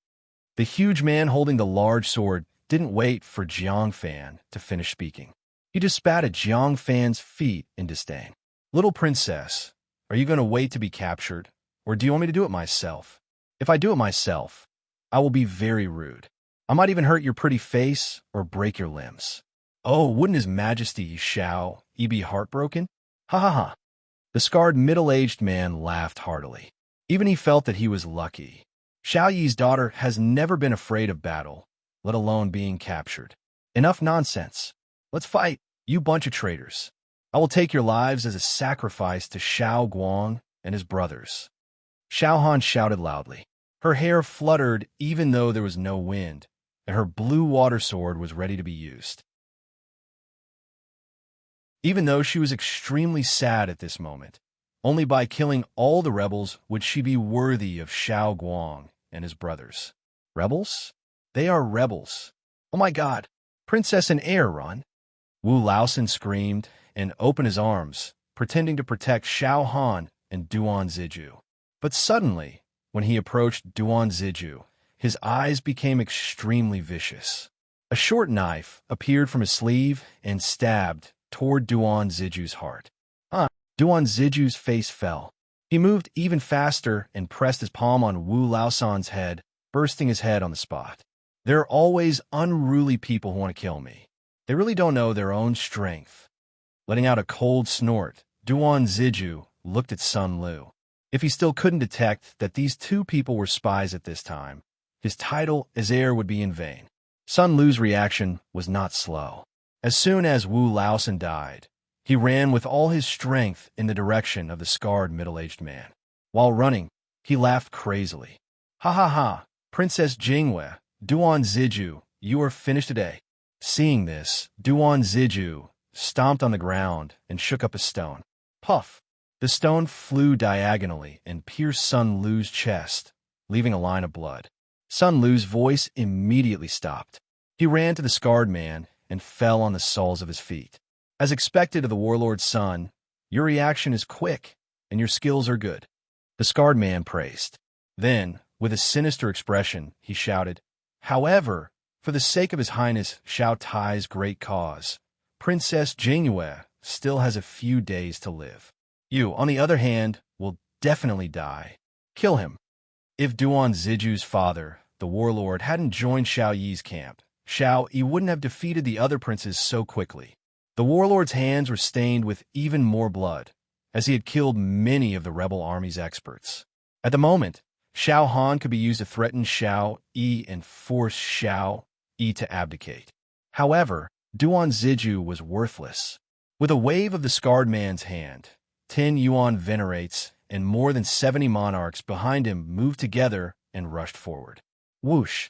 A: The huge man holding the large sword didn't wait for Jiang Fan to finish speaking. He just spat at Jiang Fan's feet in disdain. Little princess, are you going to wait to be captured, or do you want me to do it myself? If I do it myself, I will be very rude. I might even hurt your pretty face or break your limbs. Oh, wouldn't His Majesty Xiao be heartbroken? Ha ha ha. The scarred middle-aged man laughed heartily. Even he felt that he was lucky. Xiao Yi's daughter has never been afraid of battle, let alone being captured. Enough nonsense. Let's fight, you bunch of traitors. I will take your lives as a sacrifice to Xiao Guang and his brothers." Xiao Han shouted loudly. Her hair fluttered even though there was no wind, and her blue water sword was ready to be used. Even though she was extremely sad at this moment, only by killing all the rebels would she be worthy of Xiao Guang and his brothers. Rebels? They are rebels. Oh my God! Princess and heir, run! Wu Laosan screamed and opened his arms, pretending to protect Xiao Han and Duan Ziju. But suddenly, when he approached Duan Ziju, his eyes became extremely vicious. A short knife appeared from his sleeve and stabbed toward Duan Ziju's heart. Duan Ziju's face fell. He moved even faster and pressed his palm on Wu Laosan's head, bursting his head on the spot. There are always unruly people who want to kill me. They really don't know their own strength. Letting out a cold snort, Duan Ziju looked at Sun Lu. If he still couldn't detect that these two people were spies at this time, his title as heir would be in vain. Sun Lu's reaction was not slow. As soon as Wu Laosan died, he ran with all his strength in the direction of the scarred middle-aged man. While running, he laughed crazily. "Ha ha ha, Princess Jingwei, Duan Ziju, you are finished today." Seeing this, Duan Ziju stomped on the ground and shook up a stone. Puff! The stone flew diagonally and pierced Sun Lu's chest, leaving a line of blood. Sun Lu's voice immediately stopped. He ran to the scarred man and fell on the soles of his feet. As expected of the warlord's son, your reaction is quick, and your skills are good. The scarred man praised. Then, with a sinister expression, he shouted, "However, for the sake of His Highness Xiao Tai's great cause, Princess Jingwei still has a few days to live. You, on the other hand, will definitely die. Kill him." If Duan Ziju's father, the warlord, hadn't joined Xiao Yi's camp, Xiao Yi wouldn't have defeated the other princes so quickly. The warlord's hands were stained with even more blood, as he had killed many of the rebel army's experts. At the moment, Xiao Han could be used to threaten Xiao Yi and force Xiao Yi to abdicate. However, Duan Ziju was worthless. With a wave of the scarred man's hand, 10 Yuan venerates and more than 70 monarchs behind him moved together and rushed forward. Whoosh!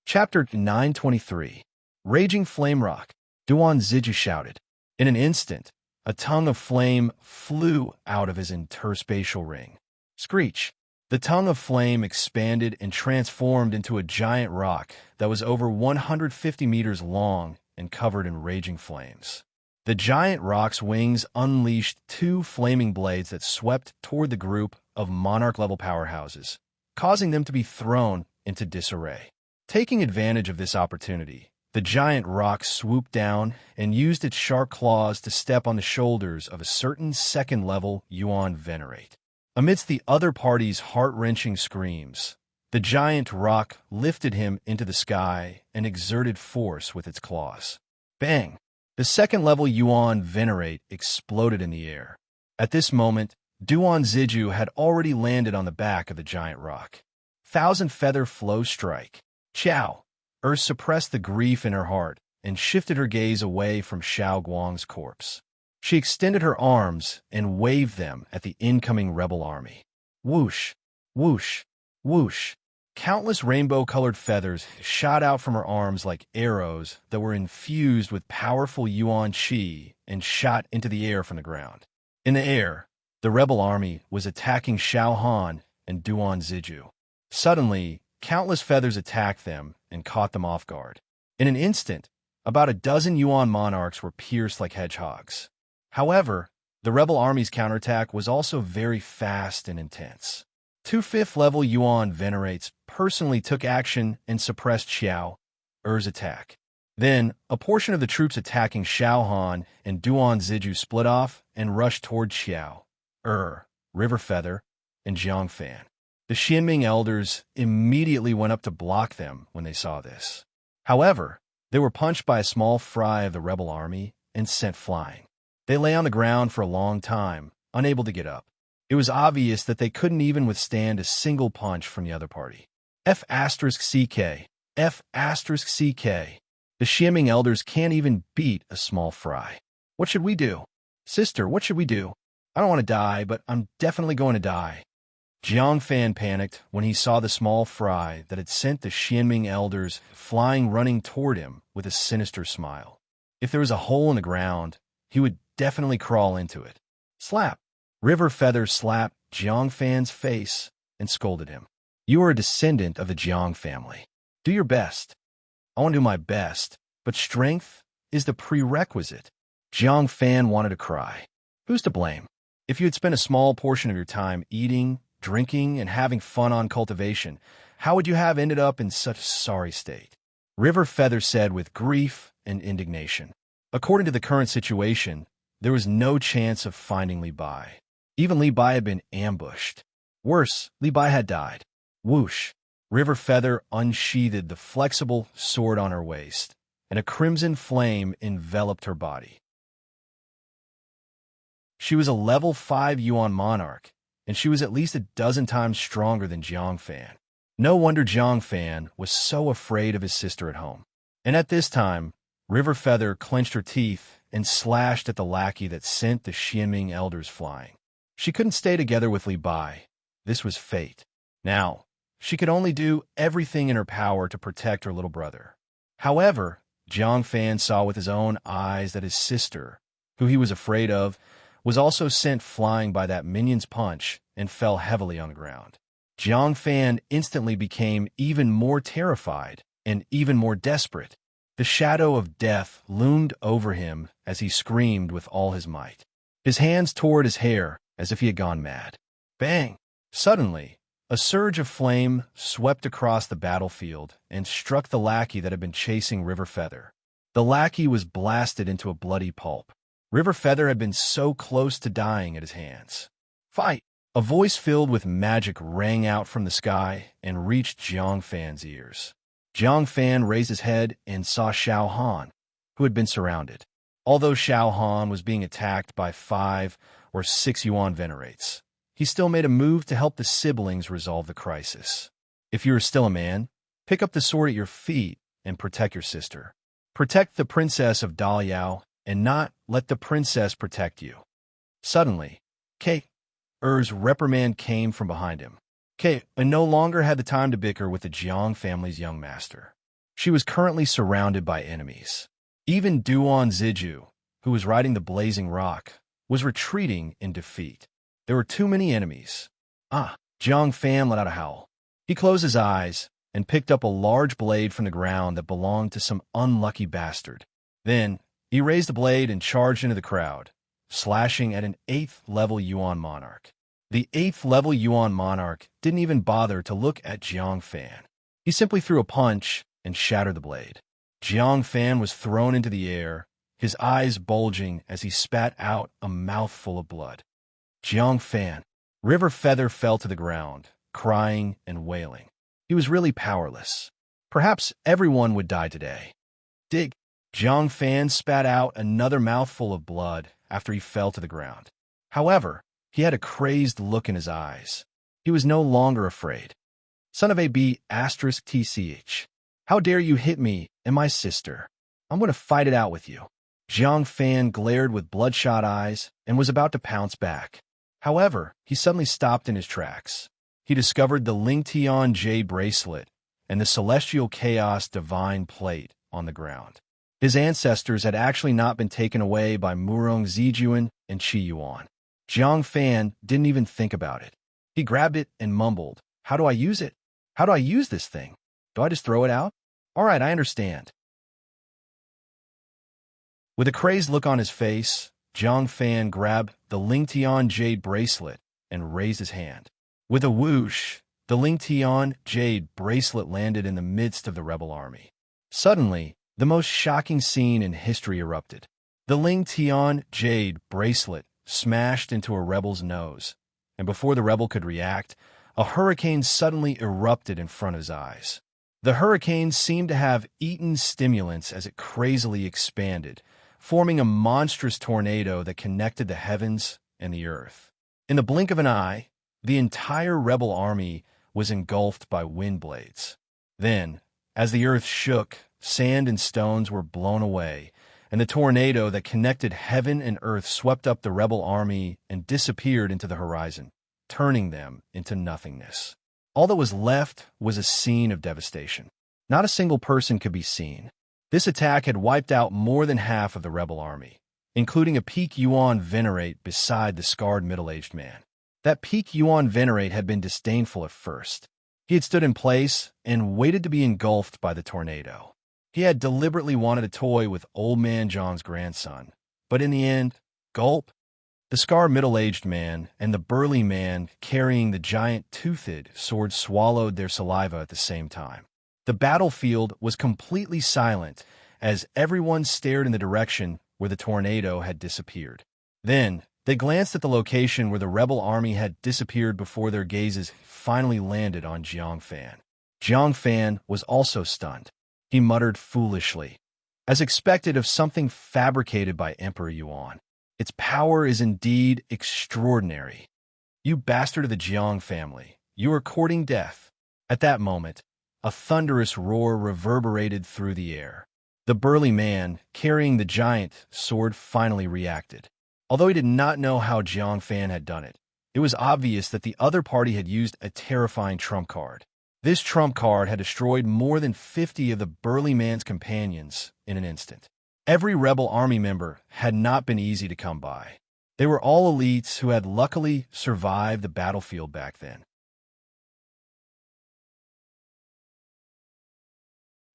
A: Chapter 923. Raging Flame Rock. Duan Ziju shouted. In an instant, a tongue of flame flew out of his interspatial ring. Screech! The tongue of flame expanded and transformed into a giant rock that was over 150 meters long and covered in raging flames. The giant rock's wings unleashed 2 flaming blades that swept toward the group of Monarch-level powerhouses, causing them to be thrown into disarray. Taking advantage of this opportunity, the giant rock swooped down and used its sharp claws to step on the shoulders of a certain second-level Yuan venerate. Amidst the other party's heart-wrenching screams, the giant rock lifted him into the sky and exerted force with its claws. Bang! The second-level Yuan venerate exploded in the air. At this moment, Duan Ziju had already landed on the back of the giant rock. Thousand Feather Flow Strike. Chow! Suppressed the grief in her heart and shifted her gaze away from Xiao Guang's corpse. She extended her arms and waved them at the incoming rebel army. Whoosh! Whoosh! Whoosh! Countless rainbow-colored feathers shot out from her arms like arrows that were infused with powerful Yuan Qi and shot into the air from the ground. In the air, the rebel army was attacking Xiao Han and Duan Ziju. Suddenly, countless feathers attacked them and caught them off guard. In an instant, about a dozen Yuan monarchs were pierced like hedgehogs. However, the rebel army's counterattack was also very fast and intense. 2 5th-level Yuan venerates personally took action and suppressed Xiao Er's attack. Then, a portion of the troops attacking Xiao Han and Duan Ziju split off and rushed toward Xiao River Feather, and Jiang Fan. The Xianming elders immediately went up to block them when they saw this. However, they were punched by a small fry of the rebel army and sent flying. They lay on the ground for a long time, unable to get up. It was obvious that they couldn't even withstand a single punch from the other party. F*CK. F***CK. The Xianming elders can't even beat a small fry. What should we do? Sister, what should we do? I don't want to die, but I'm definitely going to die. Jiang Fan panicked when he saw the small fry that had sent the Xianming elders flying running toward him with a sinister smile. If there was a hole in the ground, he would definitely crawl into it. Slap! River Feather slapped Jiang Fan's face and scolded him. You are a descendant of the Jiang family. Do your best. I want to do my best, but strength is the prerequisite. Jiang Fan wanted to cry. Who's to blame? If you had spent a small portion of your time eating, drinking, and having fun on cultivation, how would you have ended up in such a sorry state? River Feather said with grief and indignation. According to the current situation, there was no chance of finding Li Bai. Even Li Bai had been ambushed. Worse, Li Bai had died. Whoosh! River Feather unsheathed the flexible sword on her waist, and a crimson flame enveloped her body. She was a level 5 Yuan Monarch, and she was at least a dozen times stronger than Jiang Fan. No wonder Jiang Fan was so afraid of his sister at home. And at this time, River Feather clenched her teeth and slashed at the lackey that sent the Xianming elders flying. She couldn't stay together with Li Bai. This was fate. Now, she could only do everything in her power to protect her little brother. However, Jiang Fan saw with his own eyes that his sister, who he was afraid of, was also sent flying by that minion's punch and fell heavily on the ground. Jiang Fan instantly became even more terrified and even more desperate. The shadow of death loomed over him as he screamed with all his might. His hands tore at his hair as if he had gone mad. Bang! Suddenly, a surge of flame swept across the battlefield and struck the lackey that had been chasing River Feather. The lackey was blasted into a bloody pulp. River Feather had been so close to dying at his hands. Fight! A voice filled with magic rang out from the sky and reached Jiang Fan's ears. Jiang Fan raised his head and saw Xiao Han, who had been surrounded. Although Xiao Han was being attacked by 5 or 6 Yuan venerates, he still made a move to help the siblings resolve the crisis. If you are still a man, pick up the sword at your feet and protect your sister. Protect the princess of Daliao and not let the princess protect you. Suddenly, Er's reprimand came from behind him. No longer had the time to bicker with the Jiang family's young master. She was currently surrounded by enemies. Even Duan Ziju, who was riding the blazing rock, was retreating in defeat. There were too many enemies. Jiang Fan let out a howl. He closed his eyes and picked up a large blade from the ground that belonged to some unlucky bastard. Then, he raised the blade and charged into the crowd, slashing at an 8th level Yuan Monarch. The 8th level Yuan Monarch didn't even bother to look at Jiang Fan. He simply threw a punch and shattered the blade. Jiang Fan was thrown into the air, his eyes bulging as he spat out a mouthful of blood. Jiang Fan. River Feather fell to the ground, crying and wailing. He was really powerless. Perhaps everyone would die today. Dig! Jiang Fan spat out another mouthful of blood after he fell to the ground. However, he had a crazed look in his eyes. He was no longer afraid. Son of a B****, how dare you hit me and my sister? I'm going to fight it out with you. Jiang Fan glared with bloodshot eyes and was about to pounce back. However, he suddenly stopped in his tracks. He discovered the Ling Tian Jade bracelet and the Celestial Chaos Divine Plate on the ground. His ancestors had actually not been taken away by Murong Zijuan and Qi Yuan. Jiang Fan didn't even think about it. He grabbed it and mumbled, "How do I use it? How do I use this thing? Do I just throw it out? All right, I understand." With a crazed look on his face, Jiang Fan grabbed the Ling Tian Jade bracelet and raised his hand. With a whoosh, the Ling Tian Jade bracelet landed in the midst of the rebel army. Suddenly, the most shocking scene in history erupted. The Ling Tian Jade bracelet smashed into a rebel's nose, and before the rebel could react, a hurricane suddenly erupted in front of his eyes. The hurricane seemed to have eaten stimulants as it crazily expanded, forming a monstrous tornado that connected the heavens and the earth. In the blink of an eye, the entire rebel army was engulfed by wind blades. Then, As the earth shook, sand and stones were blown away, and the tornado that connected heaven and earth swept up the rebel army and disappeared into the horizon, turning them into nothingness. All that was left was a scene of devastation. Not a single person could be seen. This attack had wiped out more than half of the rebel army, including a peak Yuan venerate beside the scarred middle-aged man. That peak Yuan venerate had been disdainful at first. He had stood in place and waited to be engulfed by the tornado. He had deliberately wanted a toy with Old Man Zhang's grandson, but in the end, gulp, the scarred middle-aged man and the burly man carrying the giant toothed sword swallowed their saliva at the same time. The battlefield was completely silent as everyone stared in the direction where the tornado had disappeared. Then, they glanced at the location where the rebel army had disappeared before their gazes finally landed on Jiang Fan. Jiang Fan was also stunned. He muttered foolishly, as expected of something fabricated by Emperor Yuan. Its power is indeed extraordinary. You bastard of the Jiang family, you are courting death. At that moment, a thunderous roar reverberated through the air. The burly man, carrying the giant sword, finally reacted. Although he did not know how Jiang Fan had done it, it was obvious that the other party had used a terrifying trump card. This trump card had destroyed more than 50 of the burly man's companions in an instant. Every rebel army member had not been easy to come by. They were all elites who had luckily survived the battlefield back then.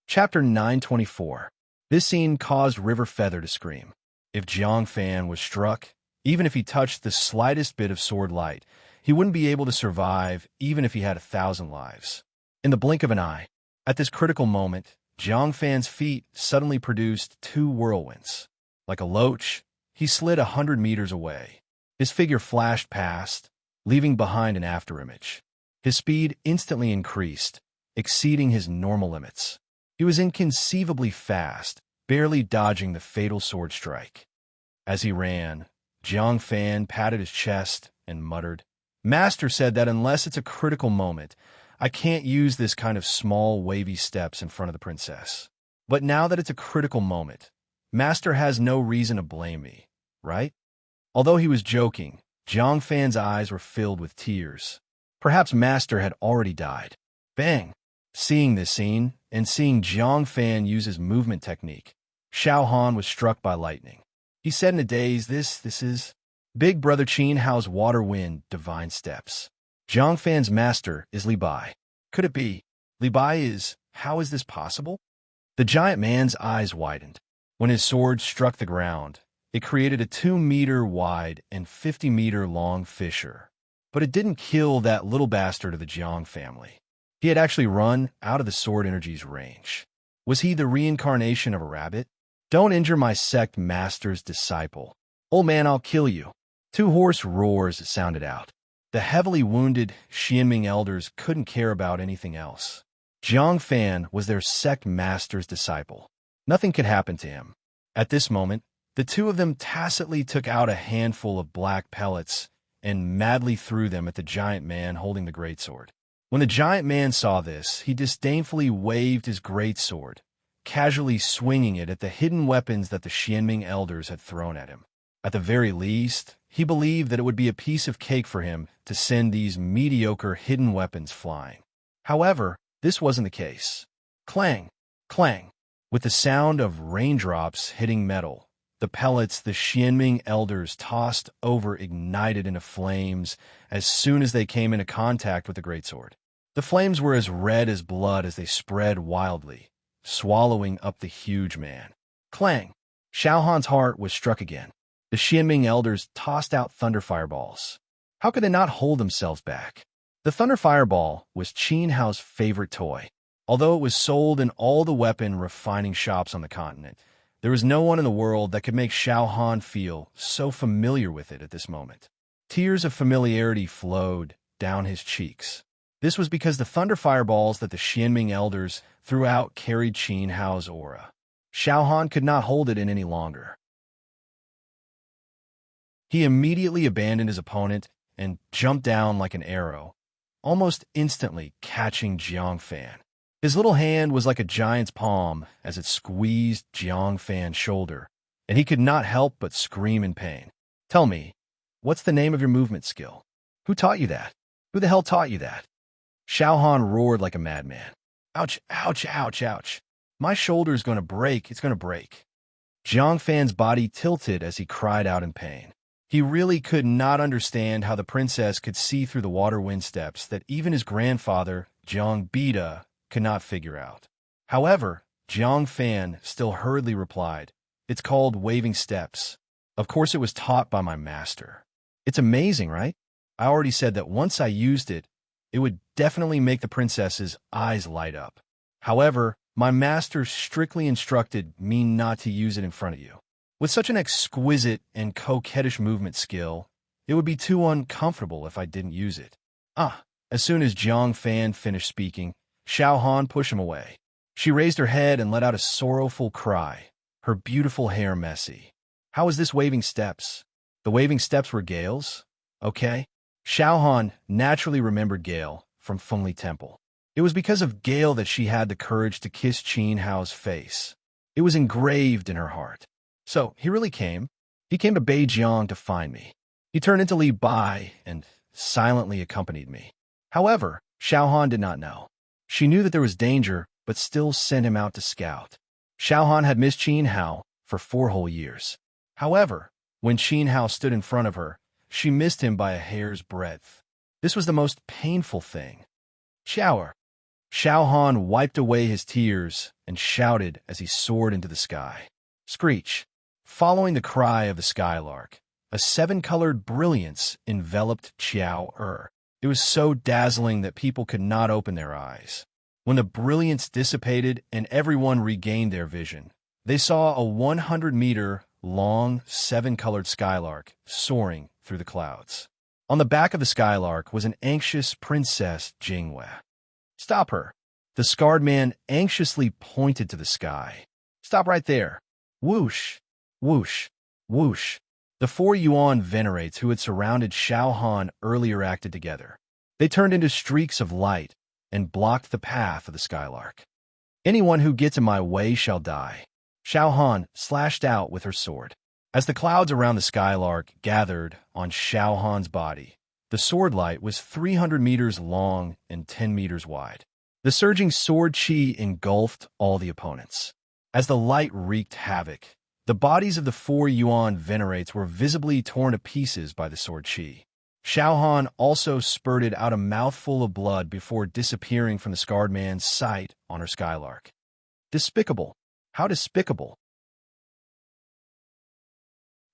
A: Chapter 924. This scene caused River Feather to scream. If Jiang Fan was struck, even if he touched the slightest bit of sword light, he wouldn't be able to survive even if he had 1,000 lives. In the blink of an eye, at this critical moment, Jiang Fan's feet suddenly produced 2 whirlwinds. Like a loach, he slid 100 meters away. His figure flashed past, leaving behind an afterimage. His speed instantly increased, exceeding his normal limits. He was inconceivably fast, barely dodging the fatal sword strike. As he ran, Jiang Fan patted his chest and muttered, "Master said that unless it's a critical moment, I can't use this kind of small, wavy steps in front of the princess. But now that it's a critical moment, Master has no reason to blame me, right?" Although he was joking, Jiang Fan's eyes were filled with tears. Perhaps Master had already died. Bang! Seeing this scene, and seeing Jiang Fan use his movement technique, Xiao Han was struck by lightning. He said in a daze, This is Big Brother Qin Hao's water wind divine steps. Jiang Fan's master is Li Bai. Could it be? Li Bai is... How is this possible? The giant man's eyes widened. When his sword struck the ground, it created a 2-meter wide and 50-meter long fissure. But it didn't kill that little bastard of the Jiang family. He had actually run out of the sword energy's range. Was he the reincarnation of a rabbit? Don't injure my sect master's disciple. Old man, I'll kill you. 2 hoarse roars sounded out. The heavily wounded Xianming elders couldn't care about anything else. Jiang Fan was their sect master's disciple. Nothing could happen to him. At this moment, the 2 of them tacitly took out a handful of black pellets and madly threw them at the giant man holding the greatsword. When the giant man saw this, he disdainfully waved his greatsword, casually swinging it at the hidden weapons that the Xianming elders had thrown at him. At the very least, he believed that it would be a piece of cake for him to send these mediocre hidden weapons flying. However, this wasn't the case. Clang! Clang! With the sound of raindrops hitting metal, the pellets the Xianming elders tossed over ignited into flames as soon as they came into contact with the greatsword. The flames were as red as blood as they spread wildly, swallowing up the huge man. Clang! Xiao Han's heart was struck again. The Xianming elders tossed out thunder fireballs. How could they not hold themselves back? The thunder fireball was Qin Hao's favorite toy. Although it was sold in all the weapon refining shops on the continent, there was no one in the world that could make Xiao Han feel so familiar with it at this moment. Tears of familiarity flowed down his cheeks. This was because the thunder fireballs that the Xianming elders threw out carried Qin Hao's aura. Xiao Han could not hold it in any longer. He immediately abandoned his opponent and jumped down like an arrow, almost instantly catching Jiang Fan. His little hand was like a giant's palm as it squeezed Jiang Fan's shoulder, and he could not help but scream in pain. Tell me, what's the name of your movement skill? Who taught you that? Who the hell taught you that? Xiao Han roared like a madman. Ouch, ouch, ouch, ouch. My shoulder is going to break. It's going to break. Jiang Fan's body tilted as he cried out in pain. He really could not understand how the princess could see through the water wind steps that even his grandfather, Jiang Bida, could not figure out. However, Jiang Fan still hurriedly replied, "It's called waving steps. Of course it was taught by my master. It's amazing, right? I already said that once I used it, it would definitely make the princess's eyes light up. However, my master strictly instructed me not to use it in front of you. With such an exquisite and coquettish movement skill, it would be too uncomfortable if I didn't use it." As soon as Jiang Fan finished speaking, Xiao Han pushed him away. She raised her head and let out a sorrowful cry, her beautiful hair messy. How is this waving steps? The waving steps were Gale's? Okay. Xiao Han naturally remembered Gale from Fengli Temple. It was because of Gale that she had the courage to kiss Qin Hao's face. It was engraved in her heart. So, he really came. He came to Beijiang to find me. He turned into Li Bai and silently accompanied me. However, Xiao Han did not know. She knew that there was danger, but still sent him out to scout. Xiao Han had missed Qin Hao for 4 whole years. However, when Qin Hao stood in front of her, she missed him by a hair's breadth. This was the most painful thing. Xiao Han wiped away his tears and shouted as he soared into the sky. Screech. Following the cry of the skylark, a 7-colored brilliance enveloped Qiao. It was so dazzling that people could not open their eyes. When the brilliance dissipated and everyone regained their vision, they saw a 100-meter-long 7-colored skylark soaring through the clouds. On the back of the skylark was an anxious Princess Jingwei. Stop her. The scarred man anxiously pointed to the sky. Stop right there. Whoosh, whoosh, whoosh. The 4 Yuan venerates who had surrounded Xiao Han earlier acted together. They turned into streaks of light and blocked the path of the skylark. Anyone who gets in my way shall die. Xiao Han slashed out with her sword. As the clouds around the skylark gathered on Xiao Han's body, the sword light was 300 meters long and 10 meters wide. The surging sword chi engulfed all the opponents. As the light wreaked havoc, the bodies of the 4 Yuan venerates were visibly torn to pieces by the sword chi. Xiao Han also spurted out a mouthful of blood before disappearing from the scarred man's sight on her skylark. Despicable. How despicable.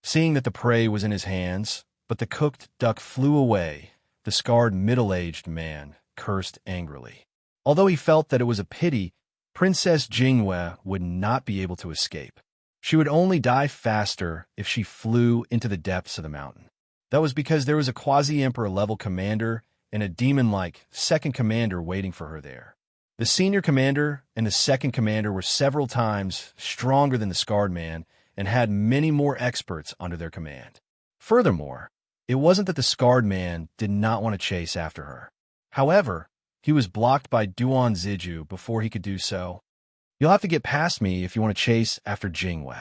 A: Seeing that the prey was in his hands, but the cooked duck flew away, the scarred middle-aged man cursed angrily. Although he felt that it was a pity, Princess Jingwei would not be able to escape. She would only die faster if she flew into the depths of the mountain. That was because there was a quasi-emperor-level commander and a demon-like second commander waiting for her there. The senior commander and the second commander were several times stronger than the scarred man and had many more experts under their command. Furthermore, it wasn't that the scarred man did not want to chase after her. However, he was blocked by Duan Ziju before he could do so. You'll have to get past me if you want to chase after Jingwei.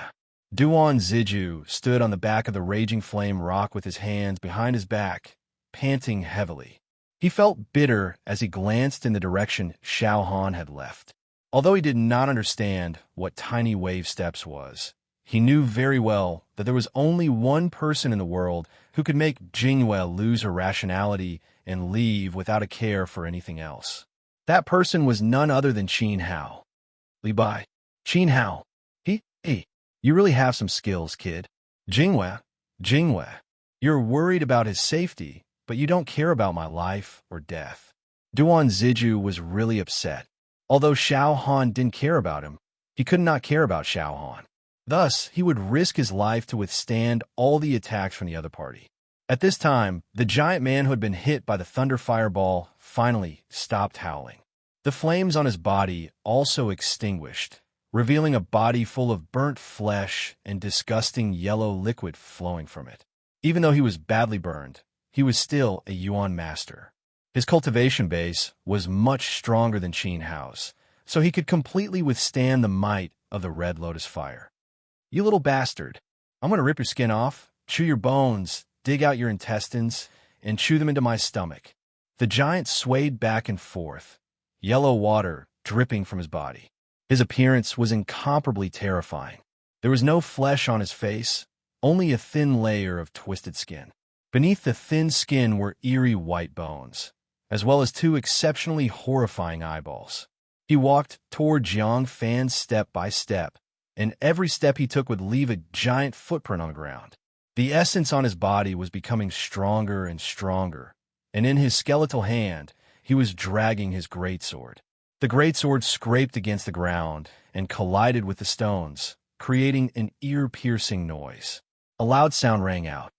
A: Duan Ziju stood on the back of the raging flame rock with his hands behind his back, panting heavily. He felt bitter as he glanced in the direction Xiao Han had left. Although he did not understand what tiny wave steps was, he knew very well that there was only one person in the world who could make Jingwei lose her rationality and leave without a care for anything else. That person was none other than Qin Hao. Li Bai. Qin Hao. You really have some skills, kid. Jingwei. You're worried about his safety, but you don't care about my life or death. Duan Ziju was really upset. Although Xiao Han didn't care about him, he could not care about Xiao Han. Thus, he would risk his life to withstand all the attacks from the other party. At this time, the giant man who had been hit by the thunder fireball finally stopped howling. The flames on his body also extinguished, revealing a body full of burnt flesh and disgusting yellow liquid flowing from it. Even though he was badly burned, he was still a Yuan master. His cultivation base was much stronger than Qin Hao's, so he could completely withstand the might of the red lotus fire. "You little bastard. I'm going to rip your skin off, chew your bones, dig out your intestines, and chew them into my stomach." The giant swayed back and forth, yellow water dripping from his body. His appearance was incomparably terrifying. There was no flesh on his face, only a thin layer of twisted skin. Beneath the thin skin were eerie white bones, as well as two exceptionally horrifying eyeballs. He walked toward Jiang Fan step by step, and every step he took would leave a giant footprint on the ground. The essence on his body was becoming stronger and stronger, and in his skeletal hand, he was dragging his greatsword. The greatsword scraped against the ground and collided with the stones, creating an ear-piercing noise. A loud sound rang out.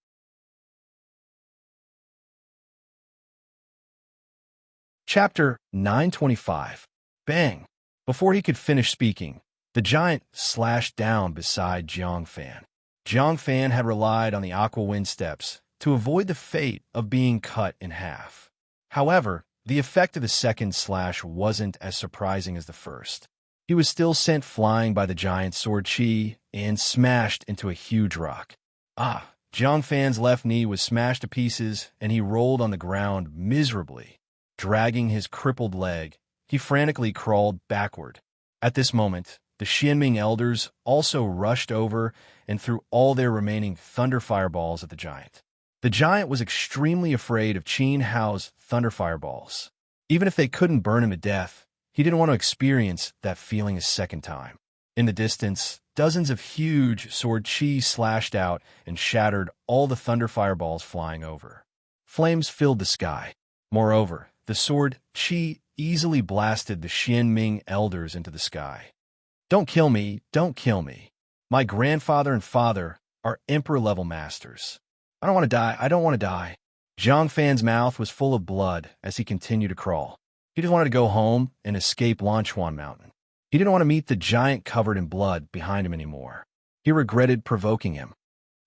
A: Chapter 925. Bang! Before he could finish speaking, the giant slashed down beside Jiang Fan. Jiang Fan had relied on the aqua wind steps to avoid the fate of being cut in half. However, the effect of the second slash wasn't as surprising as the first. He was still sent flying by the giant's sword chi and smashed into a huge rock. Jiang Fan's left knee was smashed to pieces, and he rolled on the ground miserably. Dragging his crippled leg, he frantically crawled backward. At this moment, the Xianming elders also rushed over and threw all their remaining thunder fireballs at the giant. The giant was extremely afraid of Qin Hao's thunder fireballs. Even if they couldn't burn him to death, he didn't want to experience that feeling a second time. In the distance, dozens of huge sword chi slashed out and shattered all the thunder fireballs flying over. Flames filled the sky. Moreover, the sword chi easily blasted the Xianming elders into the sky. "Don't kill me, don't kill me. My grandfather and father are emperor-level masters. I don't want to die, I don't want to die." Jiang Fan's mouth was full of blood as he continued to crawl. He just wanted to go home and escape Lanchuan Mountain. He didn't want to meet the giant covered in blood behind him anymore. He regretted provoking him.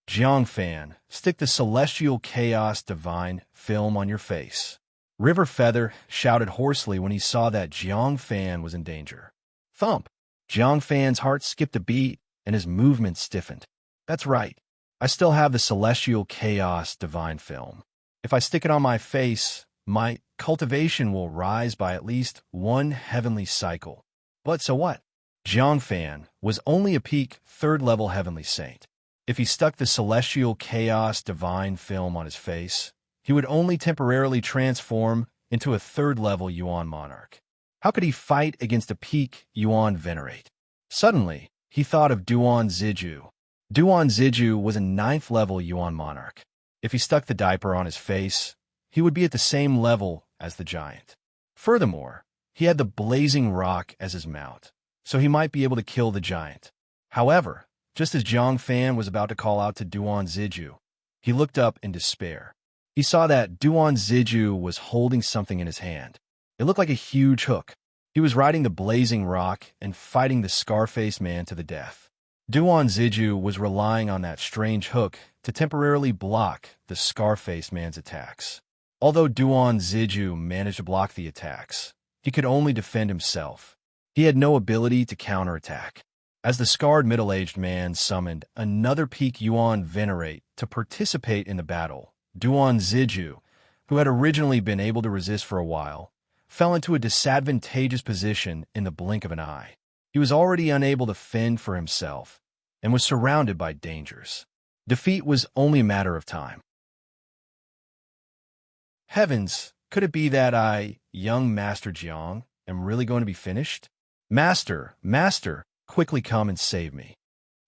A: "Jiang Fan, stick the celestial chaos divine film on your face." River Feather shouted hoarsely when he saw that Jiang Fan was in danger. Thump! Jiang Fan's heart skipped a beat and his movement stiffened. "That's right. I still have the celestial chaos divine film. If I stick it on my face, my cultivation will rise by at least one heavenly cycle. But so what? Jiang Fan was only a peak third-level heavenly saint. If he stuck the celestial chaos divine film on his face, he would only temporarily transform into a third-level Yuan monarch. How could he fight against a peak Yuan venerate? Suddenly, he thought of Duan Ziju. Duan Ziju was a 9th-level Yuan monarch. If he stuck the diaper on his face, he would be at the same level as the giant. Furthermore, he had the blazing rock as his mount, so he might be able to kill the giant. However, just as Jiang Fan was about to call out to Duan Ziju, he looked up in despair. He saw that Duan Ziju was holding something in his hand. It looked like a huge hook. He was riding the blazing rock and fighting the Scarface man to the death. Duan Ziju was relying on that strange hook to temporarily block the Scarface man's attacks. Although Duan Ziju managed to block the attacks, he could only defend himself. He had no ability to counterattack. As the scarred middle-aged man summoned another peak Yuan venerate to participate in the battle, Duan Ziju, who had originally been able to resist for a while, fell into a disadvantageous position in the blink of an eye. He was already unable to fend for himself and was surrounded by dangers. Defeat was only a matter of time. Heavens, could it be that I, young Master Jiang, am really going to be finished? Master, quickly come and save me.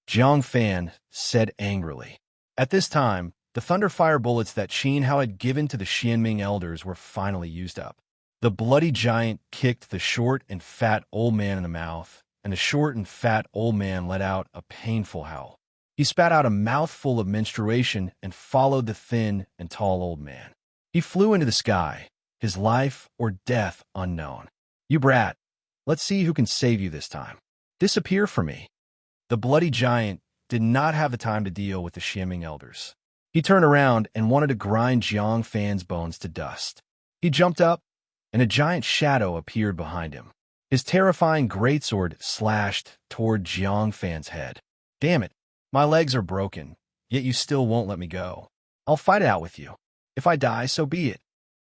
A: Jiang Fan said angrily. At this time, the thunderfire bullets that Qin Hao had given to the Xianming elders were finally used up. The bloody giant kicked the short and fat old man in the mouth, and the short and fat old man let out a painful howl. He spat out a mouthful of menstruation and followed the thin and tall old man. He flew into the sky, his life or death unknown. "You brat, let's see who can save you this time. Disappear from me." The bloody giant did not have the time to deal with the Xianming elders. He turned around and wanted to grind Jiang Fan's bones to dust. He jumped up, and a giant shadow appeared behind him. His terrifying greatsword slashed toward Jiang Fan's head. Damn it, my legs are broken, yet you still won't let me go. I'll fight it out with you. If I die, so be it.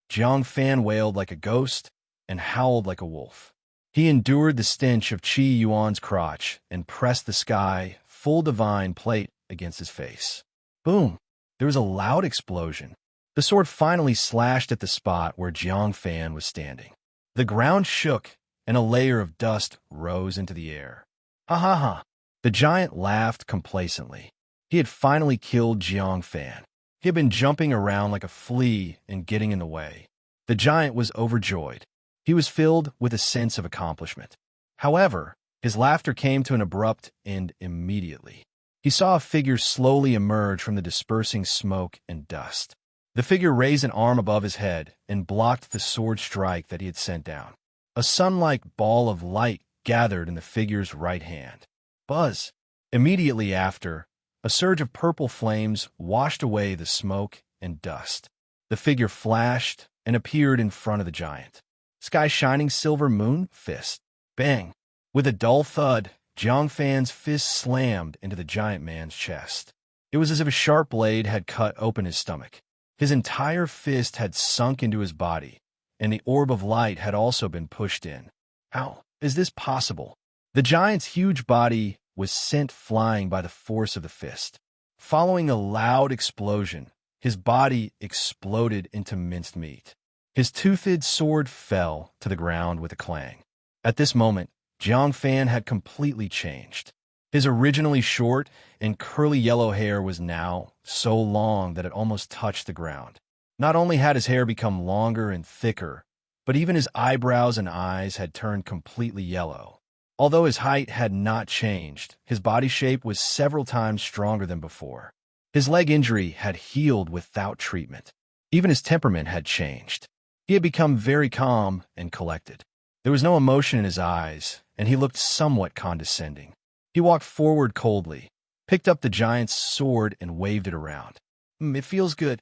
A: Jiang Fan wailed like a ghost and howled like a wolf. He endured the stench of Qi Yuan's crotch and pressed the sky, full divine plate, against his face. Boom! There was a loud explosion. The sword finally slashed at the spot where Jiang Fan was standing. The ground shook, and a layer of dust rose into the air. Ha ha ha! The giant laughed complacently. He had finally killed Jiang Fan. He had been jumping around like a flea and getting in the way. The giant was overjoyed. He was filled with a sense of accomplishment. However, his laughter came to an abrupt end immediately. He saw a figure slowly emerge from the dispersing smoke and dust. The figure raised an arm above his head and blocked the sword strike that he had sent down. A sun-like ball of light gathered in the figure's right hand. Buzz! Immediately after, a surge of purple flames washed away the smoke and dust. The figure flashed and appeared in front of the giant. Sky shining silver moon fist. Bang! With a dull thud, Jiang Fan's fist slammed into the giant man's chest. It was as if a sharp blade had cut open his stomach. His entire fist had sunk into his body, and the orb of light had also been pushed in. How is this possible? The giant's huge body was sent flying by the force of the fist. Following a loud explosion, his body exploded into minced meat. His toothed sword fell to the ground with a clang. At this moment, Jiang Fan had completely changed. His originally short and curly yellow hair was now so long that it almost touched the ground. Not only had his hair become longer and thicker, but even his eyebrows and eyes had turned completely yellow. Although his height had not changed, his body shape was several times stronger than before. His leg injury had healed without treatment. Even his temperament had changed. He had become very calm and collected. There was no emotion in his eyes, and he looked somewhat condescending. He walked forward coldly, picked up the giant's sword and waved it around. It feels good.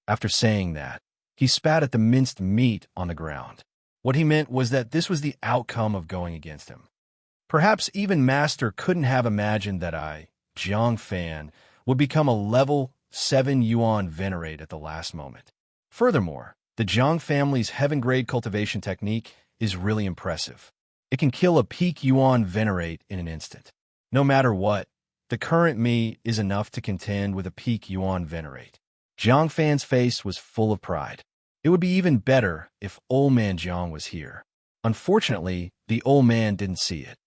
A: After saying that, he spat at the minced meat on the ground. What he meant was that this was the outcome of going against him. Perhaps even Master couldn't have imagined that I, Jiang Fan, would become a level 7 Yuan Venerate at the last moment. Furthermore, the Jiang family's heaven-grade cultivation technique is really impressive. It can kill a peak Yuan Venerate in an instant. No matter what, the current me is enough to contend with a peak Yuan Venerate. Jiang Fan's face was full of pride. It would be even better if Old Man Jiang was here. Unfortunately, the old man didn't see it.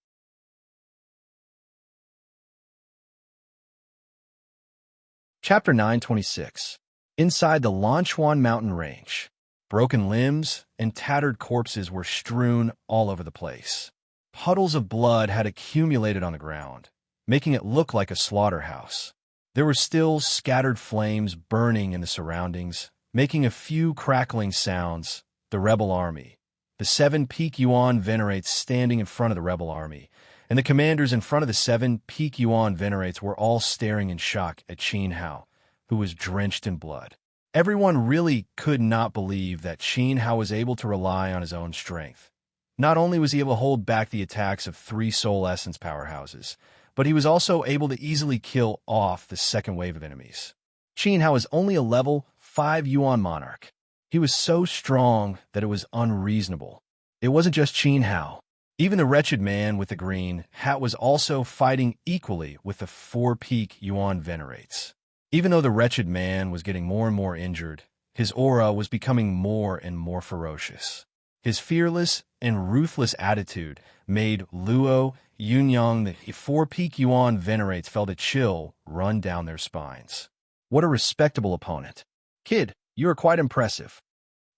A: Chapter 926. Inside the Lanchuan mountain range, broken limbs and tattered corpses were strewn all over the place. Puddles of blood had accumulated on the ground, making it look like a slaughterhouse. There were still scattered flames burning in the surroundings, making a few crackling sounds. The rebel army, the 7 peak Yuan Venerates standing in front of the rebel army, and the commanders in front of the 7 peak Yuan Venerates were all staring in shock at Qin Hao, who was drenched in blood. Everyone really could not believe that Qin Hao was able to rely on his own strength. Not only was he able to hold back the attacks of 3 soul essence powerhouses, but he was also able to easily kill off the second wave of enemies. Qin Hao is only a level 5 Yuan Monarch. He was so strong that it was unreasonable. It wasn't just Qin Hao. Even the wretched man with the green hat was also fighting equally with the 4 peak Yuan Venerates. Even though the wretched man was getting more and more injured, his aura was becoming more and more ferocious. His fearless and ruthless attitude made Luo, Yunyang, the 4 peak Yuan Venerates felt a chill run down their spines. What a respectable opponent. Kid, you are quite impressive.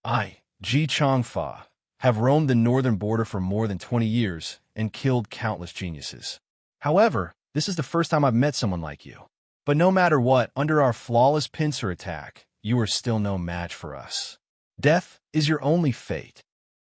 A: I, Ji Changfa, have roamed the northern border for more than 20 years and killed countless geniuses. However, this is the first time I've met someone like you. But no matter what, under our flawless pincer attack, you are still no match for us. Death is your only fate.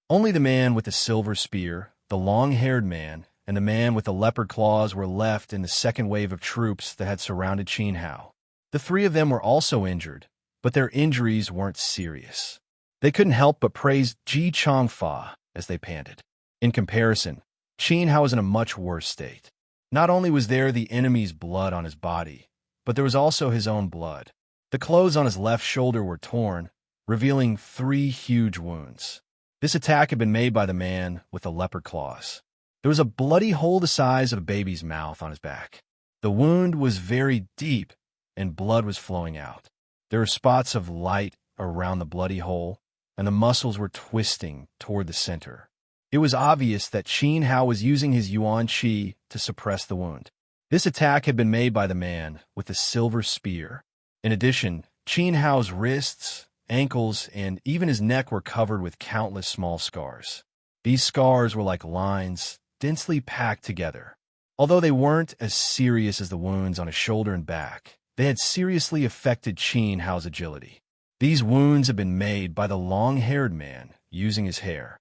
A: Only the man with the silver spear, the long-haired man, and the man with the leopard claws were left in the second wave of troops that had surrounded Qin Hao. The 3 of them were also injured, but their injuries weren't serious. They couldn't help but praise Ji Chongfa as they panted. In comparison, Qin Hao was in a much worse state. Not only was there the enemy's blood on his body, but there was also his own blood. The clothes on his left shoulder were torn, revealing 3 huge wounds. This attack had been made by the man with the leopard claws. There was a bloody hole the size of a baby's mouth on his back. The wound was very deep, and blood was flowing out. There were spots of light around the bloody hole, and the muscles were twisting toward the center. It was obvious that Qin Hao was using his Yuan Qi to suppress the wound. This attack had been made by the man with the silver spear. In addition, Qin Hao's wrists, ankles, and even his neck were covered with countless small scars. These scars were like lines, densely packed together. Although they weren't as serious as the wounds on his shoulder and back, they had seriously affected Qin Hao's agility. These wounds had been made by the long-haired man using his hair.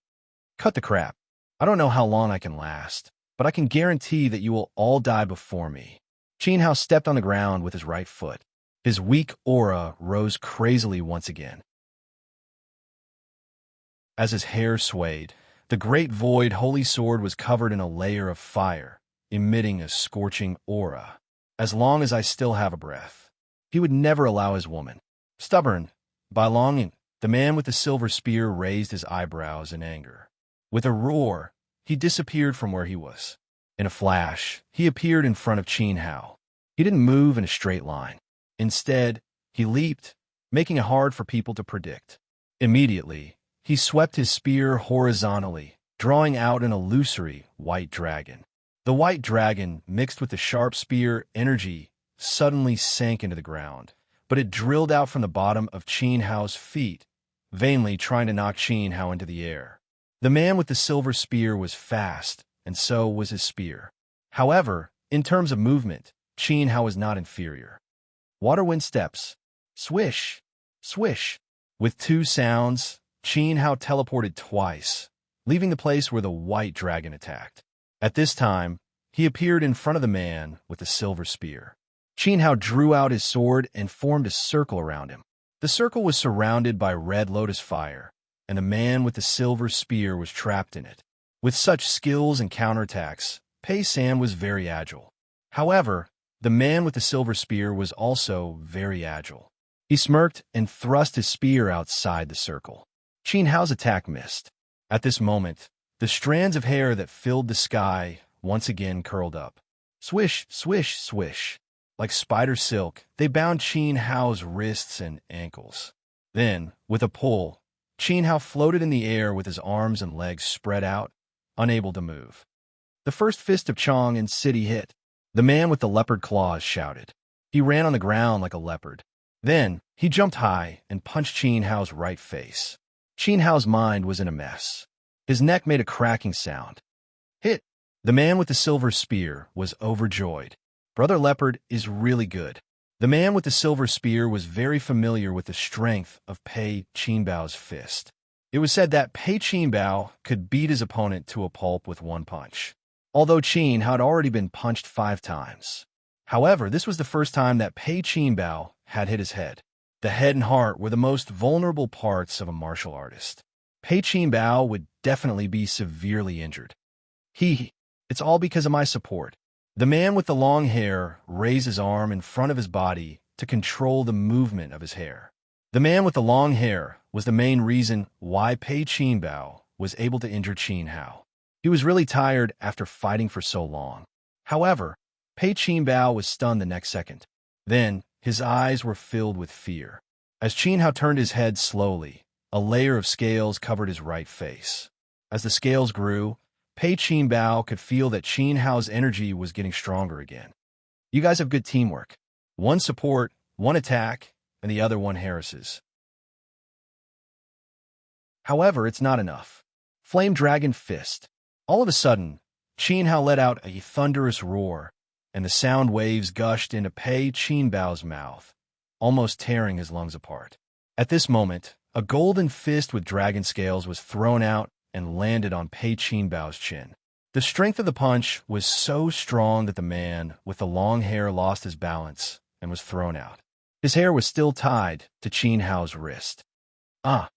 A: Cut the crap. I don't know how long I can last, but I can guarantee that you will all die before me. Qin Hao stepped on the ground with his right foot. His weak aura rose crazily once again. As his hair swayed, the great void holy sword was covered in a layer of fire, emitting a scorching aura. As long as I still have a breath. He would never allow his woman. Stubborn, by longing, the man with the silver spear raised his eyebrows in anger. With a roar, he disappeared from where he was. In a flash, he appeared in front of Qin Hao. He didn't move in a straight line. Instead, he leaped, making it hard for people to predict. Immediately, he swept his spear horizontally, drawing out an illusory white dragon. The white dragon, mixed with the sharp spear energy, suddenly sank into the ground, but it drilled out from the bottom of Qin Hao's feet, vainly trying to knock Qin Hao into the air. The man with the silver spear was fast, and so was his spear. However, in terms of movement, Qin Hao was not inferior. Waterwind steps. Swish, swish. With 2 sounds, Qin Hao teleported twice, leaving the place where the white dragon attacked. At this time, he appeared in front of the man with the silver spear. Qin Hao drew out his sword and formed a circle around him. The circle was surrounded by red lotus fire, and the man with the silver spear was trapped in it. With such skills and counterattacks, Pei San was very agile. However, the man with the silver spear was also very agile. He smirked and thrust his spear outside the circle. Qin Hao's attack missed. At this moment, the strands of hair that filled the sky once again curled up. Swish, swish, swish. Like spider silk, they bound Qin Hao's wrists and ankles. Then, with a pull, Qin Hao floated in the air with his arms and legs spread out, unable to move. The first fist of Chong and City hit. The man with the leopard claws shouted. He ran on the ground like a leopard. Then, he jumped high and punched Qin Hao's right face. Qin Hao's mind was in a mess. His neck made a cracking sound. Hit! The man with the silver spear was overjoyed. Brother Leopard is really good. The man with the silver spear was very familiar with the strength of Pei Qinbao's fist. It was said that Pei Qinbao could beat his opponent to a pulp with 1 punch, although Qin had already been punched 5 times. However, this was the first time that Pei Qinbao had hit his head. The head and heart were the most vulnerable parts of a martial artist. Pei Qinbao would definitely be severely injured. It's all because of my support. The man with the long hair raised his arm in front of his body to control the movement of his hair. The man with the long hair was the main reason why Pei Qinbao was able to injure Qin Hao. He was really tired after fighting for so long. However, Pei Qinbao was stunned the next second. Then, his eyes were filled with fear. As Qin Hao turned his head slowly, a layer of scales covered his right face. As the scales grew, Pei Qinbao could feel that Qin Hao's energy was getting stronger again. You guys have good teamwork. 1 support, 1 attack, and the other 1 harasses. However, it's not enough. Flame Dragon Fist. All of a sudden, Qin Hao let out a thunderous roar, and the sound waves gushed into Pei Qinbao's mouth, almost tearing his lungs apart. At this moment, a golden fist with dragon scales was thrown out and landed on Pei Qinbao's chin. The strength of the punch was so strong that the man with the long hair lost his balance and was thrown out. His hair was still tied to Qin Hao's wrist. Ah!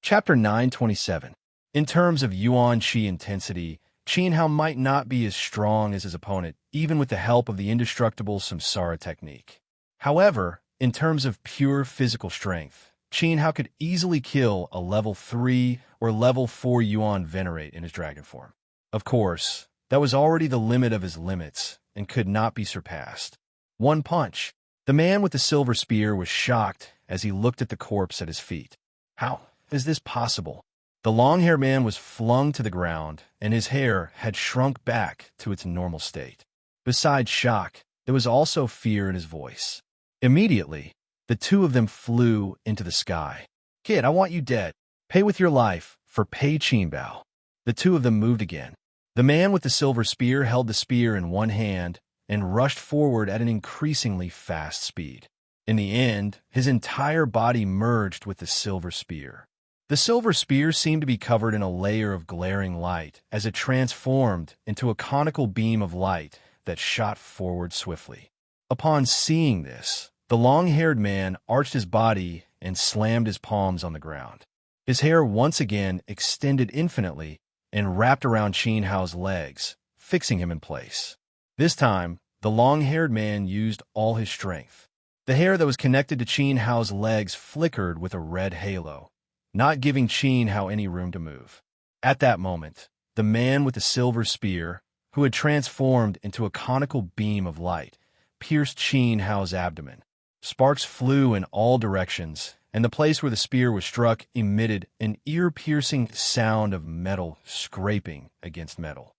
A: Chapter 927. In terms of Yuan Qi intensity, Qin Hao might not be as strong as his opponent, even with the help of the indestructible Samsara technique. However, in terms of pure physical strength, Qin Hao could easily kill a level 3 or level 4 Yuan Venerate in his dragon form. Of course, that was already the limit of his limits and could not be surpassed. One punch. The man with the silver spear was shocked as he looked at the corpse at his feet. How is this possible? The long-haired man was flung to the ground, and his hair had shrunk back to its normal state. Besides shock, there was also fear in his voice. Immediately, the two of them flew into the sky. Kid, I want you dead. Pay with your life for Pei Qinbao. The two of them moved again. The man with the silver spear held the spear in one hand and rushed forward at an increasingly fast speed. In the end, his entire body merged with the silver spear. The silver spear seemed to be covered in a layer of glaring light as it transformed into a conical beam of light that shot forward swiftly. Upon seeing this, the long-haired man arched his body and slammed his palms on the ground. His hair once again extended infinitely and wrapped around Qin Hao's legs, fixing him in place. This time, the long-haired man used all his strength. The hair that was connected to Qin Hao's legs flickered with a red halo, not giving Qin Hao any room to move. At that moment, the man with the silver spear, who had transformed into a conical beam of light, pierced Qin Hao's abdomen. Sparks flew in all directions, and the place where the spear was struck emitted an ear-piercing sound of metal scraping against metal.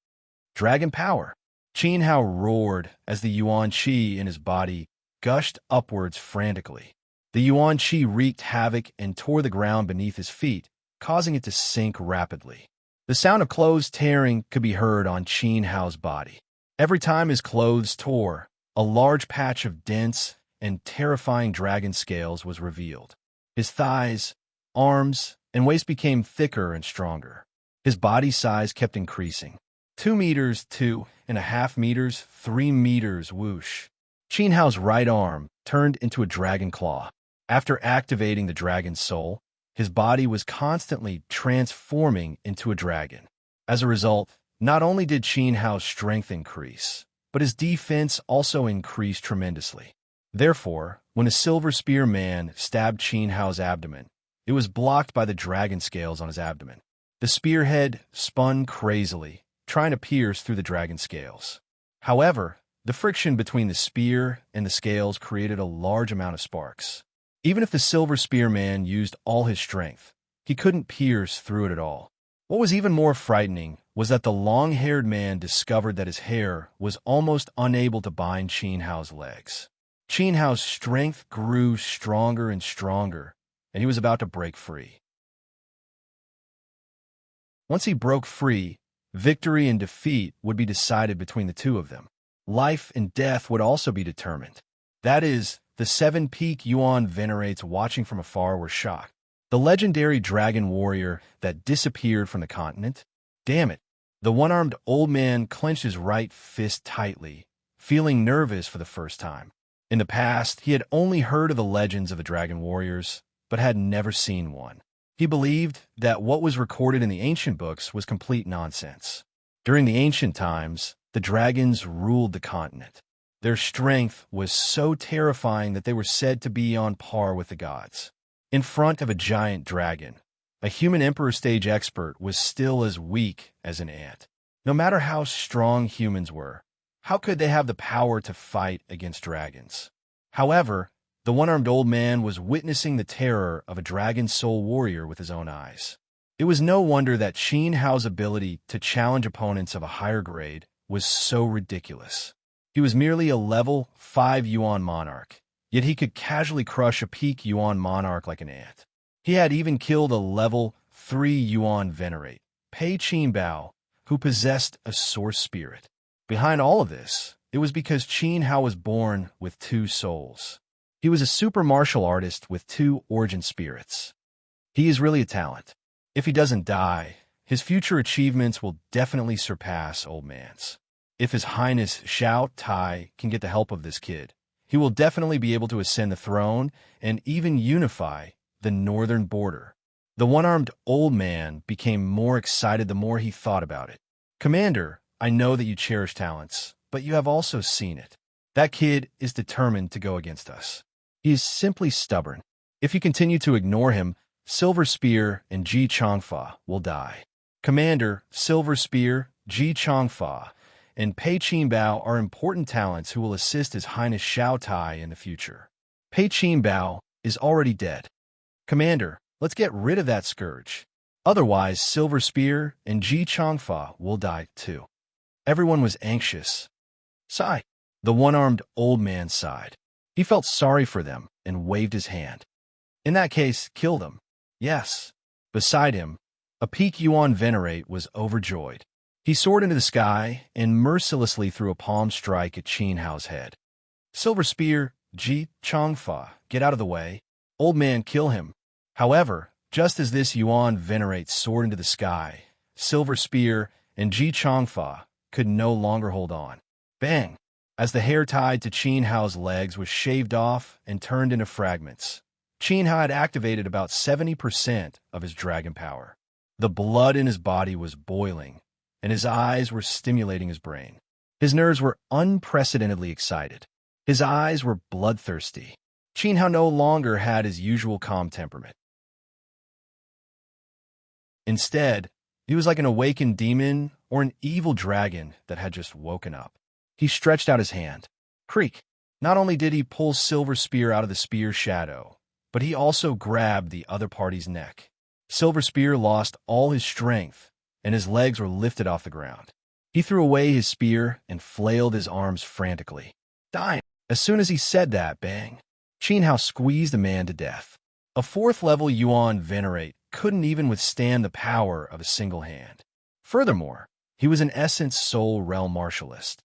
A: Dragon power! Qin Hao roared as the Yuan Qi in his body gushed upwards frantically. The Yuan Qi wreaked havoc and tore the ground beneath his feet, causing it to sink rapidly. The sound of clothes tearing could be heard on Qin Hao's body. Every time his clothes tore, a large patch of dense and terrifying dragon scales was revealed. His thighs, arms, and waist became thicker and stronger. His body size kept increasing. 2 meters, 2.5 meters, 3 meters, whoosh. Qin Hao's right arm turned into a dragon claw. After activating the dragon's soul, his body was constantly transforming into a dragon. As a result, not only did Qin Hao's strength increase, but his defense also increased tremendously. Therefore, when a silver spear man stabbed Qin Hao's abdomen, it was blocked by the dragon scales on his abdomen. The spearhead spun crazily, trying to pierce through the dragon scales. However, the friction between the spear and the scales created a large amount of sparks. Even if the silver spear man used all his strength, he couldn't pierce through it at all. What was even more frightening was that the long-haired man discovered that his hair was almost unable to bind Qin Hao's legs. Qin Hao's strength grew stronger and stronger, and he was about to break free. Once he broke free, victory and defeat would be decided between the two of them. Life and death would also be determined. That is, the 7-peak Yuan Venerates watching from afar were shocked. The legendary dragon warrior that disappeared from the continent? Damn it. The one-armed old man clenched his right fist tightly, feeling nervous for the first time. In the past, he had only heard of the legends of the dragon warriors, but had never seen one. He believed that what was recorded in the ancient books was complete nonsense. During the ancient times, the dragons ruled the continent. Their strength was so terrifying that they were said to be on par with the gods. In front of a giant dragon, a human emperor stage expert was still as weak as an ant. No matter how strong humans were, how could they have the power to fight against dragons? However, the one-armed old man was witnessing the terror of a dragon soul warrior with his own eyes. It was no wonder that Qin Hao's ability to challenge opponents of a higher grade was so ridiculous. He was merely a level 5 Yuan Monarch, yet he could casually crush a peak Yuan Monarch like an ant. He had even killed a level 3 Yuan Venerate, Pei Qinbao, who possessed a source spirit. Behind all of this, it was because Qin Hao was born with 2 souls. He was a super martial artist with 2 origin spirits. He is really a talent. If he doesn't die, his future achievements will definitely surpass Old Man's. If His Highness Xiao Tai can get the help of this kid, he will definitely be able to ascend the throne and even unify the northern border. The one-armed old man became more excited the more he thought about it. Commander, I know that you cherish talents, but you have also seen it. That kid is determined to go against us. He is simply stubborn. If you continue to ignore him, Silver Spear and Ji Changfa will die. Commander, Silver Spear, Ji Changfa, and Pei Qinbao are important talents who will assist His Highness Xiao Tai in the future. Pei Qinbao is already dead. Commander, let's get rid of that scourge. Otherwise, Silver Spear and Ji Changfa will die too. Everyone was anxious. Sigh. The one-armed old man sighed. He felt sorry for them and waved his hand. In that case, kill them. Yes. Beside him, a Peak Yuan Venerate was overjoyed. He soared into the sky and mercilessly threw a palm strike at Qin Hao's head. Silver Spear, Ji Changfa, get out of the way. Old man, kill him. However, just as this Yuan Venerate soared into the sky, Silver Spear and Ji Changfa could no longer hold on. Bang! As the hair tied to Qin Hao's legs was shaved off and turned into fragments, Qin Hao had activated about 70% of his dragon power. The blood in his body was boiling, and his eyes were stimulating his brain. His nerves were unprecedentedly excited. His eyes were bloodthirsty. Qin Hao no longer had his usual calm temperament. Instead, he was like an awakened demon or an evil dragon that had just woken up. He stretched out his hand. Creak! Not only did he pull Silver Spear out of the spear's shadow, but he also grabbed the other party's neck. Silver Spear lost all his strength, and his legs were lifted off the ground. He threw away his spear and flailed his arms frantically. Die! As soon as he said that, bang! Qin Hao squeezed the man to death. A fourth-level Yuan Venerate couldn't even withstand the power of a single hand. Furthermore, he was in essence Soul Realm Martialist.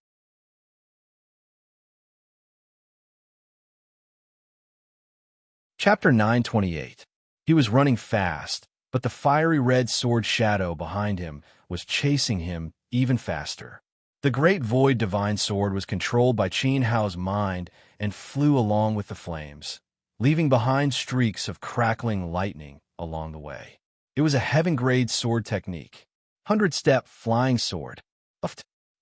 A: Chapter 928. He was running fast, but the fiery red sword shadow behind him was chasing him even faster. The great void divine sword was controlled by Qin Hao's mind and flew along with the flames, leaving behind streaks of crackling lightning along the way. It was a heaven-grade sword technique. 100-step flying sword.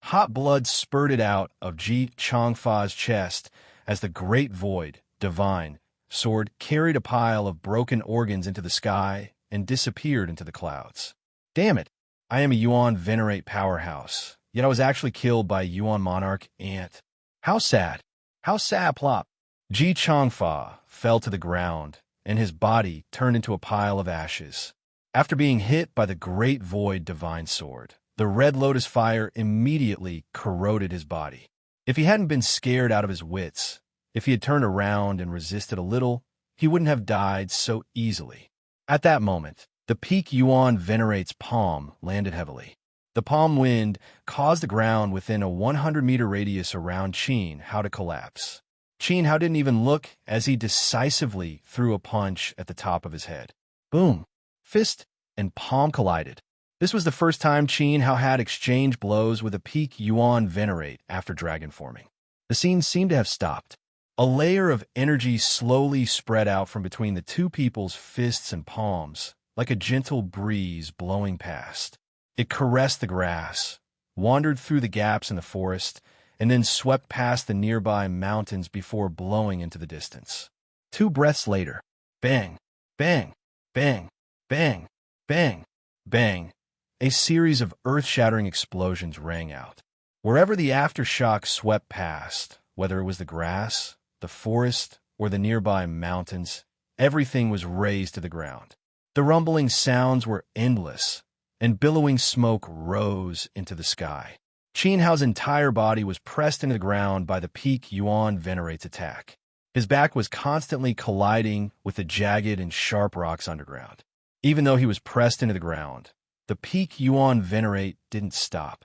A: Hot blood spurted out of Ji Changfa's chest as the great void divine sword carried a pile of broken organs into the sky and disappeared into the clouds. Damn it! I am a Yuan Venerate powerhouse, yet I was actually killed by a Yuan Monarch ant. How sad! How sad, plop! Ji Changfa fell to the ground, and his body turned into a pile of ashes. After being hit by the great void divine sword, the red lotus fire immediately corroded his body. If he hadn't been scared out of his wits, if he had turned around and resisted a little, he wouldn't have died so easily. At that moment, the Peak Yuan Venerate's palm landed heavily. The palm wind caused the ground within a 100-meter radius around Qin Hao to collapse. Qin Hao didn't even look as he decisively threw a punch at the top of his head. Boom! Fist and palm collided. This was the first time Qin Hao had exchanged blows with a Peak Yuan Venerate after dragon forming. The scene seemed to have stopped. A layer of energy slowly spread out from between the two people's fists and palms, like a gentle breeze blowing past. It caressed the grass, wandered through the gaps in the forest, and then swept past the nearby mountains before blowing into the distance. 2 breaths later, bang, bang, bang, bang, bang, bang, a series of earth-shattering explosions rang out. Wherever the aftershock swept past, whether it was the grass, the forest, or the nearby mountains, everything was razed to the ground. The rumbling sounds were endless, and billowing smoke rose into the sky. Qin Hao's entire body was pressed into the ground by the Peak Yuan Venerate's attack. His back was constantly colliding with the jagged and sharp rocks underground. Even though he was pressed into the ground, the Peak Yuan Venerate didn't stop.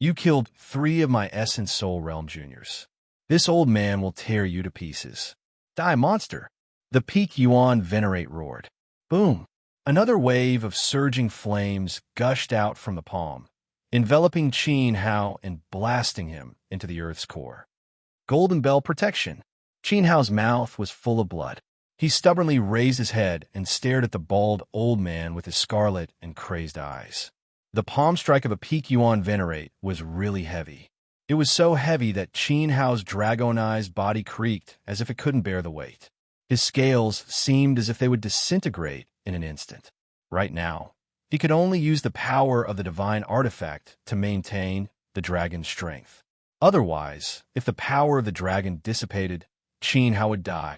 A: You killed 3 of my Essence Soul Realm Juniors. This old man will tear you to pieces. Die, monster! The Peak Yuan Venerate roared. Boom! Another wave of surging flames gushed out from the palm, enveloping Qin Hao and blasting him into the earth's core. Golden Bell protection. Qin Hao's mouth was full of blood. He stubbornly raised his head and stared at the bald old man with his scarlet and crazed eyes. The palm strike of a peak Yuan Venerate was really heavy. It was so heavy that Qin Hao's dragonized body creaked as if it couldn't bear the weight. His scales seemed as if they would disintegrate in an instant. Right now, he could only use the power of the divine artifact to maintain the dragon's strength. Otherwise, if the power of the dragon dissipated, Qin Hao would die.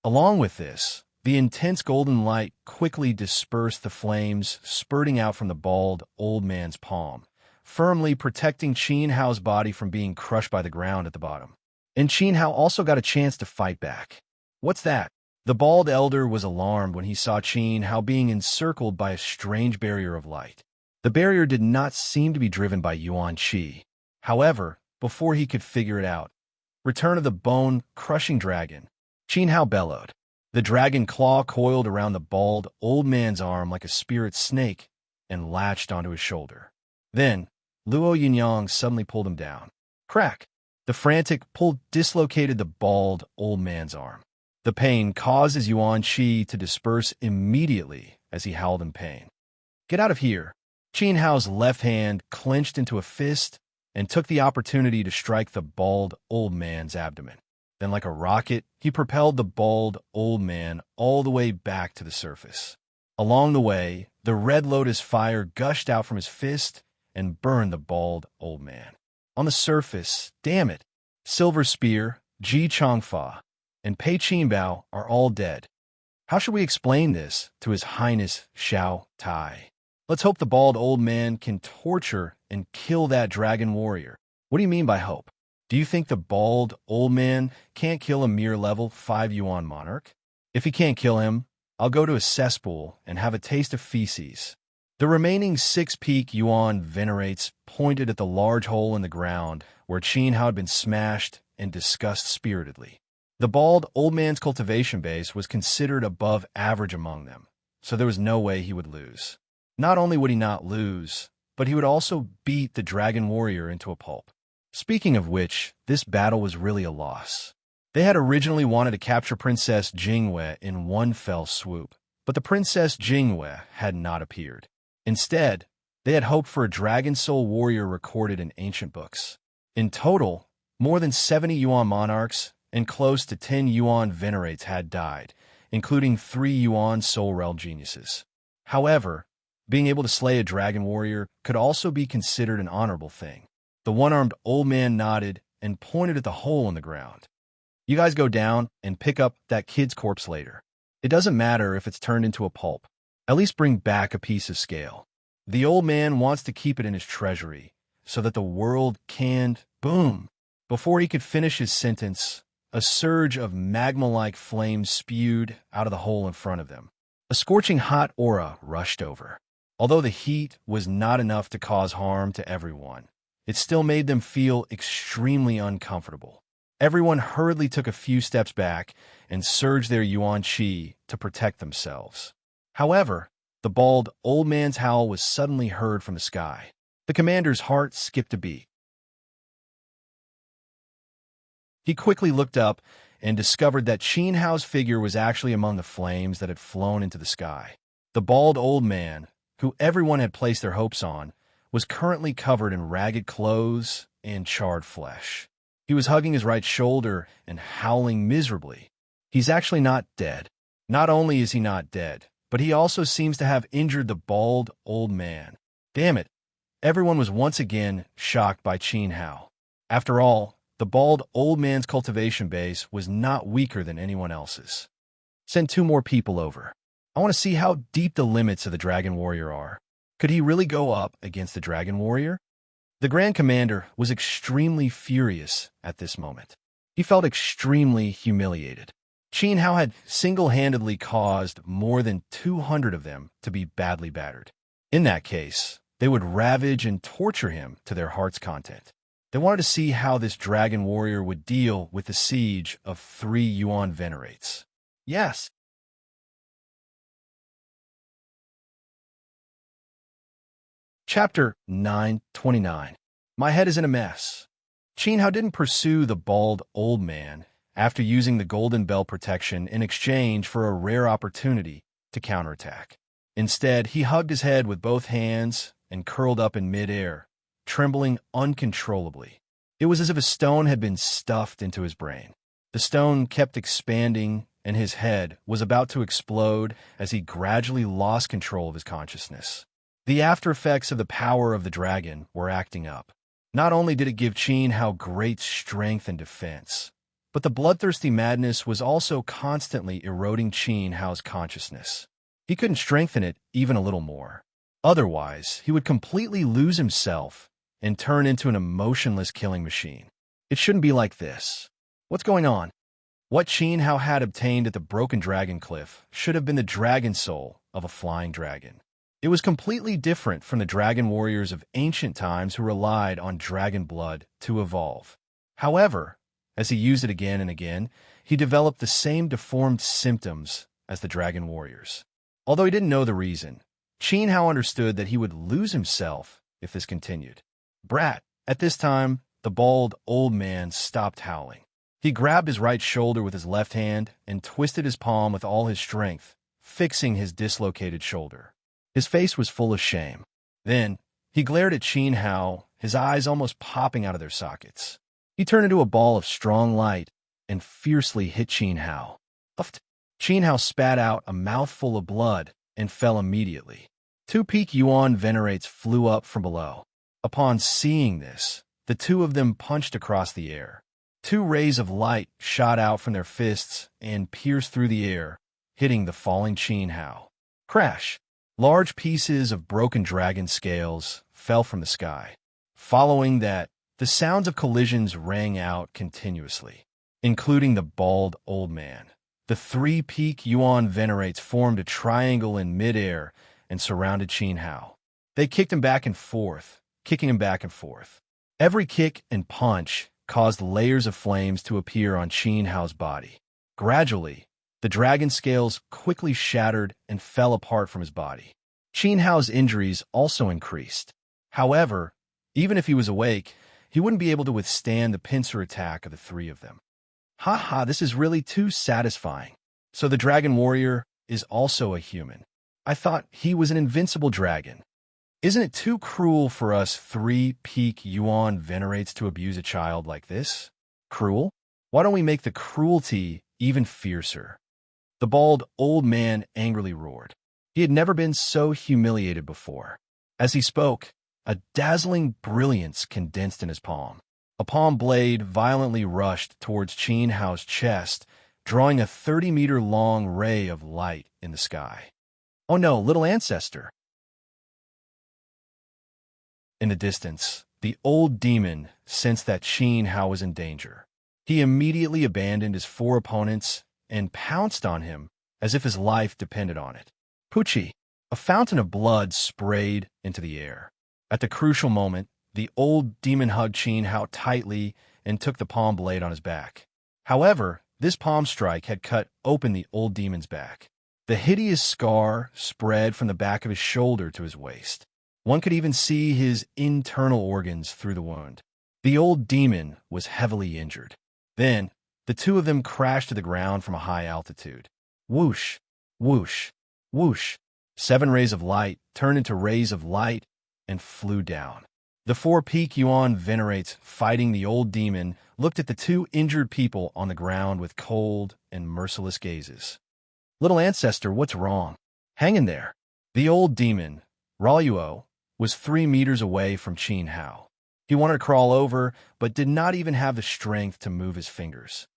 A: Along with this, the intense golden light quickly dispersed the flames spurting out from the bald old man's palm, firmly protecting Qin Hao's body from being crushed by the ground at the bottom. And Qin Hao also got a chance to fight back. What's that? The bald elder was alarmed when he saw Qin Hao being encircled by a strange barrier of light. The barrier did not seem to be driven by Yuan Qi. However, before he could figure it out, return of the bone-crushing dragon, Qin Hao bellowed. The dragon claw coiled around the bald old man's arm like a spirit snake and latched onto his shoulder. Then, Luo Yinyang suddenly pulled him down. Crack! The frantic pull dislocated the bald old man's arm. The pain caused his Yuan Qi to disperse immediately as he howled in pain. Get out of here! Qin Hao's left hand clenched into a fist and took the opportunity to strike the bald old man's abdomen. Then, like a rocket, he propelled the bald old man all the way back to the surface. Along the way, the red lotus fire gushed out from his fist and burned the bald old man. On the surface, damn it, Silver Spear, Ji Changfa, and Pei Qinbao are all dead. How should we explain this to His Highness Xiao Tai? Let's hope the bald old man can torture and kill that dragon warrior. What do you mean by hope? Do you think the bald old man can't kill a mere level 5 Yuan Monarch? If he can't kill him, I'll go to a cesspool and have a taste of feces. The remaining 6 peak Yuan Venerates pointed at the large hole in the ground where Qin Hao had been smashed and discussed spiritedly. The bald old man's cultivation base was considered above average among them, so there was no way he would lose. Not only would he not lose, but he would also beat the dragon warrior into a pulp. Speaking of which, this battle was really a loss. They had originally wanted to capture Princess Jingwei in one fell swoop, but the Princess Jingwei had not appeared. Instead, they had hoped for a dragon soul warrior recorded in ancient books. In total, more than 70 Yuan monarchs and close to 10 Yuan venerates had died, including 3 Yuan soul realm geniuses. However, being able to slay a dragon warrior could also be considered an honorable thing. The one-armed old man nodded and pointed at the hole in the ground. You guys go down and pick up that kid's corpse later. It doesn't matter if it's turned into a pulp. At least bring back a piece of scale. The old man wants to keep it in his treasury so that the world can... Boom! Before he could finish his sentence, a surge of magma-like flames spewed out of the hole in front of them. A scorching hot aura rushed over. Although the heat was not enough to cause harm to everyone, it still made them feel extremely uncomfortable. Everyone hurriedly took a few steps back and surged their Yuan Qi to protect themselves. However, the bald old man's howl was suddenly heard from the sky. The commander's heart skipped a beat. He quickly looked up and discovered that Qin Hao's figure was actually among the flames that had flown into the sky. The bald old man, who everyone had placed their hopes on, was currently covered in ragged clothes and charred flesh. He was hugging his right shoulder and howling miserably. He's actually not dead. Not only is he not dead, but he also seems to have injured the bald old man. Damn it. Everyone was once again shocked by Qin Hao. After all, the bald old man's cultivation base was not weaker than anyone else's. Send 2 more people over. I want to see how deep the limits of the Dragon Warrior are. Could he really go up against the Dragon Warrior? The Grand Commander was extremely furious at this moment. He felt extremely humiliated. Qin Hao had single-handedly caused more than 200 of them to be badly battered. In that case, they would ravage and torture him to their heart's content. They wanted to see how this Dragon Warrior would deal with the siege of 3 Yuan Venerates. Yes. Chapter 929. My head is in a mess. Qin Hao didn't pursue the bald old man, after using the golden bell protection in exchange for a rare opportunity to counterattack. Instead, he hugged his head with both hands and curled up in midair, trembling uncontrollably. It was as if a stone had been stuffed into his brain. The stone kept expanding, and his head was about to explode as he gradually lost control of his consciousness. The after effects of the power of the dragon were acting up. Not only did it give Qin Hao great strength and defense, but the bloodthirsty madness was also constantly eroding Qin Hao's consciousness. He couldn't strengthen it even a little more. Otherwise, he would completely lose himself and turn into an emotionless killing machine. It shouldn't be like this. What's going on? What Qin Hao had obtained at the Broken Dragon Cliff should have been the dragon soul of a flying dragon. It was completely different from the dragon warriors of ancient times who relied on dragon blood to evolve. However, as he used it again and again, he developed the same deformed symptoms as the dragon warriors. Although he didn't know the reason, Qin Hao understood that he would lose himself if this continued. Brat! At this time, the bald old man stopped howling. He grabbed his right shoulder with his left hand and twisted his palm with all his strength, fixing his dislocated shoulder. His face was full of shame. Then, he glared at Qin Hao, his eyes almost popping out of their sockets. He turned into a ball of strong light and fiercely hit Qin Hao. Uffed! Qin Hao spat out a mouthful of blood and fell immediately. 2 peak yuan venerates flew up from below. Upon seeing this, the two of them punched across the air. 2 rays of light shot out from their fists and pierced through the air, hitting the falling Qin Hao. Crash! Large pieces of broken dragon scales fell from the sky. Following that, the sounds of collisions rang out continuously, including the bald old man. The 3 peak yuan venerates formed a triangle in midair and surrounded Qin Hao. They kicked him back and forth, kicking him back and forth. Every kick and punch caused layers of flames to appear on Qin Hao's body. Gradually, the dragon scales quickly shattered and fell apart from his body. Qin Hao's injuries also increased. However, even if he was awake, he wouldn't be able to withstand the pincer attack of the 3 of them. Ha, this is really too satisfying. So the dragon warrior is also a human. I thought he was an invincible dragon. Isn't it too cruel for us 3 peak yuan venerates to abuse a child like this? Cruel? Why don't we make the cruelty even fiercer? The bald old man angrily roared. He had never been so humiliated before. As he spoke, a dazzling brilliance condensed in his palm. A palm blade violently rushed towards Qin Hao's chest, drawing a 30-meter-long ray of light in the sky. Oh no, little ancestor! In the distance, the old demon sensed that Qin Hao was in danger. He immediately abandoned his 4 opponents and pounced on him as if his life depended on it. Poochie! A fountain of blood sprayed into the air. At the crucial moment, the old demon hugged Qin Hao tightly and took the palm blade on his back. However, this palm strike had cut open the old demon's back. The hideous scar spread from the back of his shoulder to his waist. One could even see his internal organs through the wound. The old demon was heavily injured. Then, the 2 of them crashed to the ground from a high altitude. Whoosh, whoosh, whoosh. 7 rays of light turned into rays of light and flew down. The 4 peak yuan venerates fighting the old demon looked at the 2 injured people on the ground with cold and merciless gazes. Little ancestor, what's wrong? Hang in there. The old demon, Raoyuo, was 3 meters away from Qin Hao. He wanted to crawl over, but did not even have the strength to move his fingers.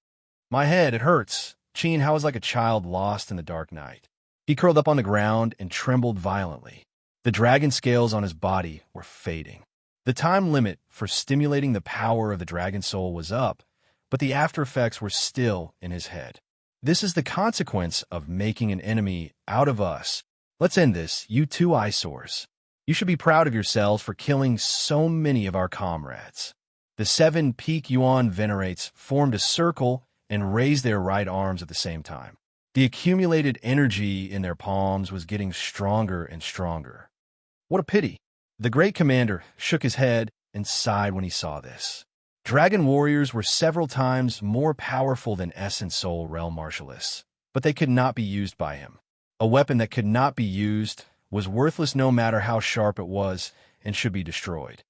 A: My head, it hurts. Qin Hao was like a child lost in the dark night. He curled up on the ground and trembled violently. The dragon scales on his body were fading. The time limit for stimulating the power of the dragon soul was up, but the after effects were still in his head. This is the consequence of making an enemy out of us. Let's end this, you 2 eyesores. You should be proud of yourselves for killing so many of our comrades. The 7 peak yuan venerates formed a circle and raised their right arms at the same time. The accumulated energy in their palms was getting stronger and stronger. What a pity. The great commander shook his head and sighed when he saw this. Dragon warriors were several times more powerful than Essence Soul Realm martialists, but they could not be used by him. A weapon that could not be used was worthless no matter how sharp it was and should be destroyed.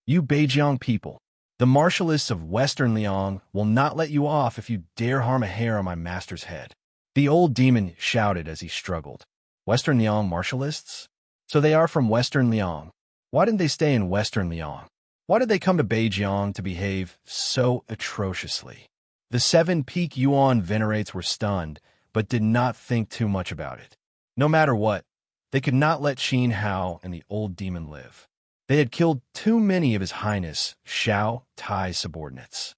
A: You Beijiang people, the martialists of Western Liang will not let you off if you dare harm a hair on my master's head. The old demon shouted as he struggled. Western Liang martialists? So they are from Western Liang. Why didn't they stay in Western Liang? Why did they come to Beijiang to behave so atrociously? The 7 Peak Yuan venerates were stunned, but did not think too much about it. No matter what, they could not let Qin Hao and the old demon live. They had killed too many of His Highness Xiao Tai's subordinates.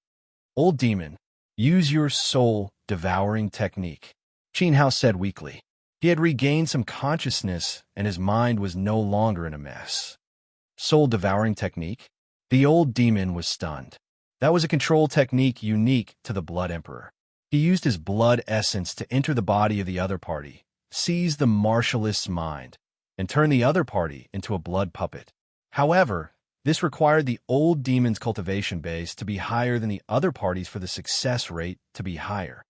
A: Old demon, use your soul-devouring technique, Qin Hao said weakly. He had regained some consciousness, and his mind was no longer in a mess. Soul-devouring technique? The old demon was stunned. That was a control technique unique to the Blood Emperor. He used his blood essence to enter the body of the other party, seize the martialist's mind, and turn the other party into a blood puppet. However, this required the old demon's cultivation base to be higher than the other parties for the success rate to be higher.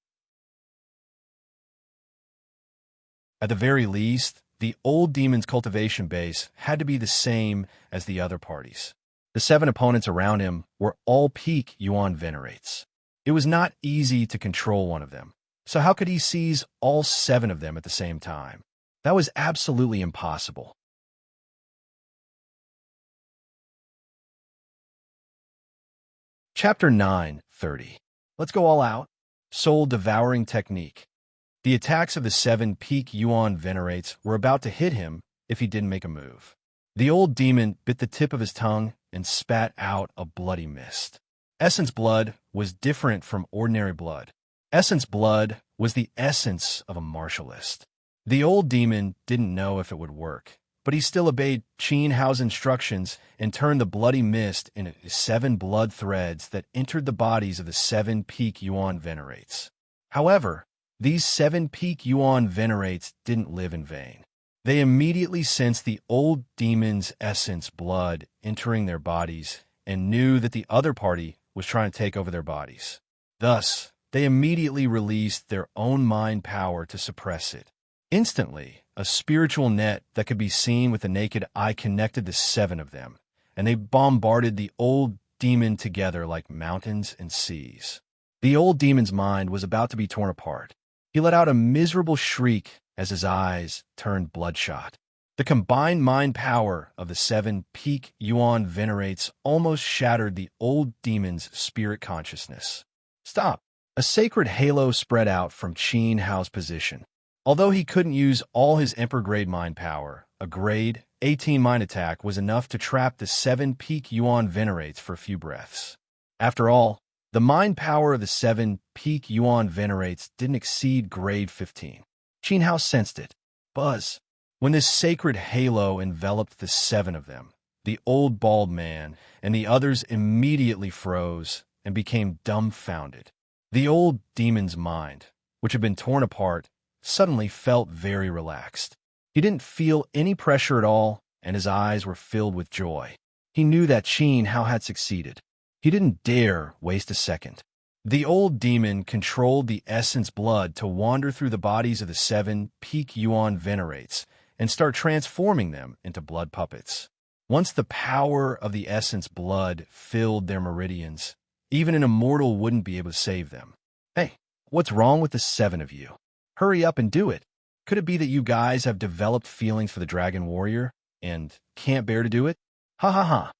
A: At the very least, the old demon's cultivation base had to be the same as the other parties. The 7 opponents around him were all peak Yuan venerates. It was not easy to control one of them, so how could he seize all 7 of them at the same time? That was absolutely impossible. Chapter 9:30. Let's go all out. Soul-devouring technique. The attacks of the 7 peak Yuan venerates were about to hit him if he didn't make a move. The old demon bit the tip of his tongue and spat out a bloody mist. Essence blood was different from ordinary blood. Essence blood was the essence of a martialist. The old demon didn't know if it would work, but he still obeyed Qin Hao's instructions and turned the bloody mist into 7 blood threads that entered the bodies of the 7 peak Yuan venerates. However, these 7 peak Yuan venerates didn't live in vain. They immediately sensed the old demon's essence blood entering their bodies and knew that the other party was trying to take over their bodies. Thus, they immediately released their own mind power to suppress it. Instantly, a spiritual net that could be seen with the naked eye connected the 7 of them, and they bombarded the old demon together like mountains and seas. The old demon's mind was about to be torn apart. He let out a miserable shriek as his eyes turned bloodshot. The combined mind power of the 7 peak Yuan venerates almost shattered the old demon's spirit consciousness. Stop! A sacred halo spread out from Qin Hao's position. Although he couldn't use all his Emperor-grade mind power, a grade 18 mind attack was enough to trap the 7 peak Yuan venerates for a few breaths. After all, the mind power of the 7 peak Yuan venerates didn't exceed grade 15. Qin Hao sensed it. Buzz. When this sacred halo enveloped the 7 of them, the old bald man and the others immediately froze and became dumbfounded. The old demon's mind, which had been torn apart, suddenly felt very relaxed. He didn't feel any pressure at all, and his eyes were filled with joy. He knew that Qin Hao had succeeded. He didn't dare waste a second. The old demon controlled the essence blood to wander through the bodies of the 7 peak Yuan venerates and start transforming them into blood puppets. Once the power of the essence blood filled their meridians, even an immortal wouldn't be able to save them. Hey, what's wrong with the 7 of you? Hurry up and do it. Could it be that you guys have developed feelings for the Dragon Warrior and can't bear to do it? Ha ha ha.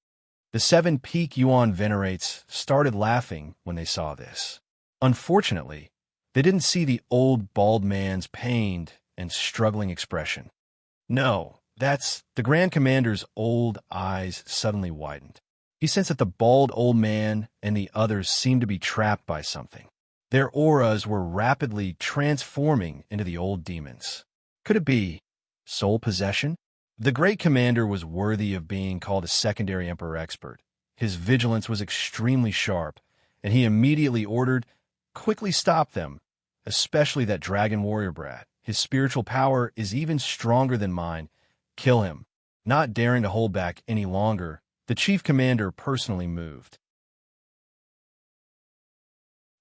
A: The 7 peak Yuan venerates started laughing when they saw this. Unfortunately, they didn't see the old bald man's pained and struggling expression. No, the Grand Commander's old eyes suddenly widened. He sensed that the bald old man and the others seemed to be trapped by something. Their auras were rapidly transforming into the old demons. Could it be soul possession? The great commander was worthy of being called a secondary emperor expert. His vigilance was extremely sharp, and he immediately ordered, "Quickly stop them, especially that dragon warrior brat. His spiritual power is even stronger than mine. Kill him." Not daring to hold back any longer, the chief commander personally moved.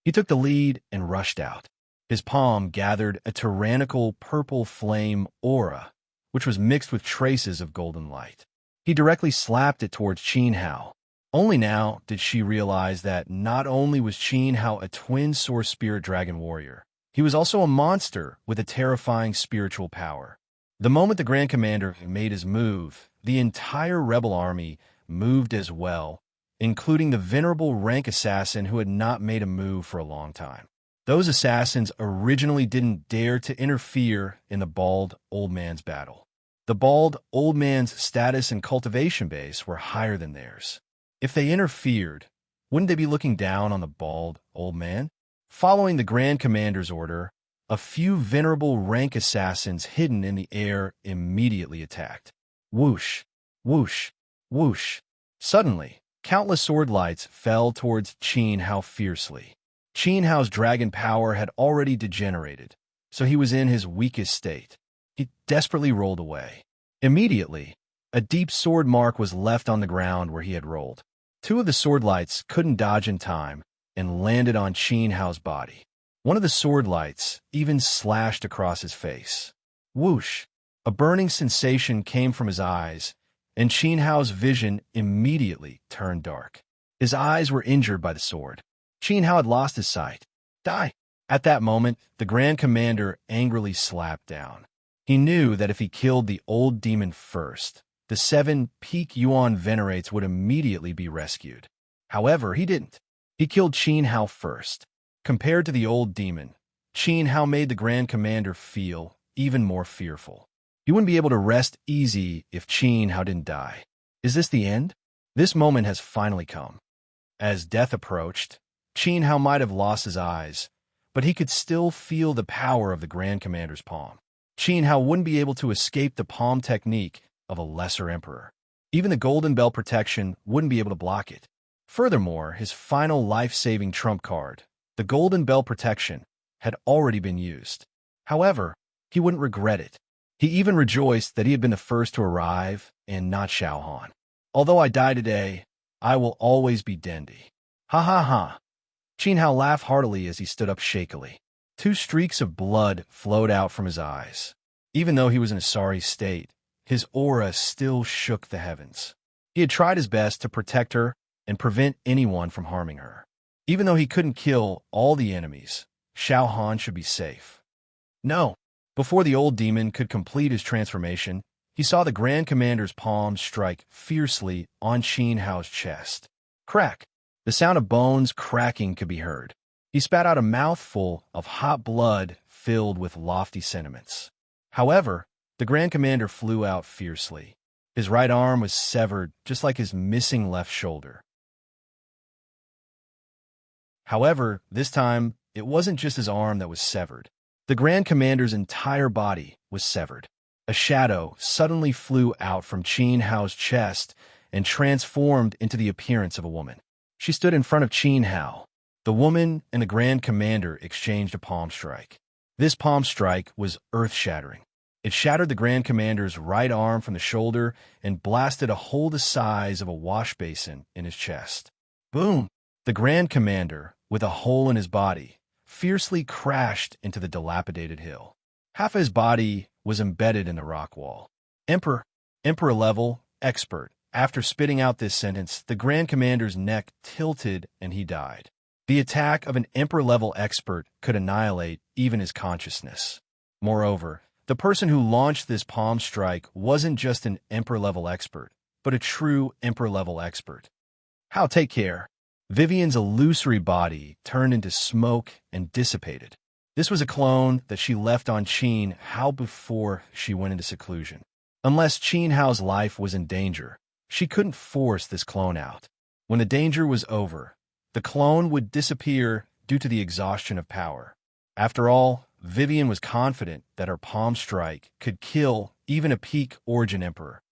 A: He took the lead and rushed out. His palm gathered a tyrannical purple flame aura, which was mixed with traces of golden light. He directly slapped it towards Qin Hao. Only now did she realize that not only was Qin Hao a twin source spirit dragon warrior, he was also a monster with a terrifying spiritual power. The moment the Grand Commander made his move, the entire rebel army moved as well, including the venerable rank assassin who had not made a move for a long time. Those assassins originally didn't dare to interfere in the bald old man's battle. The bald old man's status and cultivation base were higher than theirs. If they interfered, wouldn't they be looking down on the bald old man? Following the Grand Commander's order, a few venerable rank assassins hidden in the air immediately attacked. Whoosh, whoosh, whoosh. Suddenly, countless sword lights fell towards Qin Hao fiercely. Qin Hao's dragon power had already degenerated, so he was in his weakest state. He desperately rolled away. Immediately, a deep sword mark was left on the ground where he had rolled. Two of the sword lights couldn't dodge in time and landed on Qin Hao's body. One of the sword lights even slashed across his face. Whoosh! A burning sensation came from his eyes, and Qin Hao's vision immediately turned dark. His eyes were injured by the sword. Qin Hao had lost his sight. Die! At that moment, the Grand Commander angrily slapped down. He knew that if he killed the old demon first, the 7 peak Yuan venerates would immediately be rescued. However, he didn't. He killed Qin Hao first. Compared to the old demon, Qin Hao made the Grand Commander feel even more fearful. He wouldn't be able to rest easy if Qin Hao didn't die. Is this the end? This moment has finally come. As death approached, Qin Hao might have lost his eyes, but he could still feel the power of the Grand Commander's palm. Qin Hao wouldn't be able to escape the palm technique of a lesser emperor. Even the Golden Bell protection wouldn't be able to block it. Furthermore, his final life-saving trump card, the Golden Bell protection, had already been used. However, he wouldn't regret it. He even rejoiced that he had been the first to arrive and not Xiao Han. Although I die today, I will always be Dendi. Ha ha ha. Qin Hao laughed heartily as he stood up shakily. 2 streaks of blood flowed out from his eyes. Even though he was in a sorry state, his aura still shook the heavens. He had tried his best to protect her and prevent anyone from harming her. Even though he couldn't kill all the enemies, Xiao Han should be safe. No. Before the old demon could complete his transformation, he saw the Grand Commander's palm strike fiercely on Qin Hao's chest. Crack! The sound of bones cracking could be heard. He spat out a mouthful of hot blood filled with lofty sentiments. However, the Grand Commander flew out fiercely. His right arm was severed, just like his missing left shoulder. However, this time, it wasn't just his arm that was severed. The Grand Commander's entire body was severed. A shadow suddenly flew out from Qin Hao's chest and transformed into the appearance of a woman. She stood in front of Qin Hao. The woman and the Grand Commander exchanged a palm strike. This palm strike was earth-shattering. It shattered the Grand Commander's right arm from the shoulder and blasted a hole the size of a wash basin in his chest. Boom! The Grand Commander, with a hole in his body, fiercely crashed into the dilapidated hill. Half of his body was embedded in the rock wall. Emperor level, expert. After spitting out this sentence, the Grand Commander's neck tilted and he died. The attack of an Emperor-level expert could annihilate even his consciousness. Moreover, the person who launched this palm strike wasn't just an Emperor-level expert, but a true Emperor-level expert. How take care? Vivian's illusory body turned into smoke and dissipated. This was a clone that she left on Qin Hao before she went into seclusion. Unless Qin Hao's life was in danger, she couldn't force this clone out. When the danger was over, the clone would disappear due to the exhaustion of power. After all, Vivian was confident that her palm strike could kill even a peak origin emperor.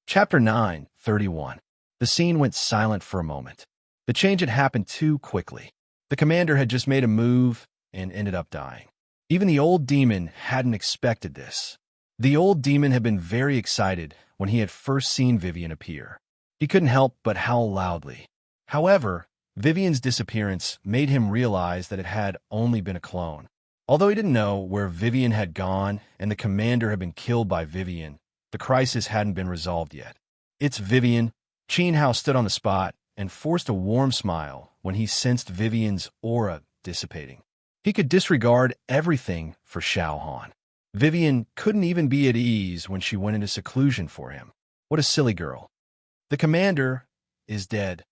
A: Chapter 9:31. The scene went silent for a moment. The change had happened too quickly. The commander had just made a move and ended up dying. Even the old demon hadn't expected this. The old demon had been very excited when he had first seen Vivian appear. He couldn't help but howl loudly. However, Vivian's disappearance made him realize that it had only been a clone. Although he didn't know where Vivian had gone and the commander had been killed by Vivian, the crisis hadn't been resolved yet. "It's Vivian." Qin Hao stood on the spot and forced a warm smile when he sensed Vivian's aura dissipating. He could disregard everything for Xiao Han. Vivian couldn't even be at ease when she went into seclusion for him. What a silly girl. The commander is dead.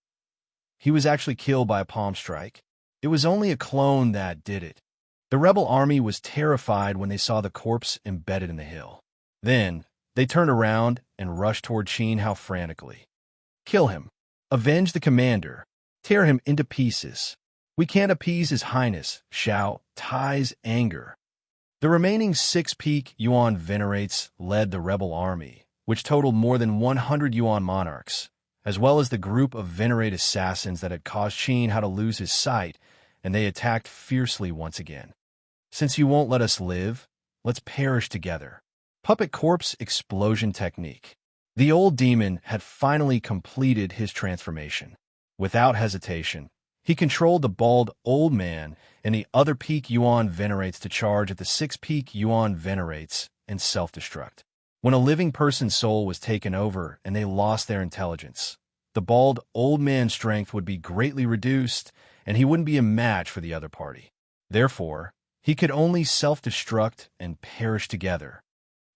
A: He was actually killed by a palm strike. It was only a clone that did it. The rebel army was terrified when they saw the corpse embedded in the hill. Then, they turned around and rushed toward Qin Hao frantically. "Kill him. Avenge the commander. Tear him into pieces. We can't appease His Highness," Xiao Tai's anger. The remaining 6 peak Yuan venerates led the rebel army, which totaled more than 100 Yuan monarchs, as well as the group of venerate assassins that had caused Qin Hao to lose his sight, and they attacked fiercely once again. "Since you won't let us live, let's perish together." Puppet corpse explosion technique. The old demon had finally completed his transformation. Without hesitation, he controlled the bald old man and the other peak Yuan venerates to charge at the 6 peak Yuan venerates and self-destruct. When a living person's soul was taken over and they lost their intelligence, the bald old man's strength would be greatly reduced and he wouldn't be a match for the other party. Therefore, he could only self-destruct and perish together.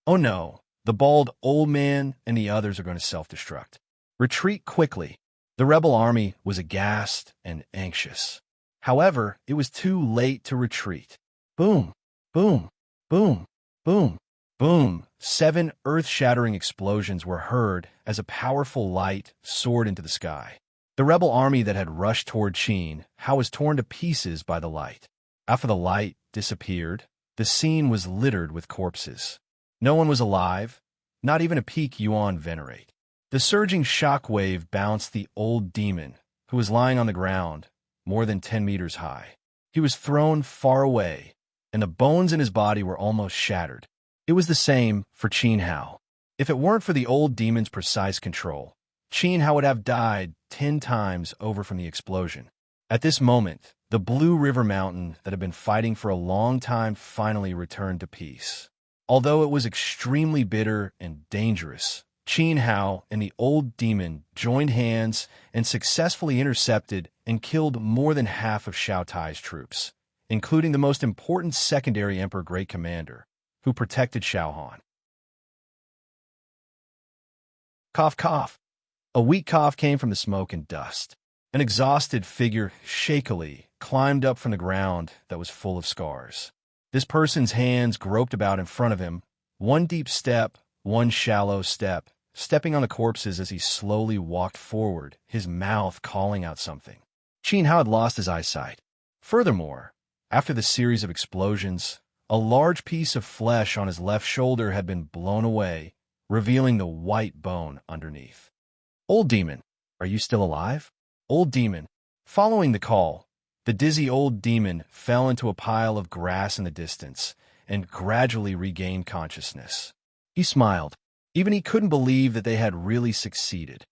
A: Oh no, the bald old man and the others are going to self-destruct. Retreat quickly. The rebel army was aghast and anxious. However, it was too late to retreat. Boom, boom, boom, boom, boom. 7 earth-shattering explosions were heard as a powerful light soared into the sky. The rebel army that had rushed toward Qin Hao was torn to pieces by the light. After the light disappeared, the scene was littered with corpses. No one was alive, not even a peak Yuan venerate. The surging shock wave bounced the old demon, who was lying on the ground, more than 10 meters high. He was thrown far away, and the bones in his body were almost shattered. It was the same for Qin Hao. If it weren't for the old demon's precise control, Qin Hao would have died 10 times over from the explosion. At this moment, the Blue River Mountain that had been fighting for a long time finally returned to peace. Although it was extremely bitter and dangerous, Qin Hao and the old demon joined hands and successfully intercepted and killed more than half of Xiao Tai's troops, including the most important secondary Emperor Great Commander, who protected Xiao Han. Cough, cough. A weak cough came from the smoke and dust. An exhausted figure shakily climbed up from the ground that was full of scars. This person's hands groped about in front of him, one deep step, one shallow step, stepping on the corpses as he slowly walked forward, his mouth calling out something. Qin Hao had lost his eyesight. Furthermore, after the series of explosions, a large piece of flesh on his left shoulder had been blown away, revealing the white bone underneath. "Old demon, are you still alive?" Old demon. Following the call, the dizzy old demon fell into a pile of grass in the distance and gradually regained consciousness. He smiled. Even he couldn't believe that they had really succeeded.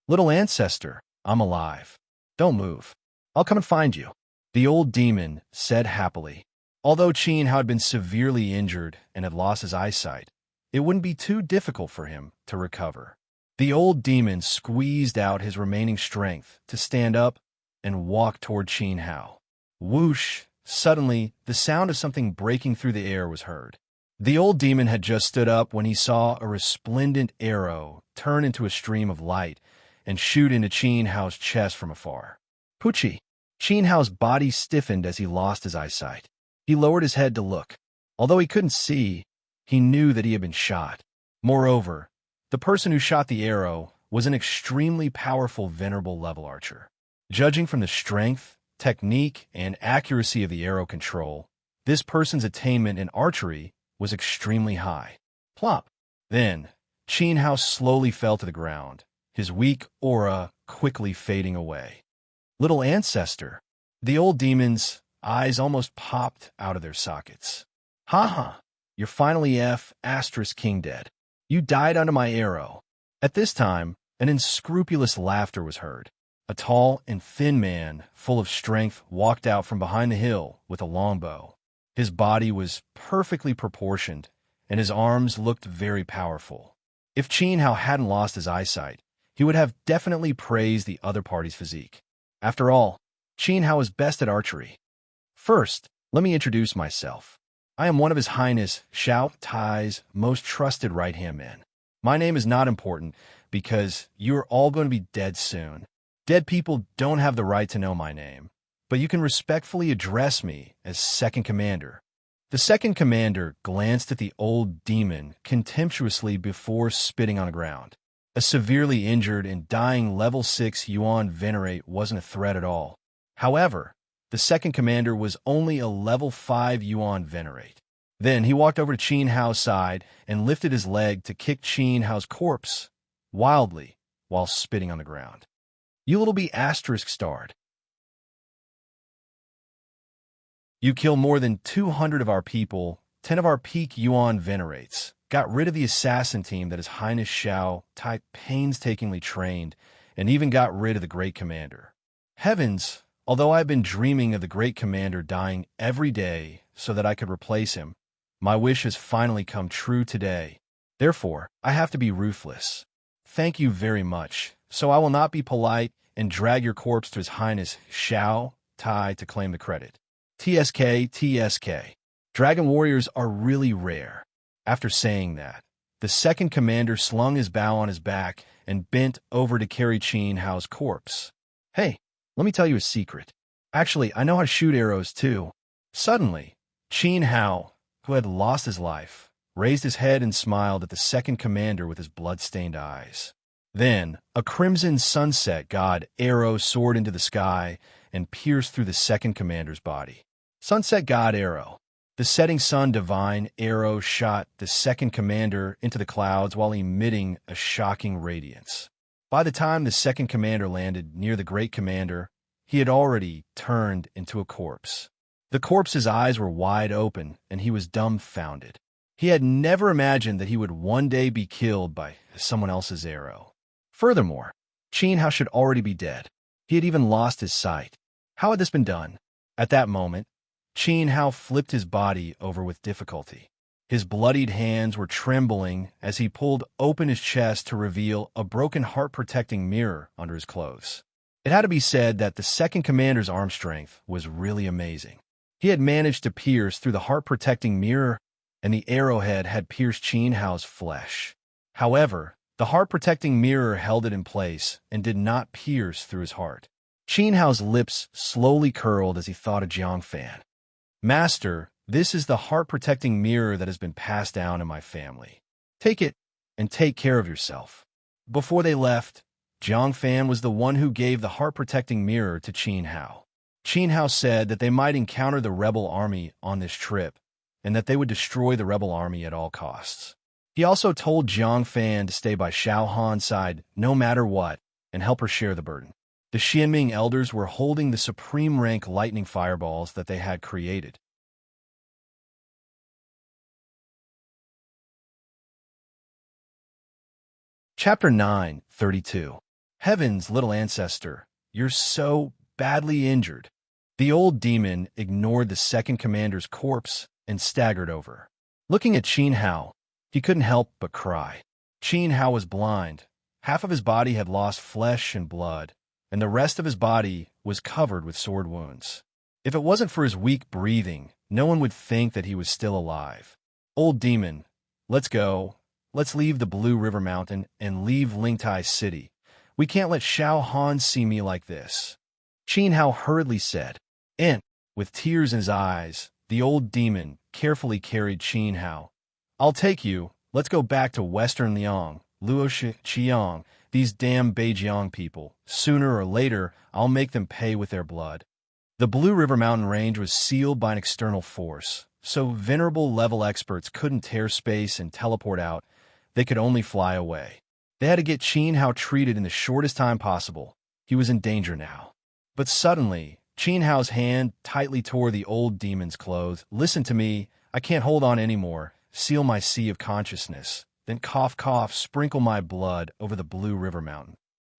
A: "Little ancestor, I'm alive. Don't move. I'll come and find you," the old demon said happily. Although Qin Hao had been severely injured and had lost his eyesight, it wouldn't be too difficult for him to recover. The old demon squeezed out his remaining strength to stand up and walk toward Qin Hao. Whoosh! Suddenly, the sound of something breaking through the air was heard. The old demon had just stood up when he saw a resplendent arrow turn into a stream of light and shoot into Qin Hao's chest from afar. Pucci! Qin Hao's body stiffened as he lost his eyesight. He lowered his head to look. Although he couldn't see, he knew that he had been shot. Moreover, the person who shot the arrow was an extremely powerful venerable level archer. Judging from the strength, technique, and accuracy of the arrow control, this person's attainment in archery was extremely high. Plop! Then, Qin Hao slowly fell to the ground, his weak aura quickly fading away. "Little ancestor." The old demon's eyes almost popped out of their sockets. "Ha ha! You're finally King dead. You died under my arrow." At this time, An unscrupulous laughter was heard. A tall and thin man, full of strength, walked out from behind the hill with a longbow. His body was perfectly proportioned, and his arms looked very powerful. If Qin Hao hadn't lost his eyesight, he would have definitely praised the other party's physique. After all, Qin Hao is best at archery. First, let me introduce myself. I am one of His Highness Xiao Tai's most trusted right-hand men. My name is not important because you are all going to be dead soon. Dead people don't have the right to know my name, but you can respectfully address me as Second Commander. The Second Commander glanced at the old demon contemptuously before spitting on the ground. A severely injured and dying level 6 Yuan Venerate wasn't a threat at all. However, the Second Commander was only a level 5 Yuan Venerate. Then he walked over to Qin Hao's side and lifted his leg to kick Qin Hao's corpse wildly while spitting on the ground. You little be asterisk starred. You kill more than 200 of our people, 10 of our peak Yuan Venerates, got rid of the assassin team that His Highness Xiao Tai painstakingly trained, and even got rid of the Great Commander. Heavens, although I've been dreaming of the Great Commander dying every day so that I could replace him, my wish has finally come true today. Therefore, I have to be ruthless. Thank you very much, so I will not be polite and drag your corpse to His Highness Xiao Tai to claim the credit. TSK. Dragon warriors are really rare. After saying that, the Second Commander slung his bow on his back and bent over to carry Qin Hao's corpse. Hey, let me tell you a secret. Actually, I know how to shoot arrows too. Suddenly, Qin Hao, who had lost his life, raised his head and smiled at the Second Commander with his blood-stained eyes. Then, a crimson sunset god arrow soared into the sky and pierced through the Second Commander's body. Sunset god arrow. The setting sun divine arrow shot the Second Commander into the clouds while emitting a shocking radiance. By the time the Second Commander landed near the Great Commander, he had already turned into a corpse. The corpse's eyes were wide open, and he was dumbfounded. He had never imagined that he would one day be killed by someone else's arrow. Furthermore, Qin Hao should already be dead. He had even lost his sight. How had this been done? At that moment, Qin Hao flipped his body over with difficulty. His bloodied hands were trembling as he pulled open his chest to reveal a broken heart-protecting mirror under his clothes. It had to be said that the Second Commander's arm strength was really amazing. He had managed to pierce through the heart-protecting mirror, and the arrowhead had pierced Qin Hao's flesh. However, the heart-protecting mirror held it in place and did not pierce through his heart. Qin Hao's lips slowly curled as he thought of Jiang Fan. Master, this is the heart-protecting mirror that has been passed down in my family. Take it and take care of yourself. Before they left, Jiang Fan was the one who gave the heart-protecting mirror to Qin Hao. Qin Hao said that they might encounter the rebel army on this trip, and that they would destroy the rebel army at all costs. He also told Jiang Fan to stay by Xiao Han's side no matter what, and help her share the burden. The Xianming elders were holding the supreme rank lightning fireballs that they had created. Chapter 9:32. Heavens, little ancestor, you're so badly injured. The old demon ignored the Second Commander's corpse and staggered over. Looking at Qin Hao, he couldn't help but cry. Qin Hao was blind. Half of his body had lost flesh and blood, and the rest of his body was covered with sword wounds. If it wasn't for his weak breathing, no one would think that he was still alive. Old demon, let's go. Let's leave the Blue River Mountain and leave Lingtai City. We can't let Xiao Han see me like this. Qin Hao hurriedly said, and, with tears in his eyes, the old demon carefully carried Qin Hao. I'll take you. Let's go back to Western Liang, Luoshi, Qiang, these damn Beijiang people. Sooner or later, I'll make them pay with their blood. The Blue River Mountain Range was sealed by an external force, so venerable level experts couldn't tear space and teleport out. They could only fly away. They had to get Qin Hao treated in the shortest time possible. He was in danger now. But suddenly, Qin Hao's hand tightly tore the old demon's clothes. Listen to me. I can't hold on anymore. Seal my sea of consciousness. then cough, cough, sprinkle my blood over the blue river mountain.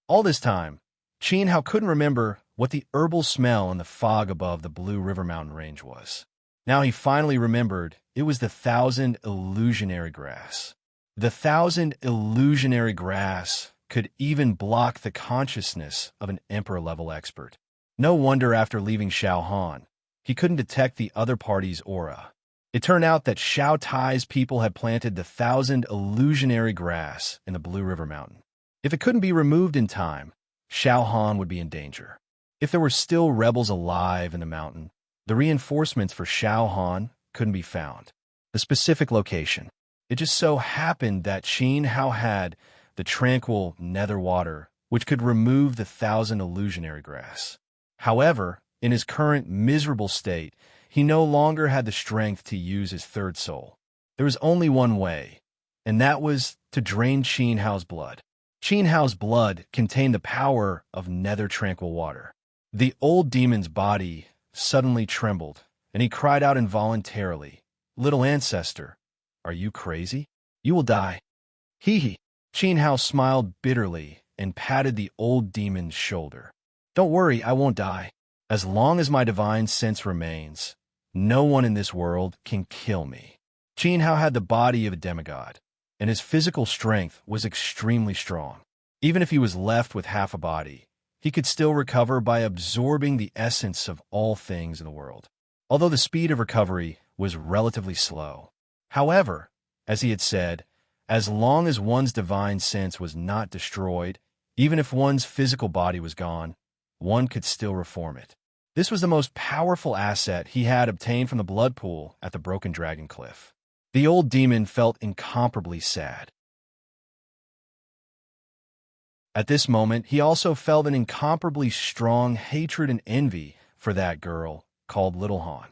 A: All this time, Qin Hao couldn't remember what the herbal smell in the fog above the blue river mountain range was. Now he finally remembered it was the 1,000 illusionary grass. The 1,000 illusionary grass could even block the consciousness of an emperor-level expert. No wonder after leaving Xiao Han, he couldn't detect the other party's aura. It turned out that Xiao Tai's people had planted the 1,000 illusionary grass in the Blue River Mountain. If it couldn't be removed in time, Xiao Han would be in danger. If there were still rebels alive in the mountain, the reinforcements for Xiao Han couldn't be found. The specific location. It just so happened that Qin Hao had the tranquil nether water, which could remove the 1,000 illusionary grass. However, in his current miserable state, he no longer had the strength to use his third soul. There was only one way, and that was to drain Qin Hao's blood. Qin Hao's blood contained the power of nether tranquil water. The old demon's body suddenly trembled, and he cried out involuntarily, "Little ancestor, are you crazy? You will die." Hee hee. Qin Hao smiled bitterly and patted the old demon's shoulder. "Don't worry, I won't die. As long as my divine sense remains, no one in this world can kill me." Qin Hao had the body of a demigod, and his physical strength was extremely strong. Even if he was left with half a body, he could still recover by absorbing the essence of all things in the world, although the speed of recovery was relatively slow. However, as he had said, as long as one's divine sense was not destroyed, even if one's physical body was gone, one could still reform it. This was the most powerful asset he had obtained from the blood pool at the Broken Dragon Cliff. The old demon felt incomparably sad. At this moment, he also felt an incomparably strong hatred and envy for that girl called Little Han.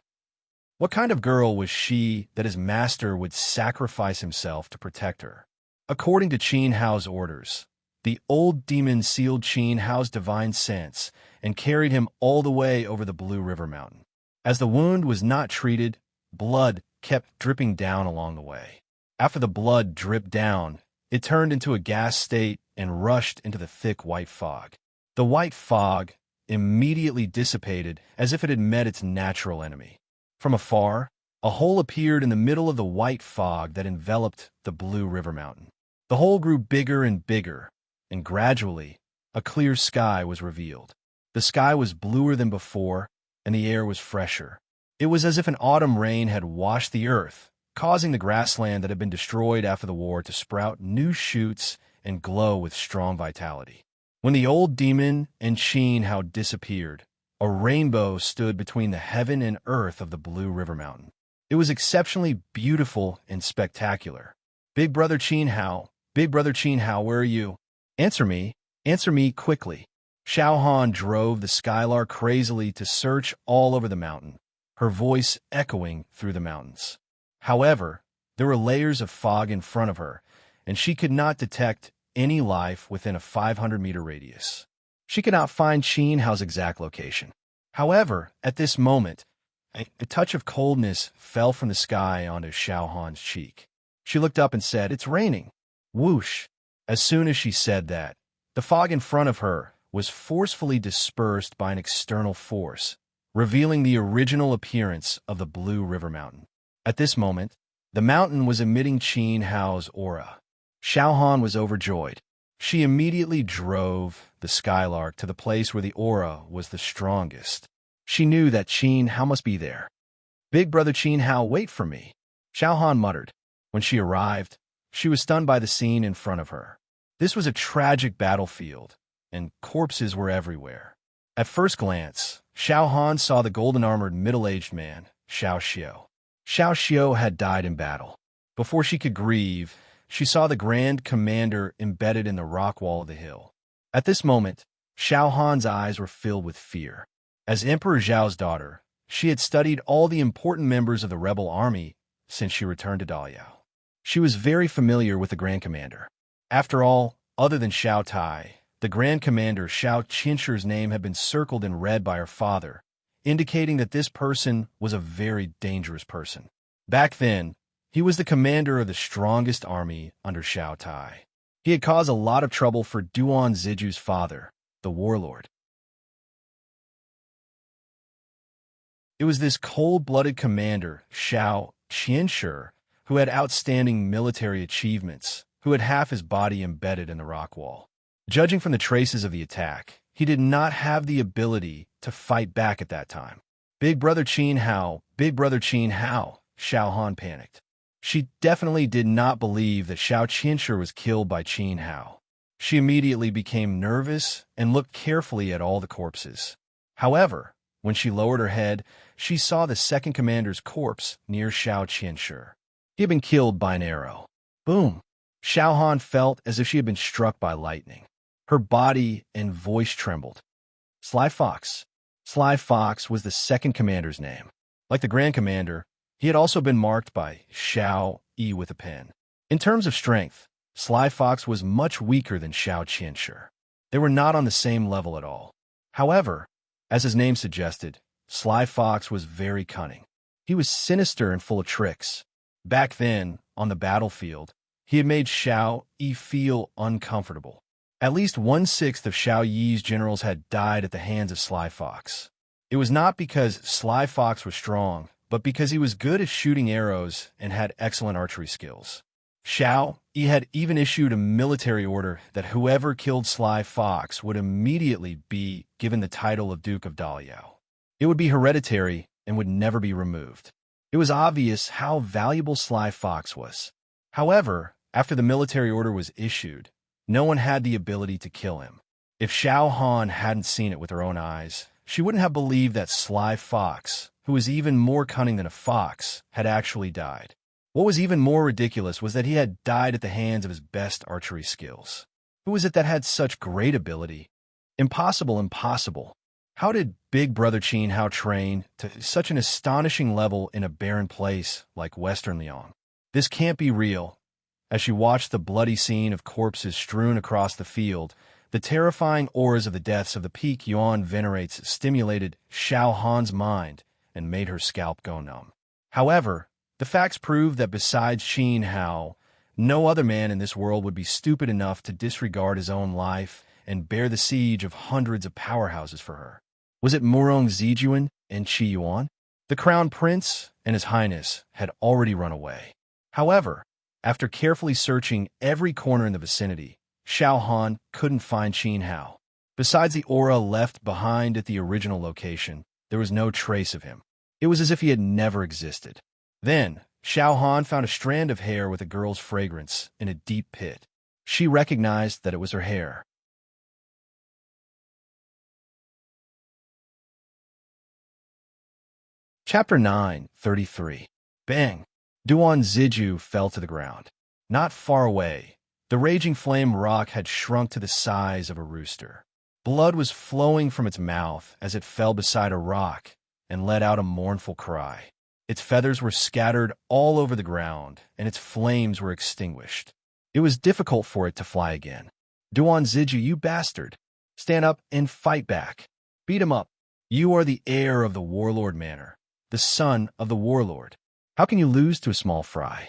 A: What kind of girl was she that his master would sacrifice himself to protect her? According to Qin Hao's orders, the old demon sealed Qin Hao's divine sense and carried him all the way over the Blue River Mountain. As the wound was not treated, blood kept dripping down along the way. After the blood dripped down, it turned into a gas state and rushed into the thick white fog. The white fog immediately dissipated as if it had met its natural enemy. From afar, a hole appeared in the middle of the white fog that enveloped the Blue River Mountain. The hole grew bigger and bigger, and gradually, a clear sky was revealed. The sky was bluer than before, and the air was fresher. It was as if an autumn rain had washed the earth, causing the grassland that had been destroyed after the war to sprout new shoots and glow with strong vitality. When the old demon and Qin Hao disappeared, a rainbow stood between the heaven and earth of the Blue River Mountain. It was exceptionally beautiful and spectacular. Big Brother Qin Hao, where are you? Answer me quickly." Xiao Han drove the Skylark crazily to search all over the mountain, her voice echoing through the mountains. However, there were layers of fog in front of her, and she could not detect any life within a 500-meter radius. She could not find Qin Hao's exact location. However, at this moment, a touch of coldness fell from the sky onto Xiao Han's cheek. She looked up and said, "It's raining." Whoosh! As soon as she said that, the fog in front of her was forcefully dispersed by an external force, revealing the original appearance of the Blue River Mountain. At this moment, the mountain was emitting Qin Hao's aura. Xiao Han was overjoyed. She immediately drove the Skylark to the place where the aura was the strongest. She knew that Qin Hao must be there. "Big Brother Qin Hao, wait for me," Xiao Han muttered. When she arrived, she was stunned by the scene in front of her. This was a tragic battlefield, and corpses were everywhere. At first glance, Xiao Han saw the golden-armored middle-aged man, Xiao Xiao. Xiao Xiao had died in battle. Before she could grieve, she saw the Grand Commander embedded in the rock wall of the hill. At this moment, Xiao Han's eyes were filled with fear. As Emperor Zhao's daughter, she had studied all the important members of the rebel army since she returned to Daliao. She was very familiar with the Grand Commander. After all, other than Xiao Tai, the Grand Commander Xiao Qinshi's name had been circled in red by her father, indicating that this person was a very dangerous person. Back then, He was the commander of the strongest army under Shao Tai. He had caused a lot of trouble for Duan Ziju's father, the warlord. It was this cold-blooded commander, Shao Qianshi, who had outstanding military achievements, who had half his body embedded in the rock wall. Judging from the traces of the attack, he did not have the ability to fight back at that time. Big Brother Qin Hao, Big Brother Qin Hao, Xiao Han panicked. She definitely did not believe that Shao Qianshi was killed by Qin Hao. She immediately became nervous and looked carefully at all the corpses. However, when she lowered her head, she saw the second commander's corpse near Shao Qianshi. He had been killed by an arrow. Boom! Xiao Han felt as if she had been struck by lightning. Her body and voice trembled. Sly Fox. Sly Fox was the second commander's name. Like the Grand Commander, he had also been marked by Xiao Yi with a pen. In terms of strength, Sly Fox was much weaker than Shao Qianshi. They were not on the same level at all. However, as his name suggested, Sly Fox was very cunning. He was sinister and full of tricks. Back then, on the battlefield, he had made Xiao Yi feel uncomfortable. At least 1/6 of Xiao Yi's generals had died at the hands of Sly Fox. It was not because Sly Fox was strong, but because he was good at shooting arrows and had excellent archery skills. Xiao Yi had even issued a military order that whoever killed Sly Fox would immediately be given the title of Duke of Daliao. It would be hereditary and would never be removed. It was obvious how valuable Sly Fox was. However, after the military order was issued, no one had the ability to kill him. If Xiao Han hadn't seen it with her own eyes, she wouldn't have believed that Sly Fox, who was even more cunning than a fox, had actually died. What was even more ridiculous was that he had died at the hands of his best archery skills. Who was it that had such great ability? Impossible. How did Big Brother Qin Hao train to such an astonishing level in a barren place like Western Liang? This can't be real. As she watched the bloody scene of corpses strewn across the field, the terrifying auras of the deaths of the peak Yuan venerates stimulated Xiao Han's mind and made her scalp go numb. However, the facts prove that besides Qin Hao, no other man in this world would be stupid enough to disregard his own life and bear the siege of hundreds of powerhouses for her. Was it Murong Zijuan and Qi Yuan? The crown prince and his highness had already run away. However, after carefully searching every corner in the vicinity, Xiao Han couldn't find Qin Hao. Besides the aura left behind at the original location, there was no trace of him. It was as if he had never existed. Then, Xiao Han found a strand of hair with a girl's fragrance in a deep pit. She recognized that it was her hair. Chapter 9:33. Bang! Duan Ziju fell to the ground. Not far away, the raging flame rock had shrunk to the size of a rooster. Blood was flowing from its mouth as it fell beside a rock and let out a mournful cry. Its feathers were scattered all over the ground, and its flames were extinguished. It was difficult for it to fly again. Duan Ziju, you bastard! Stand up and fight back. Beat him up. You are the heir of the warlord manor, the son of the warlord. How can you lose to a small fry?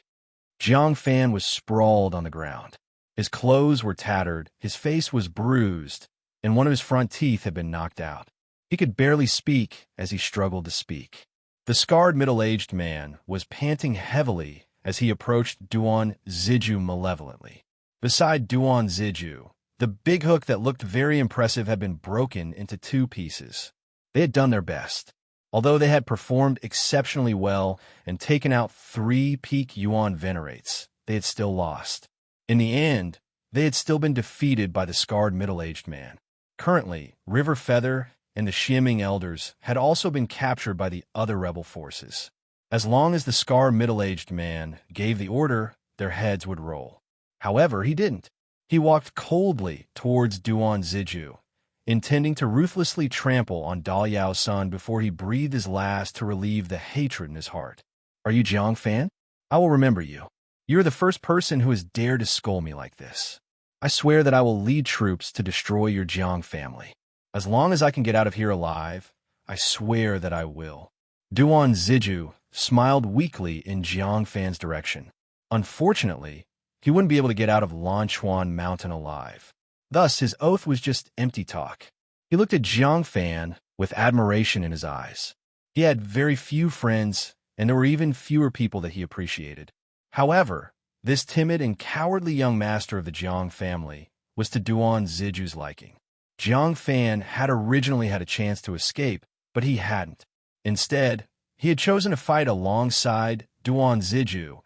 A: Jiang Fan was sprawled on the ground. His clothes were tattered, his face was bruised, and one of his front teeth had been knocked out. He could barely speak as he struggled to speak. The scarred middle-aged man was panting heavily as he approached Duan Ziju malevolently. Beside Duan Ziju, the big hook that looked very impressive had been broken into 2 pieces. They had done their best. Although they had performed exceptionally well and taken out 3 peak Yuan venerates, they had still lost. In the end, they had still been defeated by the scarred middle-aged man. Currently, River Feather and the Xiaming elders had also been captured by the other rebel forces. As long as the scarred middle-aged man gave the order, their heads would roll. However, he didn't. He walked coldly towards Duan Ziju, intending to ruthlessly trample on Daliao's son before he breathed his last to relieve the hatred in his heart. Are you Jiang Fan? I will remember you. You're the first person who has dared to scold me like this. I swear that I will lead troops to destroy your Jiang family. As long as I can get out of here alive, I swear that I will. Duan Ziju smiled weakly in Jiang Fan's direction. Unfortunately, he wouldn't be able to get out of Lanchuan Mountain alive. Thus, his oath was just empty talk. He looked at Jiang Fan with admiration in his eyes. He had very few friends, and there were even fewer people that he appreciated. However, this timid and cowardly young master of the Jiang family was to Duan Ziju's liking. Jiang Fan had originally had a chance to escape, but he hadn't. Instead, he had chosen to fight alongside Duan Ziju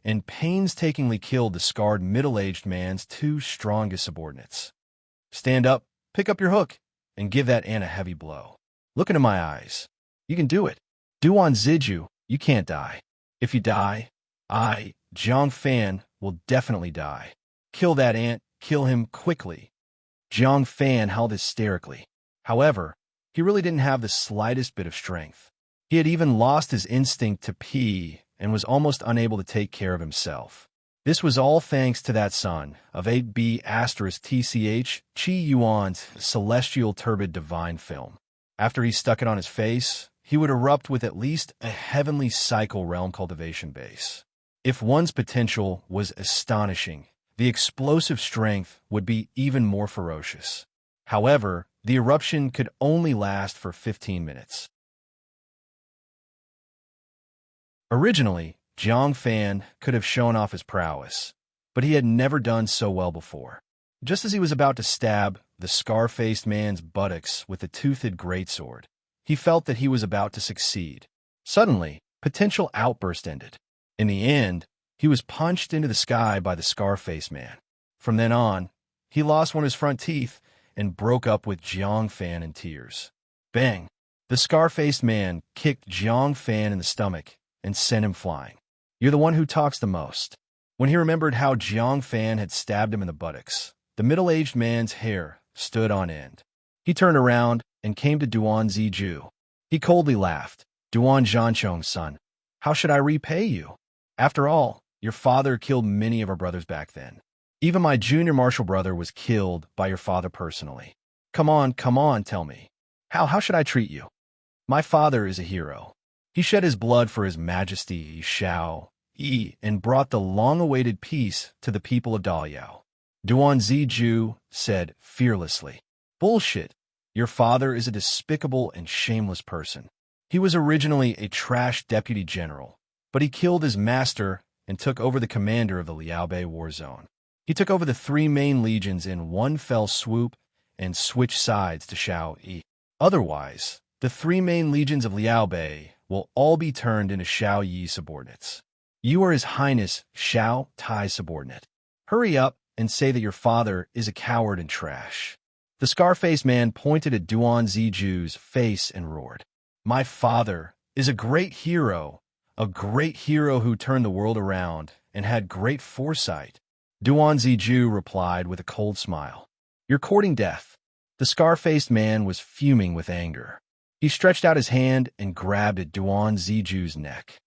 A: and painstakingly killed the scarred middle-aged man's two strongest subordinates. Stand up, pick up your hook, and give that ant a heavy blow. Look into my eyes. You can do it. Duan Ziju, you can't die. If you die, I, Jiang Fan, will definitely die. Kill that ant, kill him quickly. Jiang Fan howled hysterically. However, he really didn't have the slightest bit of strength. He had even lost his instinct to pee and was almost unable to take care of himself. This was all thanks to that son of 8B** TCH Chi Yuan's celestial turbid divine film. After he stuck it on his face, he would erupt with at least a heavenly cycle realm cultivation base. If one's potential was astonishing, the explosive strength would be even more ferocious. However, the eruption could only last for 15 minutes. Originally, Jiang Fan could have shown off his prowess, but he had never done so well before. Just as he was about to stab the scar-faced man's buttocks with a toothed greatsword, he felt that he was about to succeed. Suddenly, potential outburst ended. In the end, he was punched into the sky by the scar-faced man. From then on, he lost one of his front teeth and broke up with Jiang Fan in tears. Bang! The scar-faced man kicked Jiang Fan in the stomach and sent him flying. You're the one who talks the most. When he remembered how Jiang Fan had stabbed him in the buttocks, the middle-aged man's hair stood on end. He turned around and came to Duan Ziju. He coldly laughed. Duan Zhanchong's son, how should I repay you? After all, your father killed many of our brothers back then. Even my junior martial brother was killed by your father personally. Come on, tell me. How should I treat you? My father is a hero. He shed his blood for His Majesty Shao Yi and brought the long-awaited peace to the people of Daliao. Duan Ziju said fearlessly. Bullshit. Your father is a despicable and shameless person. He was originally a trash deputy general, but he killed his master and took over the commander of the Liaobei war zone. He took over the 3 main legions in one fell swoop and switched sides to Shao Yi. Otherwise, the 3 main legions of Liaobei will all be turned into Shao Yi subordinates. You are His Highness Shao Tai's subordinate. Hurry up and say that your father is a coward and trash. The scar-faced man pointed at Duan Ziju's face and roared. My father is a great hero who turned the world around and had great foresight. Duan Ziju replied with a cold smile. You're courting death. The scar-faced man was fuming with anger. He stretched out his hand and grabbed at Duan Ziju's neck.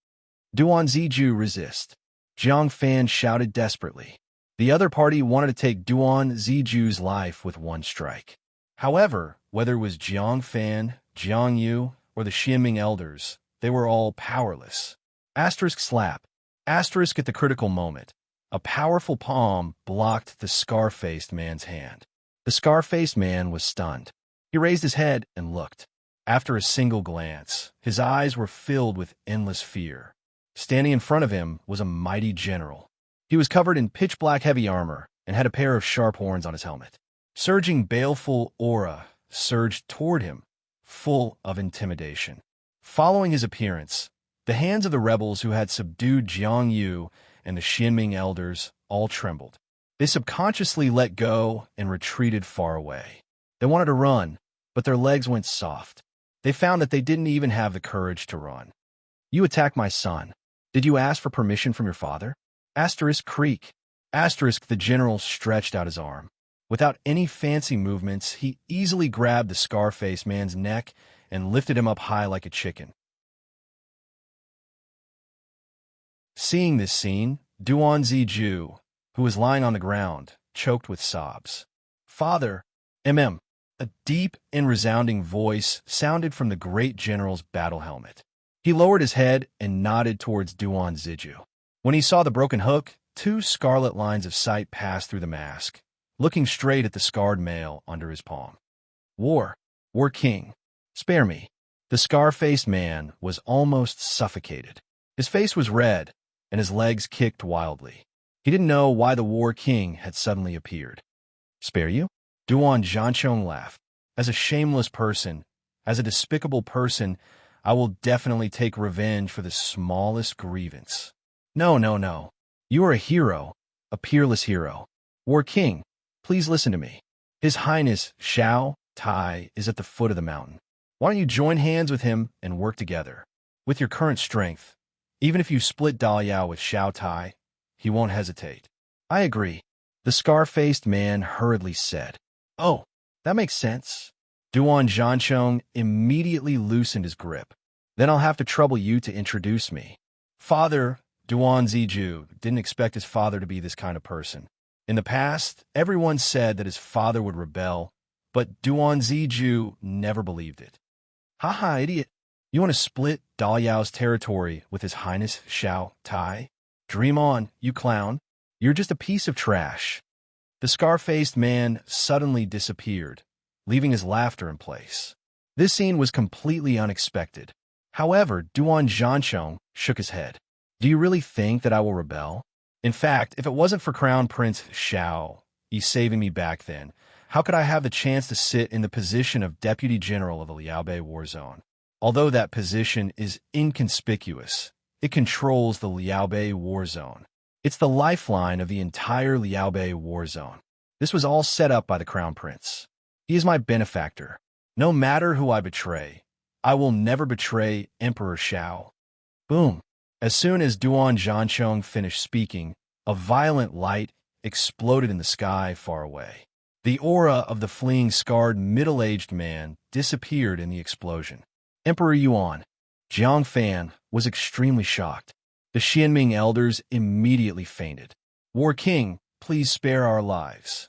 A: Duan Ziju resist. Jiang Fan shouted desperately. The other party wanted to take Duan Ziju's life with one strike. However, whether it was Jiang Fan, Jiang Yu, or the Xianming elders, they were all powerless. Asterisk slap. Asterisk at the critical moment. A powerful palm blocked the scar-faced man's hand. The scar-faced man was stunned. He raised his head and looked. After a single glance, his eyes were filled with endless fear. Standing in front of him was a mighty general. He was covered in pitch-black heavy armor and had a pair of sharp horns on his helmet. Surging baleful aura surged toward him, full of intimidation. Following his appearance, the hands of the rebels who had subdued Jiang Yu and the Xianming elders all trembled. They subconsciously let go and retreated far away. They wanted to run, but their legs went soft. They found that they didn't even have the courage to run. You attacked my son. Did you ask for permission from your father? Asterisk creak. Asterisk the general stretched out his arm. Without any fancy movements, he easily grabbed the scar-faced man's neck and lifted him up high like a chicken. Seeing this scene, Duan Ziju, who was lying on the ground, choked with sobs. Father, A deep and resounding voice sounded from the great general's battle helmet. He lowered his head and nodded towards Duan Ziju. When he saw the broken hook, two scarlet lines of sight passed through the mask, looking straight at the scarred male under his palm. War King, spare me. The scar-faced man was almost suffocated. His face was red, and his legs kicked wildly. He didn't know why the War King had suddenly appeared. Spare you? Duan Zhanchong laughed. As a shameless person, as a despicable person, I will definitely take revenge for the smallest grievance. No, no, no. You are a hero, a peerless hero. War King, please listen to me. His Highness Xiao Tai is at the foot of the mountain. Why don't you join hands with him and work together? With your current strength, even if you split Daliao with Xiao Tai, he won't hesitate. I agree, the scar-faced man hurriedly said. Oh, that makes sense. Duan Zhanchong immediately loosened his grip. Then I'll have to trouble you to introduce me. Father Duan Ziju didn't expect his father to be this kind of person. In the past, everyone said that his father would rebel, but Duan Ziju never believed it. Haha, idiot. You want to split Daliao's territory with His Highness Xiao Tai? Dream on, you clown. You're just a piece of trash. The scar-faced man suddenly disappeared, leaving his laughter in place. This scene was completely unexpected. However, Duan Zhanchong shook his head. Do you really think that I will rebel? In fact, if it wasn't for Crown Prince Xiao Yi saving me back then, how could I have the chance to sit in the position of Deputy General of the Liaobei War Zone? Although that position is inconspicuous, it controls the Liaobei War Zone. It's the lifeline of the entire Liaobei War Zone. This was all set up by the Crown Prince. He is my benefactor. No matter who I betray, I will never betray Emperor Xiao. Boom. As soon as Duan Zhanchong finished speaking, a violent light exploded in the sky far away. The aura of the fleeing scarred middle-aged man disappeared in the explosion. Emperor Yuan, Jiang Fan, was extremely shocked. The Xianming elders immediately fainted. War King, please spare our lives.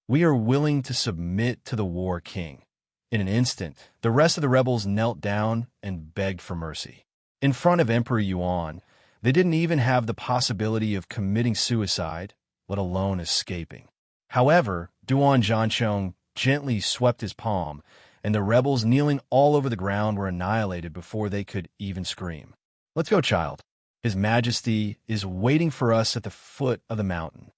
A: We are willing to submit to the War King. In an instant, the rest of the rebels knelt down and begged for mercy. In front of Emperor Yuan, they didn't even have the possibility of committing suicide, let alone escaping. However, Duan Zhanchong gently swept his palm, and the rebels kneeling all over the ground were annihilated before they could even scream. Let's go, child. His Majesty is waiting for us at the foot of the mountain.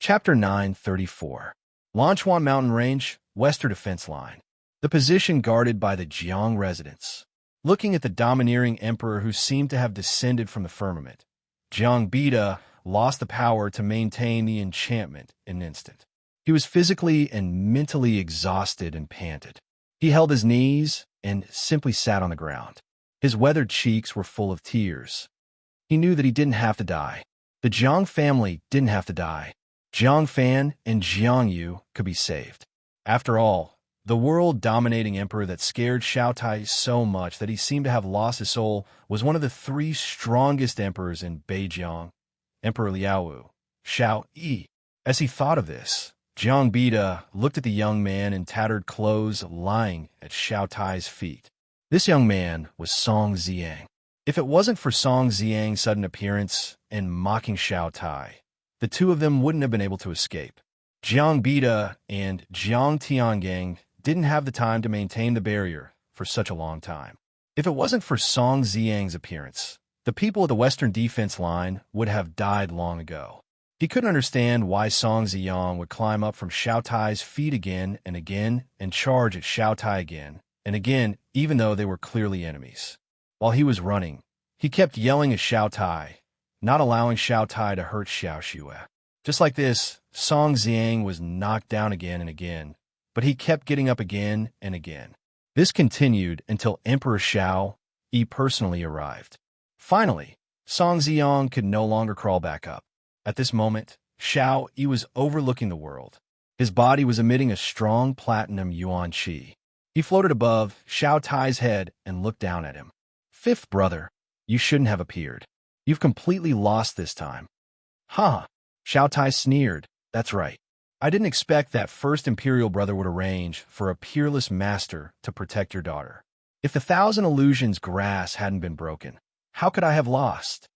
A: Chapter 934. Lanchuan Mountain Range, Western Defense Line. The position guarded by the Jiang residents. Looking at the domineering emperor who seemed to have descended from the firmament, Jiang Bida lost the power to maintain the enchantment in an instant. He was physically and mentally exhausted and panted. He held his knees and simply sat on the ground. His weathered cheeks were full of tears. He knew that he didn't have to die. The Jiang family didn't have to die. Jiang Fan and Jiang Yu could be saved. After all, the world-dominating emperor that scared Xiao Tai so much that he seemed to have lost his soul was one of the three strongest emperors in Beijiang, Emperor Liaowu, Xiao Yi. As he thought of this, Jiang Bida looked at the young man in tattered clothes lying at Xiao Tai's feet. This young man was Song Ziang. If it wasn't for Song Ziang's sudden appearance and mocking Xiao Tai, the two of them wouldn't have been able to escape. Jiang Bida and Jiang Tiangang didn't have the time to maintain the barrier for such a long time. If it wasn't for Song Ziang's appearance, the people of the Western Defense Line would have died long ago. He couldn't understand why Song Ziang would climb up from Xiao Tai's feet again and charge at Xiao Tai again and again, even though they were clearly enemies. While he was running, he kept yelling at Xiao Tai, not allowing Xiao Tai to hurt Xiao Xue. Just like this, Song Ziang was knocked down again and again, but he kept getting up again and again. This continued until Emperor Xiao Yi personally arrived. Finally, Song Ziang could no longer crawl back up. At this moment, Xiao Yi was overlooking the world. His body was emitting a strong platinum yuan qi. He floated above Xiao Tai's head and looked down at him. Fifth brother, you shouldn't have appeared. You've completely lost this time. Ha! Xiao Tai sneered. That's right. I didn't expect that first Imperial brother would arrange for a peerless master to protect your daughter. If the Thousand Illusions grass hadn't been broken, how could I have lost?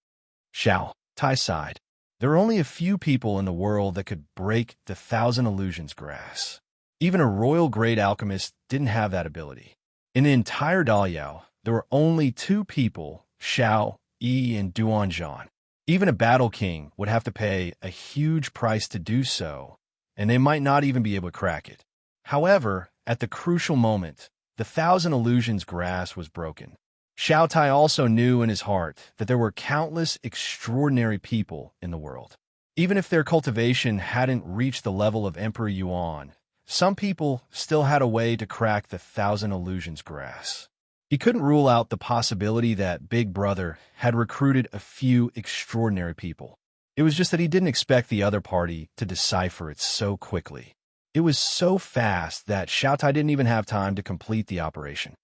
A: Xiao Tai sighed. There are only a few people in the world that could break the Thousand Illusions grass. Even a royal-grade alchemist didn't have that ability. In the entire Daliao, there were only two people, Xiao Yi and Duanzhan. Even a battle king would have to pay a huge price to do so, and they might not even be able to crack it. However, at the crucial moment, the Thousand Illusions grass was broken. Xiao Tai also knew in his heart that there were countless extraordinary people in the world. Even if their cultivation hadn't reached the level of Emperor Yuan, some people still had a way to crack the Thousand Illusions grass. He couldn't rule out the possibility that Big Brother had recruited a few extraordinary people. It was just that he didn't expect the other party to decipher it so quickly. It was so fast that Xiao Tai didn't even have time to complete the operation.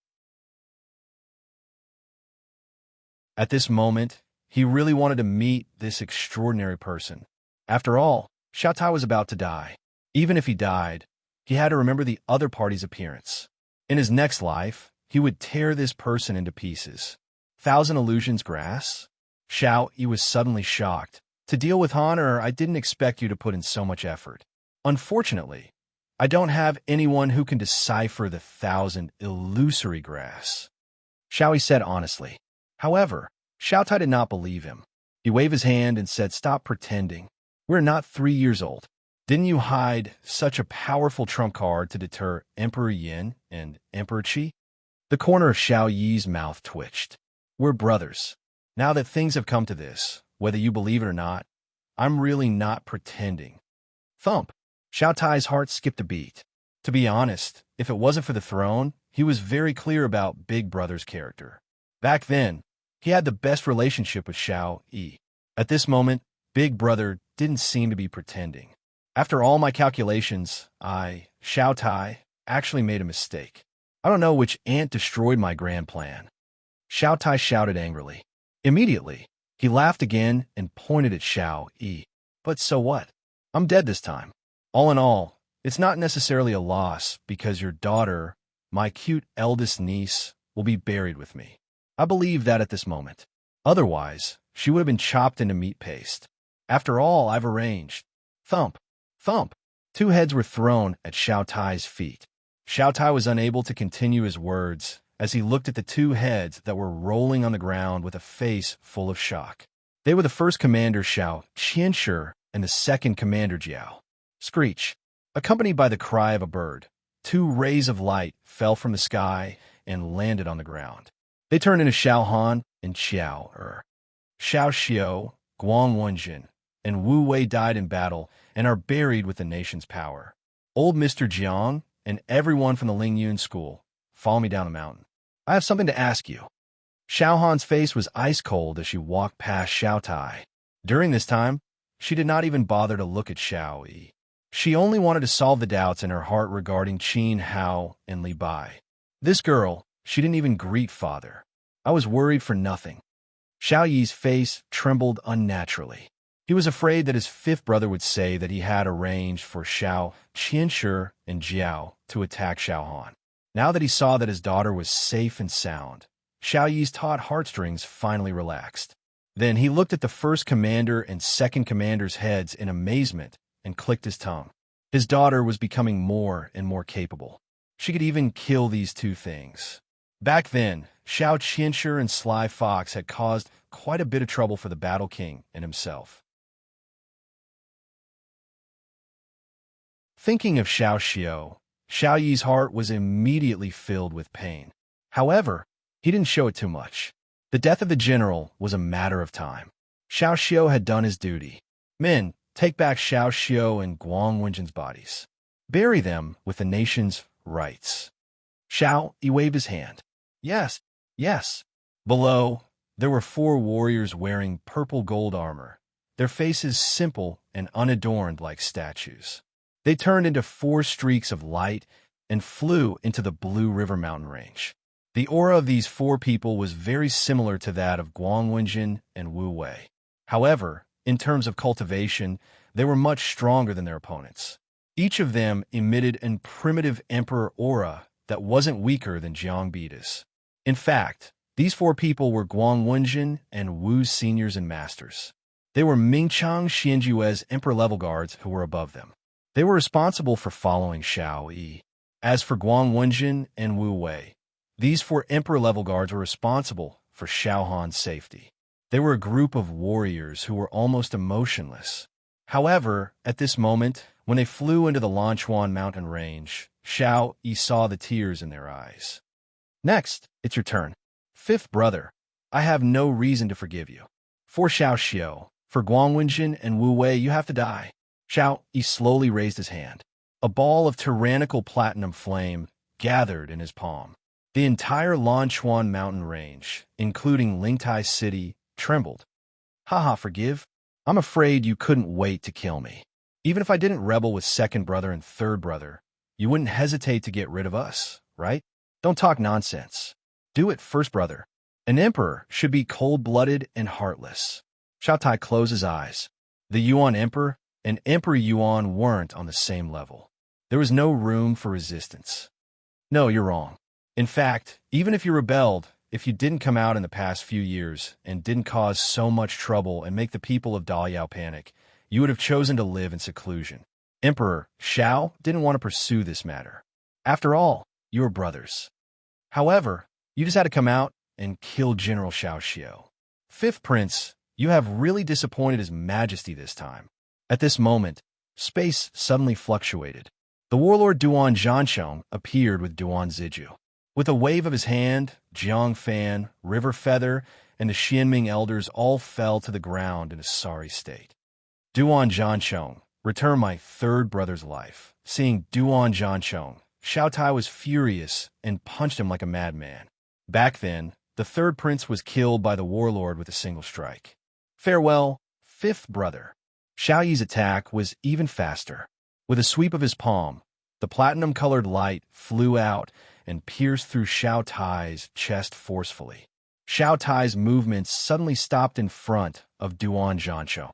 A: At this moment, he really wanted to meet this extraordinary person. After all, Xiao Tai was about to die. Even if he died, he had to remember the other party's appearance. In his next life, he would tear this person into pieces. Thousand Illusions grass? Xiao Yi was suddenly shocked. To deal with honor, I didn't expect you to put in so much effort. Unfortunately, I don't have anyone who can decipher the Thousand Illusory grass, Xiao Yi said honestly. However, Xiao Tai did not believe him. He waved his hand and said, "Stop pretending. We're not 3 years old. Didn't you hide such a powerful trump card to deter Emperor Yin and Emperor Qi?" The corner of Xiao Yi's mouth twitched. "We're brothers. Now that things have come to this, whether you believe it or not, I'm really not pretending." Thump! Xiao Tai's heart skipped a beat. To be honest, if it wasn't for the throne, he was very clear about Big Brother's character. Back then, he had the best relationship with Xiao Yi. At this moment, Big Brother didn't seem to be pretending. After all my calculations, Xiao Tai, actually made a mistake. I don't know which ant destroyed my grand plan. Xiao Tai shouted angrily. Immediately, he laughed again and pointed at Xiao Yi. But so what? I'm dead this time. All in all, it's not necessarily a loss because your daughter, my cute eldest niece, will be buried with me. I believe that at this moment. Otherwise, she would have been chopped into meat paste. After all I've arranged. Thump! Thump! 2 heads were thrown at Xiao Tai's feet. Xiao Tai was unable to continue his words as he looked at the 2 heads that were rolling on the ground with a face full of shock. They were the first commander Xiao Qianshi and the second commander Jiao. Screech! Accompanied by the cry of a bird, 2 rays of light fell from the sky and landed on the ground. They turned into Xiao Han and Xiao Er. Xiao Xiao, Guang Wenjin, and Wu Wei died in battle and are buried with the nation's power. Old Mr. Jiang and everyone from the Lingyun school, follow me down the mountain. I have something to ask you. Xiao Han's face was ice cold as she walked past Xiao Tai. During this time, she did not even bother to look at Xiao Yi. She only wanted to solve the doubts in her heart regarding Qin Hao and Li Bai. This girl, she didn't even greet father. I was worried for nothing. Xiao Yi's face trembled unnaturally. He was afraid that his 5th brother would say that he had arranged for Xiao Qianshi and Jiao to attack Xiao Han. Now that he saw that his daughter was safe and sound, Xiao Yi's taut heartstrings finally relaxed. Then he looked at the first commander and second commander's heads in amazement and clicked his tongue. His daughter was becoming more and more capable. She could even kill these 2 things. Back then, Xiao Qianshi and Sly Fox had caused quite a bit of trouble for the Battle King and himself. Thinking of Xiao Xiao, Xiao Yi's heart was immediately filled with pain. However, he didn't show it too much. The death of the general was a matter of time. Xiao Xiao had done his duty. Men, take back Xiao Xiao and Guang Wenjin's bodies. Bury them with the nation's rights. Xiao Yi waved his hand. Yes, yes. Below, there were 4 warriors wearing purple gold armor, their faces simple and unadorned like statues. They turned into 4 streaks of light and flew into the Blue River mountain range. The aura of these 4 people was very similar to that of Guang Wenjin and Wu Wei. However, in terms of cultivation, they were much stronger than their opponents. Each of them emitted a primitive emperor aura that wasn't weaker than Jiang Bida's. In fact, these four people were Guang Wenjin and Wu's seniors and masters. They were Mingchang Xianjue's emperor-level guards who were above them. They were responsible for following Xiao Yi. As for Guang Wenjin and Wu Wei, these four emperor-level guards were responsible for Xiao Han's safety. They were a group of warriors who were almost emotionless. However, at this moment, when they flew into the Lanchuan mountain range, Xiao Yi saw the tears in their eyes. Next, it's your turn. Fifth brother, I have no reason to forgive you. For Xiao Xiao, for Guang Wenjin and Wu Wei, you have to die. Xiao Yi slowly raised his hand. A ball of tyrannical platinum flame gathered in his palm. The entire Lanchuan mountain range, including Lingtai City, trembled. Haha, forgive? I'm afraid you couldn't wait to kill me. Even if I didn't rebel with second brother and third brother, you wouldn't hesitate to get rid of us, right? Don't talk nonsense. Do it, first brother. An emperor should be cold-blooded and heartless. Xiao Tai closed his eyes. The Yuan emperor and Emperor Yuan weren't on the same level. There was no room for resistance. No, you're wrong. In fact, even if you rebelled, if you didn't come out in the past few years and didn't cause so much trouble and make the people of Daliao panic, you would have chosen to live in seclusion. Emperor Xiao didn't want to pursue this matter. After all, you were brothers. However, you just had to come out and kill General Xiao Xiao. Fifth Prince, you have really disappointed His Majesty this time. At this moment, space suddenly fluctuated. The warlord Duan Zhansheng appeared with Duan Ziju. With a wave of his hand, Jiang Fan, River Feather, and the Xianming elders all fell to the ground in a sorry state. Duan Zhansheng, return my third brother's life. Seeing Duan Zhansheng, Xiao Tai was furious and punched him like a madman. Back then, the third prince was killed by the warlord with a single strike. Farewell, fifth brother. Xiao Yi's attack was even faster. With a sweep of his palm, the platinum-colored light flew out and pierced through Xiao Tai's chest forcefully. Xiao Tai's movements suddenly stopped in front of Duan Zhansheng.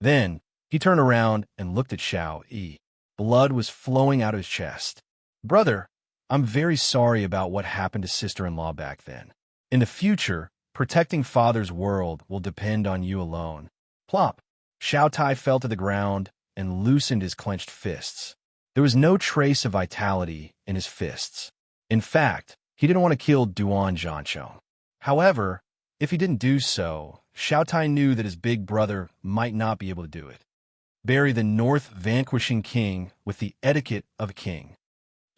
A: Then, he turned around and looked at Xiao Yi. Blood was flowing out of his chest. Brother, I'm very sorry about what happened to sister-in-law back then. In the future, protecting father's world will depend on you alone. Plop! Xiao Tai fell to the ground and loosened his clenched fists. There was no trace of vitality in his fists. In fact, he didn't want to kill Duan Zhansheng. However, if he didn't do so, Xiao Tai knew that his big brother might not be able to do it. Bury the North vanquishing king with the etiquette of a king.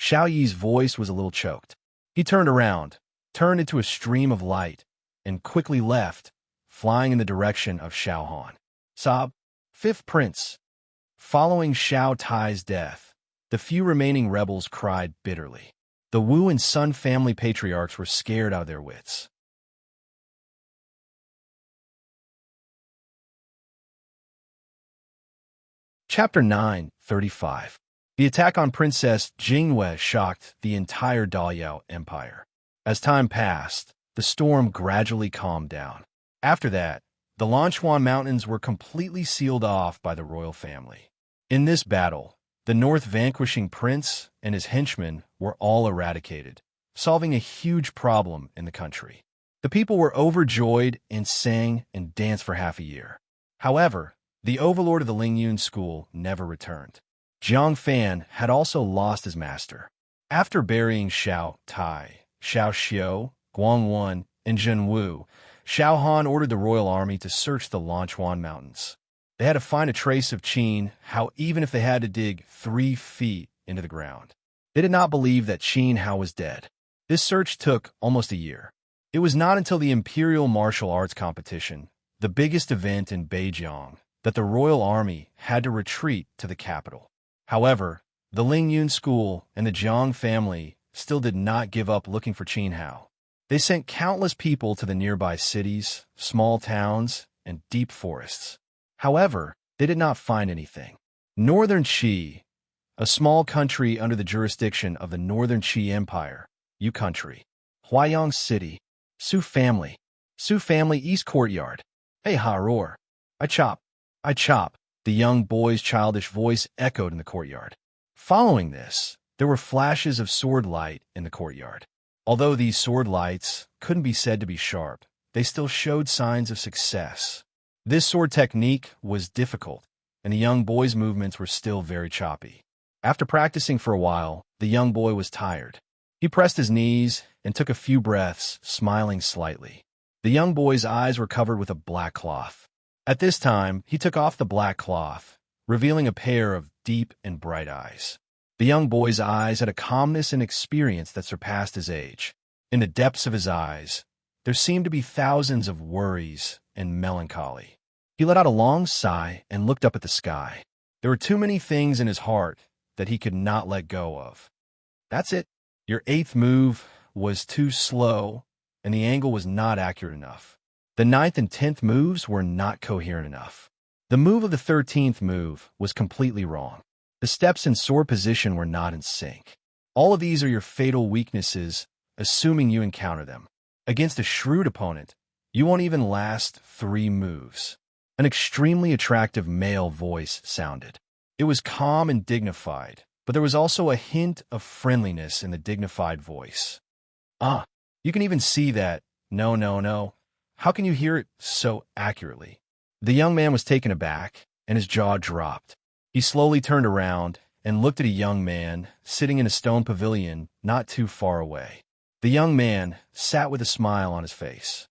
A: Xiao Yi's voice was a little choked. He turned around, turned into a stream of light, and quickly left, flying in the direction of Xiao Han. Sob, fifth prince. Following Xiao Tai's death, the few remaining rebels cried bitterly. The Wu and Sun family patriarchs were scared out of their wits. Chapter 9:35. The attack on Princess Jingwei shocked the entire Daliao Empire. As time passed, the storm gradually calmed down. After that, the Lanchuan Mountains were completely sealed off by the royal family. In this battle, the North vanquishing prince and his henchmen were all eradicated, solving a huge problem in the country. The people were overjoyed and sang and danced for half a year. However, the overlord of the Lingyun school never returned. Jiang Fan had also lost his master. After burying Xiao Tai, Xiao Xiao, Guang Wen, and Zhen Wu, Xiao Han ordered the royal army to search the Lanchuan Mountains. They had to find a trace of Qin, even if they had to dig 3 feet into the ground. They did not believe that Qin Hao was dead. This search took almost a year. It was not until the Imperial Martial Arts Competition, the biggest event in Beijing, that the royal army had to retreat to the capital. However, the Lingyun school and the Jiang family still did not give up looking for Qin Hao. They sent countless people to the nearby cities, small towns, and deep forests. However, they did not find anything. Northern Qi, a small country under the jurisdiction of the Northern Qi Empire, Yu Country. Huayang City. Su Family. Su Family East Courtyard. Hey Ha roar. I chop. The young boy's childish voice echoed in the courtyard. Following this, there were flashes of sword light in the courtyard. Although these sword lights couldn't be said to be sharp, they still showed signs of success. This sword technique was difficult, and the young boy's movements were still very choppy. After practicing for a while, the young boy was tired. He pressed his knees and took a few breaths, smiling slightly. The young boy's eyes were covered with a black cloth. At this time, he took off the black cloth, revealing a pair of deep and bright eyes. The young boy's eyes had a calmness and experience that surpassed his age. In the depths of his eyes, there seemed to be thousands of worries and melancholy. He let out a long sigh and looked up at the sky. There were too many things in his heart that he could not let go of. That's it. Your 8th move was too slow, and the angle was not accurate enough. The 9th and 10th moves were not coherent enough. The move of the 13th move was completely wrong. The steps and sword position were not in sync. All of these are your fatal weaknesses, assuming you encounter them. Against a shrewd opponent, you won't even last 3 moves. An extremely attractive male voice sounded. It was calm and dignified, but there was also a hint of friendliness in the dignified voice. You can even see that. No. How can you hear it so accurately? The young man was taken aback, and his jaw dropped. He slowly turned around and looked at a young man sitting in a stone pavilion not too far away. The young man sat with a smile on his face.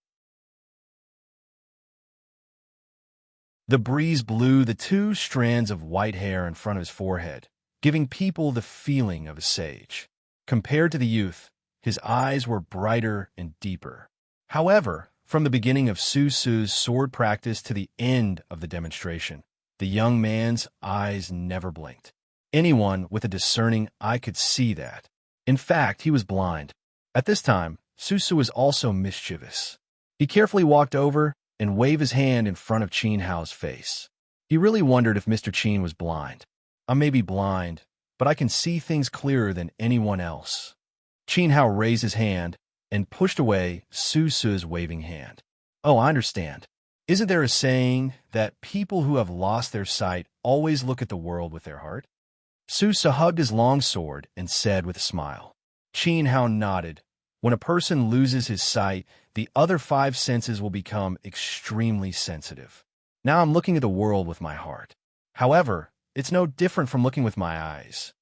A: The breeze blew the 2 strands of white hair in front of his forehead, giving people the feeling of a sage. Compared to the youth, his eyes were brighter and deeper. However, from the beginning of Susu's sword practice to the end of the demonstration, the young man's eyes never blinked. Anyone with a discerning eye could see that. In fact, he was blind. At this time, Susu was also mischievous. He carefully walked over and waved his hand in front of Qin Hao's face. He really wondered if Mr. Qin was blind. I may be blind, but I can see things clearer than anyone else. Qin Hao raised his hand and pushed away Susu's waving hand. Oh, I understand. Isn't there a saying that people who have lost their sight always look at the world with their heart? Susu hugged his long sword and said with a smile. Qin Hao nodded. When a person loses his sight, the other 5 senses will become extremely sensitive. Now I'm looking at the world with my heart. However, it's no different from looking with my eyes.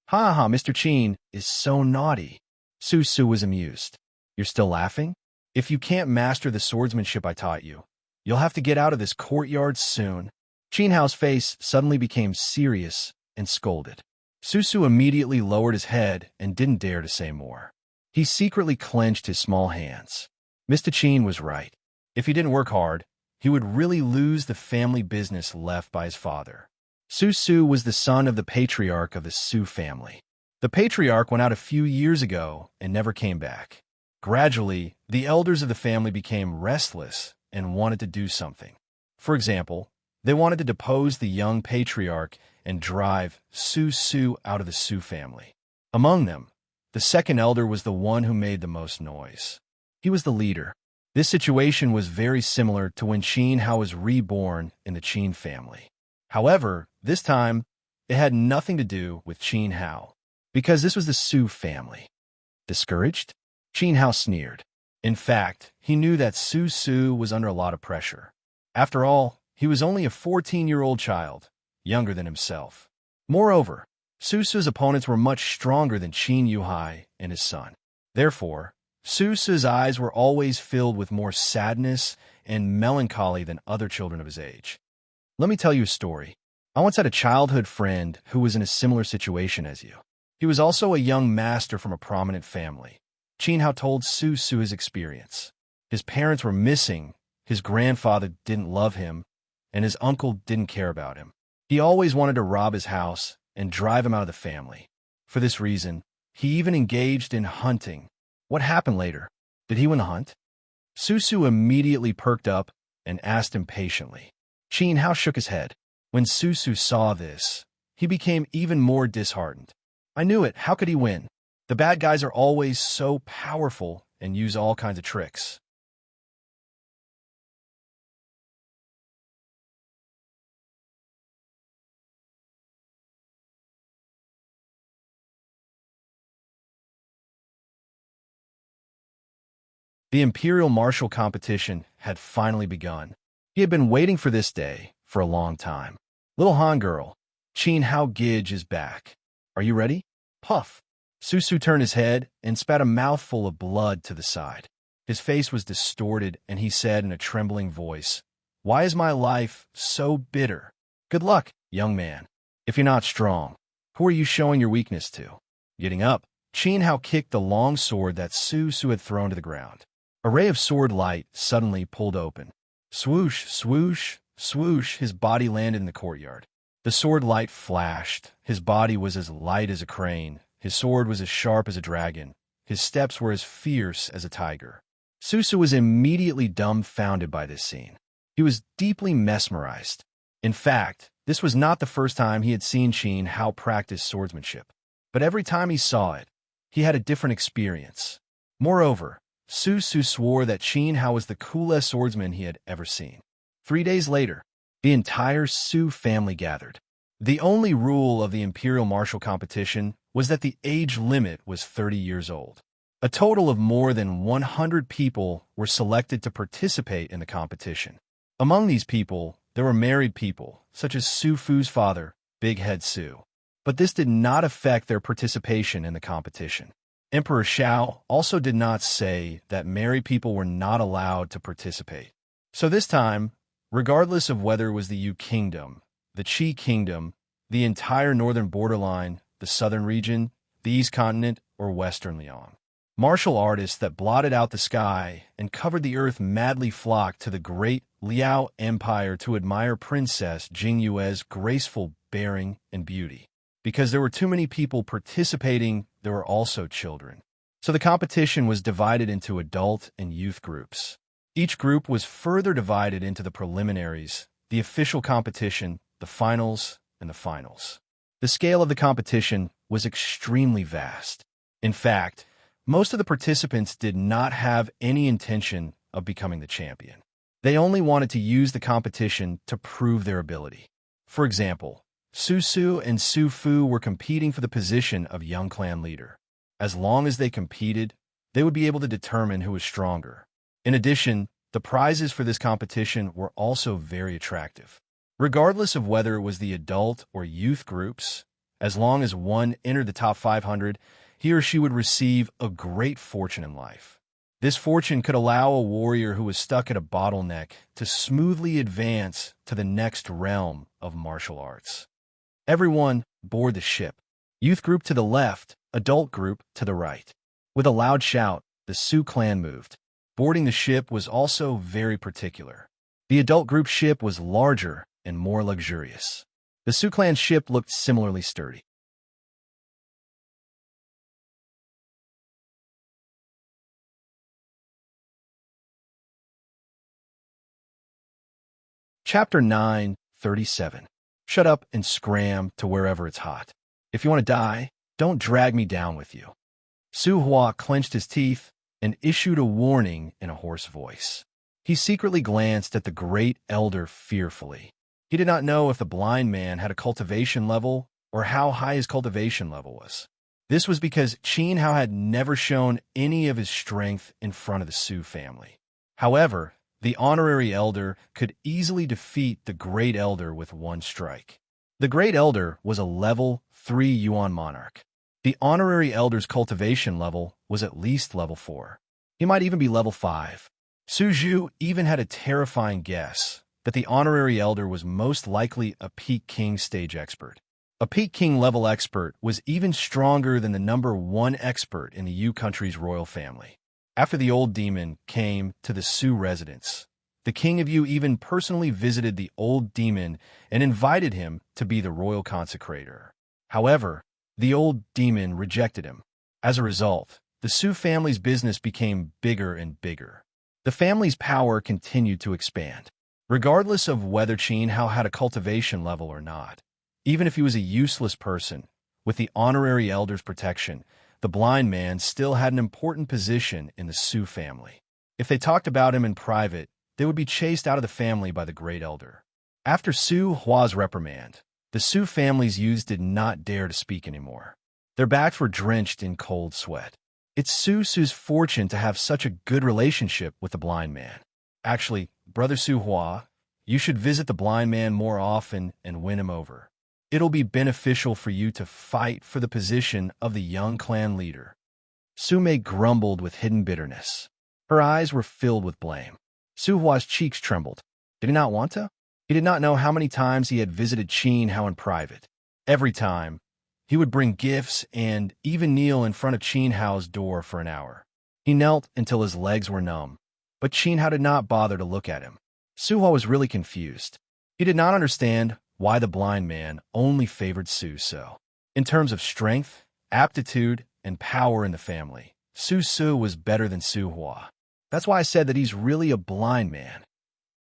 A: Ha, Mr. Qin is so naughty. Susu was amused. You're still laughing? If you can't master the swordsmanship I taught you, you'll have to get out of this courtyard soon. Qin Hao's face suddenly became serious and scolded. Susu immediately lowered his head and didn't dare to say more. He secretly clenched his small hands. Mr. Qin was right. If he didn't work hard, he would really lose the family business left by his father. Susu was the son of the patriarch of the Su family. The patriarch went out a few years ago and never came back. Gradually, the elders of the family became restless and wanted to do something. For example, they wanted to depose the young patriarch and drive Susu out of the Su family. Among them, the second elder was the one who made the most noise. He was the leader. This situation was very similar to when Qin Hao was reborn in the Qin family. However, this time, it had nothing to do with Qin Hao, because this was the Su family. Discouraged? Qin Hao sneered. In fact, he knew that Susu was under a lot of pressure. After all, he was only a 14-year-old child, younger than himself. Moreover, Susu's opponents were much stronger than Qin Yuhai and his son. Therefore, Susu's eyes were always filled with more sadness and melancholy than other children of his age. Let me tell you a story. I once had a childhood friend who was in a similar situation as you. He was also a young master from a prominent family. Qin Hao told Susu his experience. His parents were missing, his grandfather didn't love him, and his uncle didn't care about him. He always wanted to rob his house and drive him out of the family. For this reason, he even engaged in hunting. What happened later? Did he win the hunt? Susu immediately perked up and asked impatiently. Qin Hao shook his head. When Susu saw this, he became even more disheartened. I knew it. How could he win? The bad guys are always so powerful and use all kinds of tricks. The imperial martial competition had finally begun. He had been waiting for this day for a long time. Little Han girl, Qin Hao Gij is back. Are you ready? Puff. Susu turned his head and spat a mouthful of blood to the side. His face was distorted, and he said in a trembling voice, "Why is my life so bitter? Good luck, young man. If you're not strong, who are you showing your weakness to?" Getting up, Qin Hao kicked the long sword that Susu had thrown to the ground. A ray of sword light suddenly pulled open. Swoosh, swoosh, swoosh, his body landed in the courtyard. The sword light flashed. His body was as light as a crane. His sword was as sharp as a dragon. His steps were as fierce as a tiger. Susu was immediately dumbfounded by this scene. He was deeply mesmerized. In fact, this was not the first time he had seen Qin Hao practice swordsmanship. But every time he saw it, he had a different experience. Moreover, Susu swore that Qin Hao was the coolest swordsman he had ever seen. 3 days later, the entire Su family gathered. The only rule of the imperial martial competition was that the age limit was 30 years old. A total of more than 100 people were selected to participate in the competition. Among these people, there were married people, such as Su Fu's father, Big Head Su. But this did not affect their participation in the competition. Emperor Shao also did not say that married people were not allowed to participate. So this time, regardless of whether it was the Yu Kingdom, the Qi Kingdom, the entire northern borderline, the southern region, the East Continent, or Western Liang, martial artists that blotted out the sky and covered the earth madly flocked to the great Liao Empire to admire Princess Jingyue's graceful bearing and beauty. Because there were too many people participating, there were also children. So the competition was divided into adult and youth groups. Each group was further divided into the preliminaries, the official competition, the finals, and the finals. The scale of the competition was extremely vast. In fact, most of the participants did not have any intention of becoming the champion. They only wanted to use the competition to prove their ability. For example, Susu and Su Fu were competing for the position of young clan leader. As long as they competed, they would be able to determine who was stronger. In addition, the prizes for this competition were also very attractive. Regardless of whether it was the adult or youth groups, as long as one entered the top 500, he or she would receive a great fortune in life. This fortune could allow a warrior who was stuck at a bottleneck to smoothly advance to the next realm of martial arts. Everyone board the ship. Youth group to the left, adult group to the right. With a loud shout, the Su clan moved. Boarding the ship was also very particular. The adult group ship was larger and more luxurious. The Su clan ship looked similarly sturdy. Chapter 9:37. Shut up and scram to wherever it's hot. If you want to die, don't drag me down with you. Su Hua clenched his teeth and issued a warning in a hoarse voice. He secretly glanced at the great elder fearfully. He did not know if the blind man had a cultivation level or how high his cultivation level was. This was because Qin Hao had never shown any of his strength in front of the Su family. However, the honorary elder could easily defeat the great elder with one strike. The great elder was a level 3 Yuan monarch. The honorary elder's cultivation level was at least level 4. He might even be level 5. Su Zhu even had a terrifying guess that the honorary elder was most likely a Peak King stage expert. A Peak King level expert was even stronger than the number 1 expert in the Yu country's royal family. After the old demon came to the Su residence, the king of Yu even personally visited the old demon and invited him to be the royal consecrator. However, the old demon rejected him. As a result, the Su family's business became bigger and bigger. The family's power continued to expand. Regardless of whether Qin Hao had a cultivation level or not, even if he was a useless person, with the honorary elder's protection, the blind man still had an important position in the Su family. If they talked about him in private, they would be chased out of the family by the great elder. After Su Hua's reprimand, the Su family's youths did not dare to speak anymore. Their backs were drenched in cold sweat. It's Su Su's fortune to have such a good relationship with the blind man. Actually, Brother Su Hua, you should visit the blind man more often and win him over. It'll be beneficial for you to fight for the position of the young clan leader. Su Mei grumbled with hidden bitterness. Her eyes were filled with blame. Su Hua's cheeks trembled. Did he not want to? He did not know how many times he had visited Qin Hao in private. Every time, he would bring gifts and even kneel in front of Qin Hao's door for an hour. He knelt until his legs were numb, but Qin Hao did not bother to look at him. Su Hua was really confused. He did not understand why the blind man only favored Su Su. In terms of strength, aptitude, and power in the family, Su Su was better than Su Hua. That's why I said that he's really a blind man.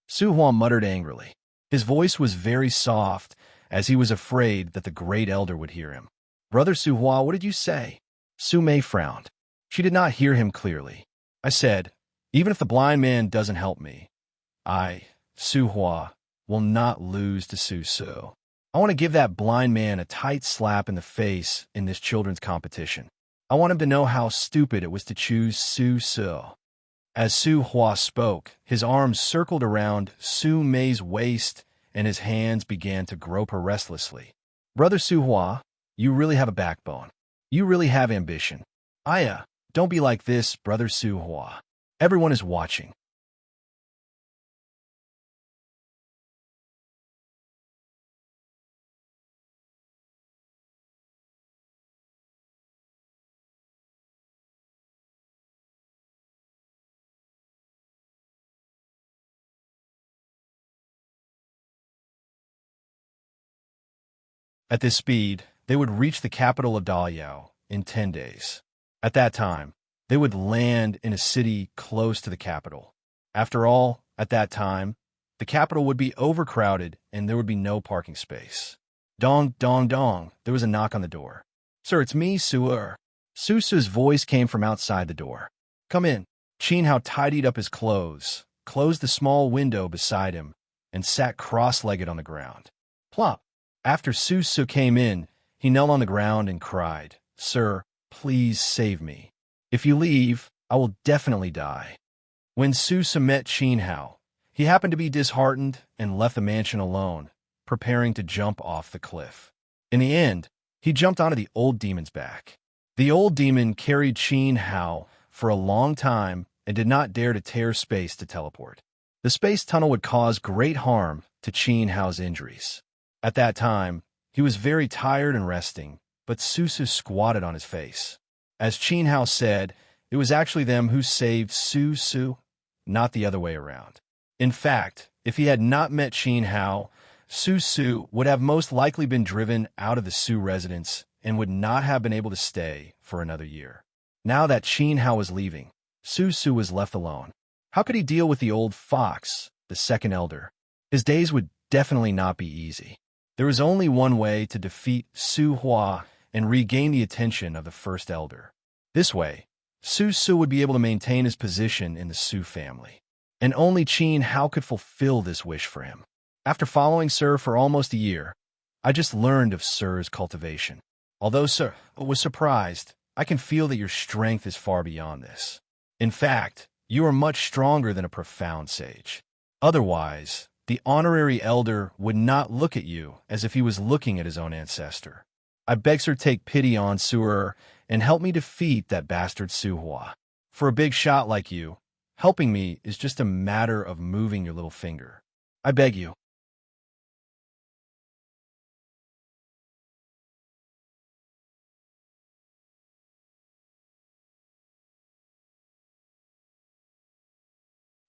A: Su Hua muttered angrily. His voice was very soft, as he was afraid that the great elder would hear him. Brother Su Hua, what did you say? Su Mei frowned. She did not hear him clearly. I said, even if the blind man doesn't help me, I, Su Hua, will not lose to Su Su. I want to give that blind man a tight slap in the face in this children's competition. I want him to know how stupid it was to choose Su Su. As Su Hua spoke, his arms circled around Su Mei's waist and his hands began to grope her restlessly. Brother Su Hua, you really have a backbone. You really have ambition. Aya, don't be like this, Brother Su Hua. Everyone is watching. At this speed, they would reach the capital of Daliao in 10 days. At that time, they would land in a city close to the capital. After all, at that time, the capital would be overcrowded and there would be no parking space. Dong, dong, dong, there was a knock on the door. Sir, it's me, Su-er. Su Su's voice came from outside the door. Come in. Qin Hao tidied up his clothes, closed the small window beside him, and sat cross-legged on the ground. Plop. After Su Su came in, he knelt on the ground and cried, Sir, please save me. If you leave, I will definitely die. When Su Su met Qin Hao, he happened to be disheartened and left the mansion alone, preparing to jump off the cliff. In the end, he jumped onto the old demon's back. The old demon carried Qin Hao for a long time and did not dare to tear space to teleport. The space tunnel would cause great harm to Qin Hao's injuries. At that time, he was very tired and resting, but Su Su squatted on his face. As Qin Hao said, it was actually them who saved Su Su, not the other way around. In fact, if he had not met Qin Hao, Su Su would have most likely been driven out of the Su residence and would not have been able to stay for another year. Now that Qin Hao was leaving, Su Su was left alone. How could he deal with the old fox, the second elder? His days would definitely not be easy. There was only one way to defeat Su Hua and regain the attention of the first elder. This way, Su Su would be able to maintain his position in the Su family. And only Qin Hao could fulfill this wish for him. After following Sir for almost a year, I just learned of Sir's cultivation. Although Sir was surprised, I can feel that your strength is far beyond this. In fact, you are much stronger than a profound sage. Otherwise, the honorary elder would not look at you as if he was looking at his own ancestor. I beg Sir take pity on Su-er and help me defeat that bastard Su Hua. For a big shot like you, helping me is just a matter of moving your little finger. I beg you.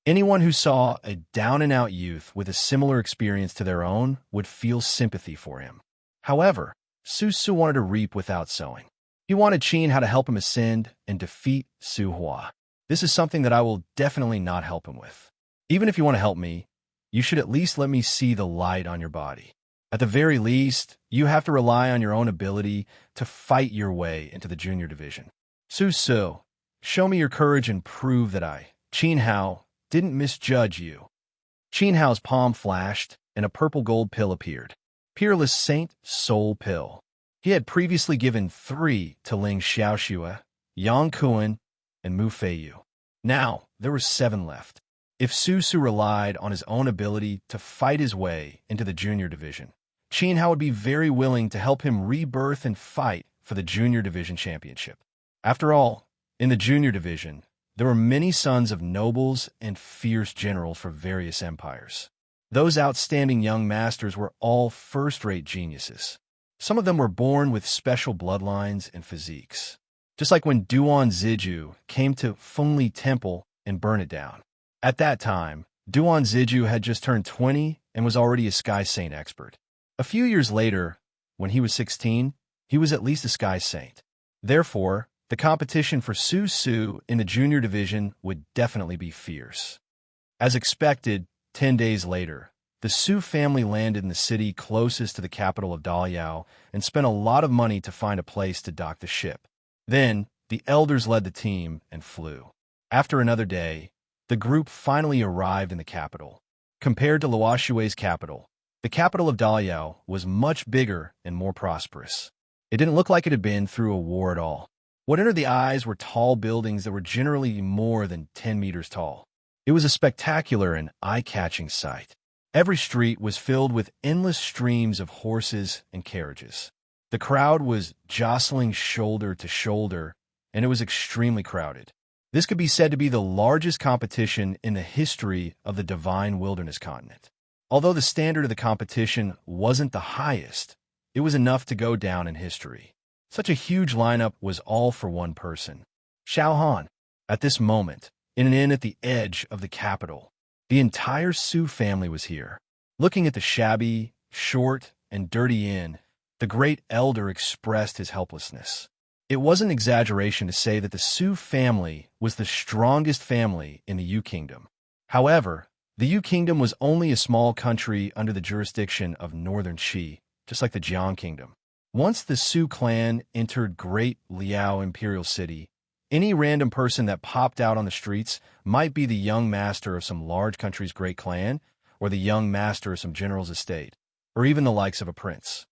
A: Anyone who saw a down-and-out youth with a similar experience to their own would feel sympathy for him. However, Su Su wanted to reap without sowing. He wanted Qin Hao to help him ascend and defeat Su Hua. This is something that I will definitely not help him with. Even if you want to help me, you should at least let me see the light on your body. At the very least, you have to rely on your own ability to fight your way into the junior division. Su Su, show me your courage and prove that I, Qin Hao, didn't misjudge you. Qin Hao's palm flashed, and a purple gold pill appeared. Peerless Saint Soul Pill. He had previously given 3 to Ling Xiaoxue, Yang Kuan, and Mu Feiyu. Now, there were 7 left. If Su Su relied on his own ability to fight his way into the junior division, Qin Hao would be very willing to help him rebirth and fight for the junior division championship. After all, in the junior division, there were many sons of nobles and fierce generals for various empires. Those outstanding young masters were all first-rate geniuses. Some of them were born with special bloodlines and physiques. Just like when Duan Ziju came to Fengli Temple and burned it down. At that time, Duan Ziju had just turned 20 and was already a Sky Saint expert. A few years later, when he was 16, he was at least a Sky Saint. Therefore, the competition for Su Su in the junior division would definitely be fierce. As expected, 10 days later, the Su family landed in the city closest to the capital of Daliao and spent a lot of money to find a place to dock the ship. Then, the elders led the team and flew. After another day, the group finally arrived in the capital. Compared to Luoshui's capital, the capital of Daliao was much bigger and more prosperous. It didn't look like it had been through a war at all. What entered the eyes were tall buildings that were generally more than 10 meters tall. It was a spectacular and eye-catching sight. Every street was filled with endless streams of horses and carriages. The crowd was jostling shoulder to shoulder, and it was extremely crowded. This could be said to be the largest competition in the history of the Divine Wilderness continent. Although the standard of the competition wasn't the highest, it was enough to go down in history. Such a huge lineup was all for one person, Xiao Han. At this moment, in an inn at the edge of the capital, the entire Su family was here. Looking at the shabby, short, and dirty inn, the great elder expressed his helplessness. It wasn't an exaggeration to say that the Su family was the strongest family in the Yu Kingdom. However, the Yu Kingdom was only a small country under the jurisdiction of Northern Qi, just like the Jiang Kingdom. Once the Su clan entered Great Liao Imperial City, any random person that popped out on the streets might be the young master of some large country's great clan, or the young master of some general's estate, or even the likes of a prince.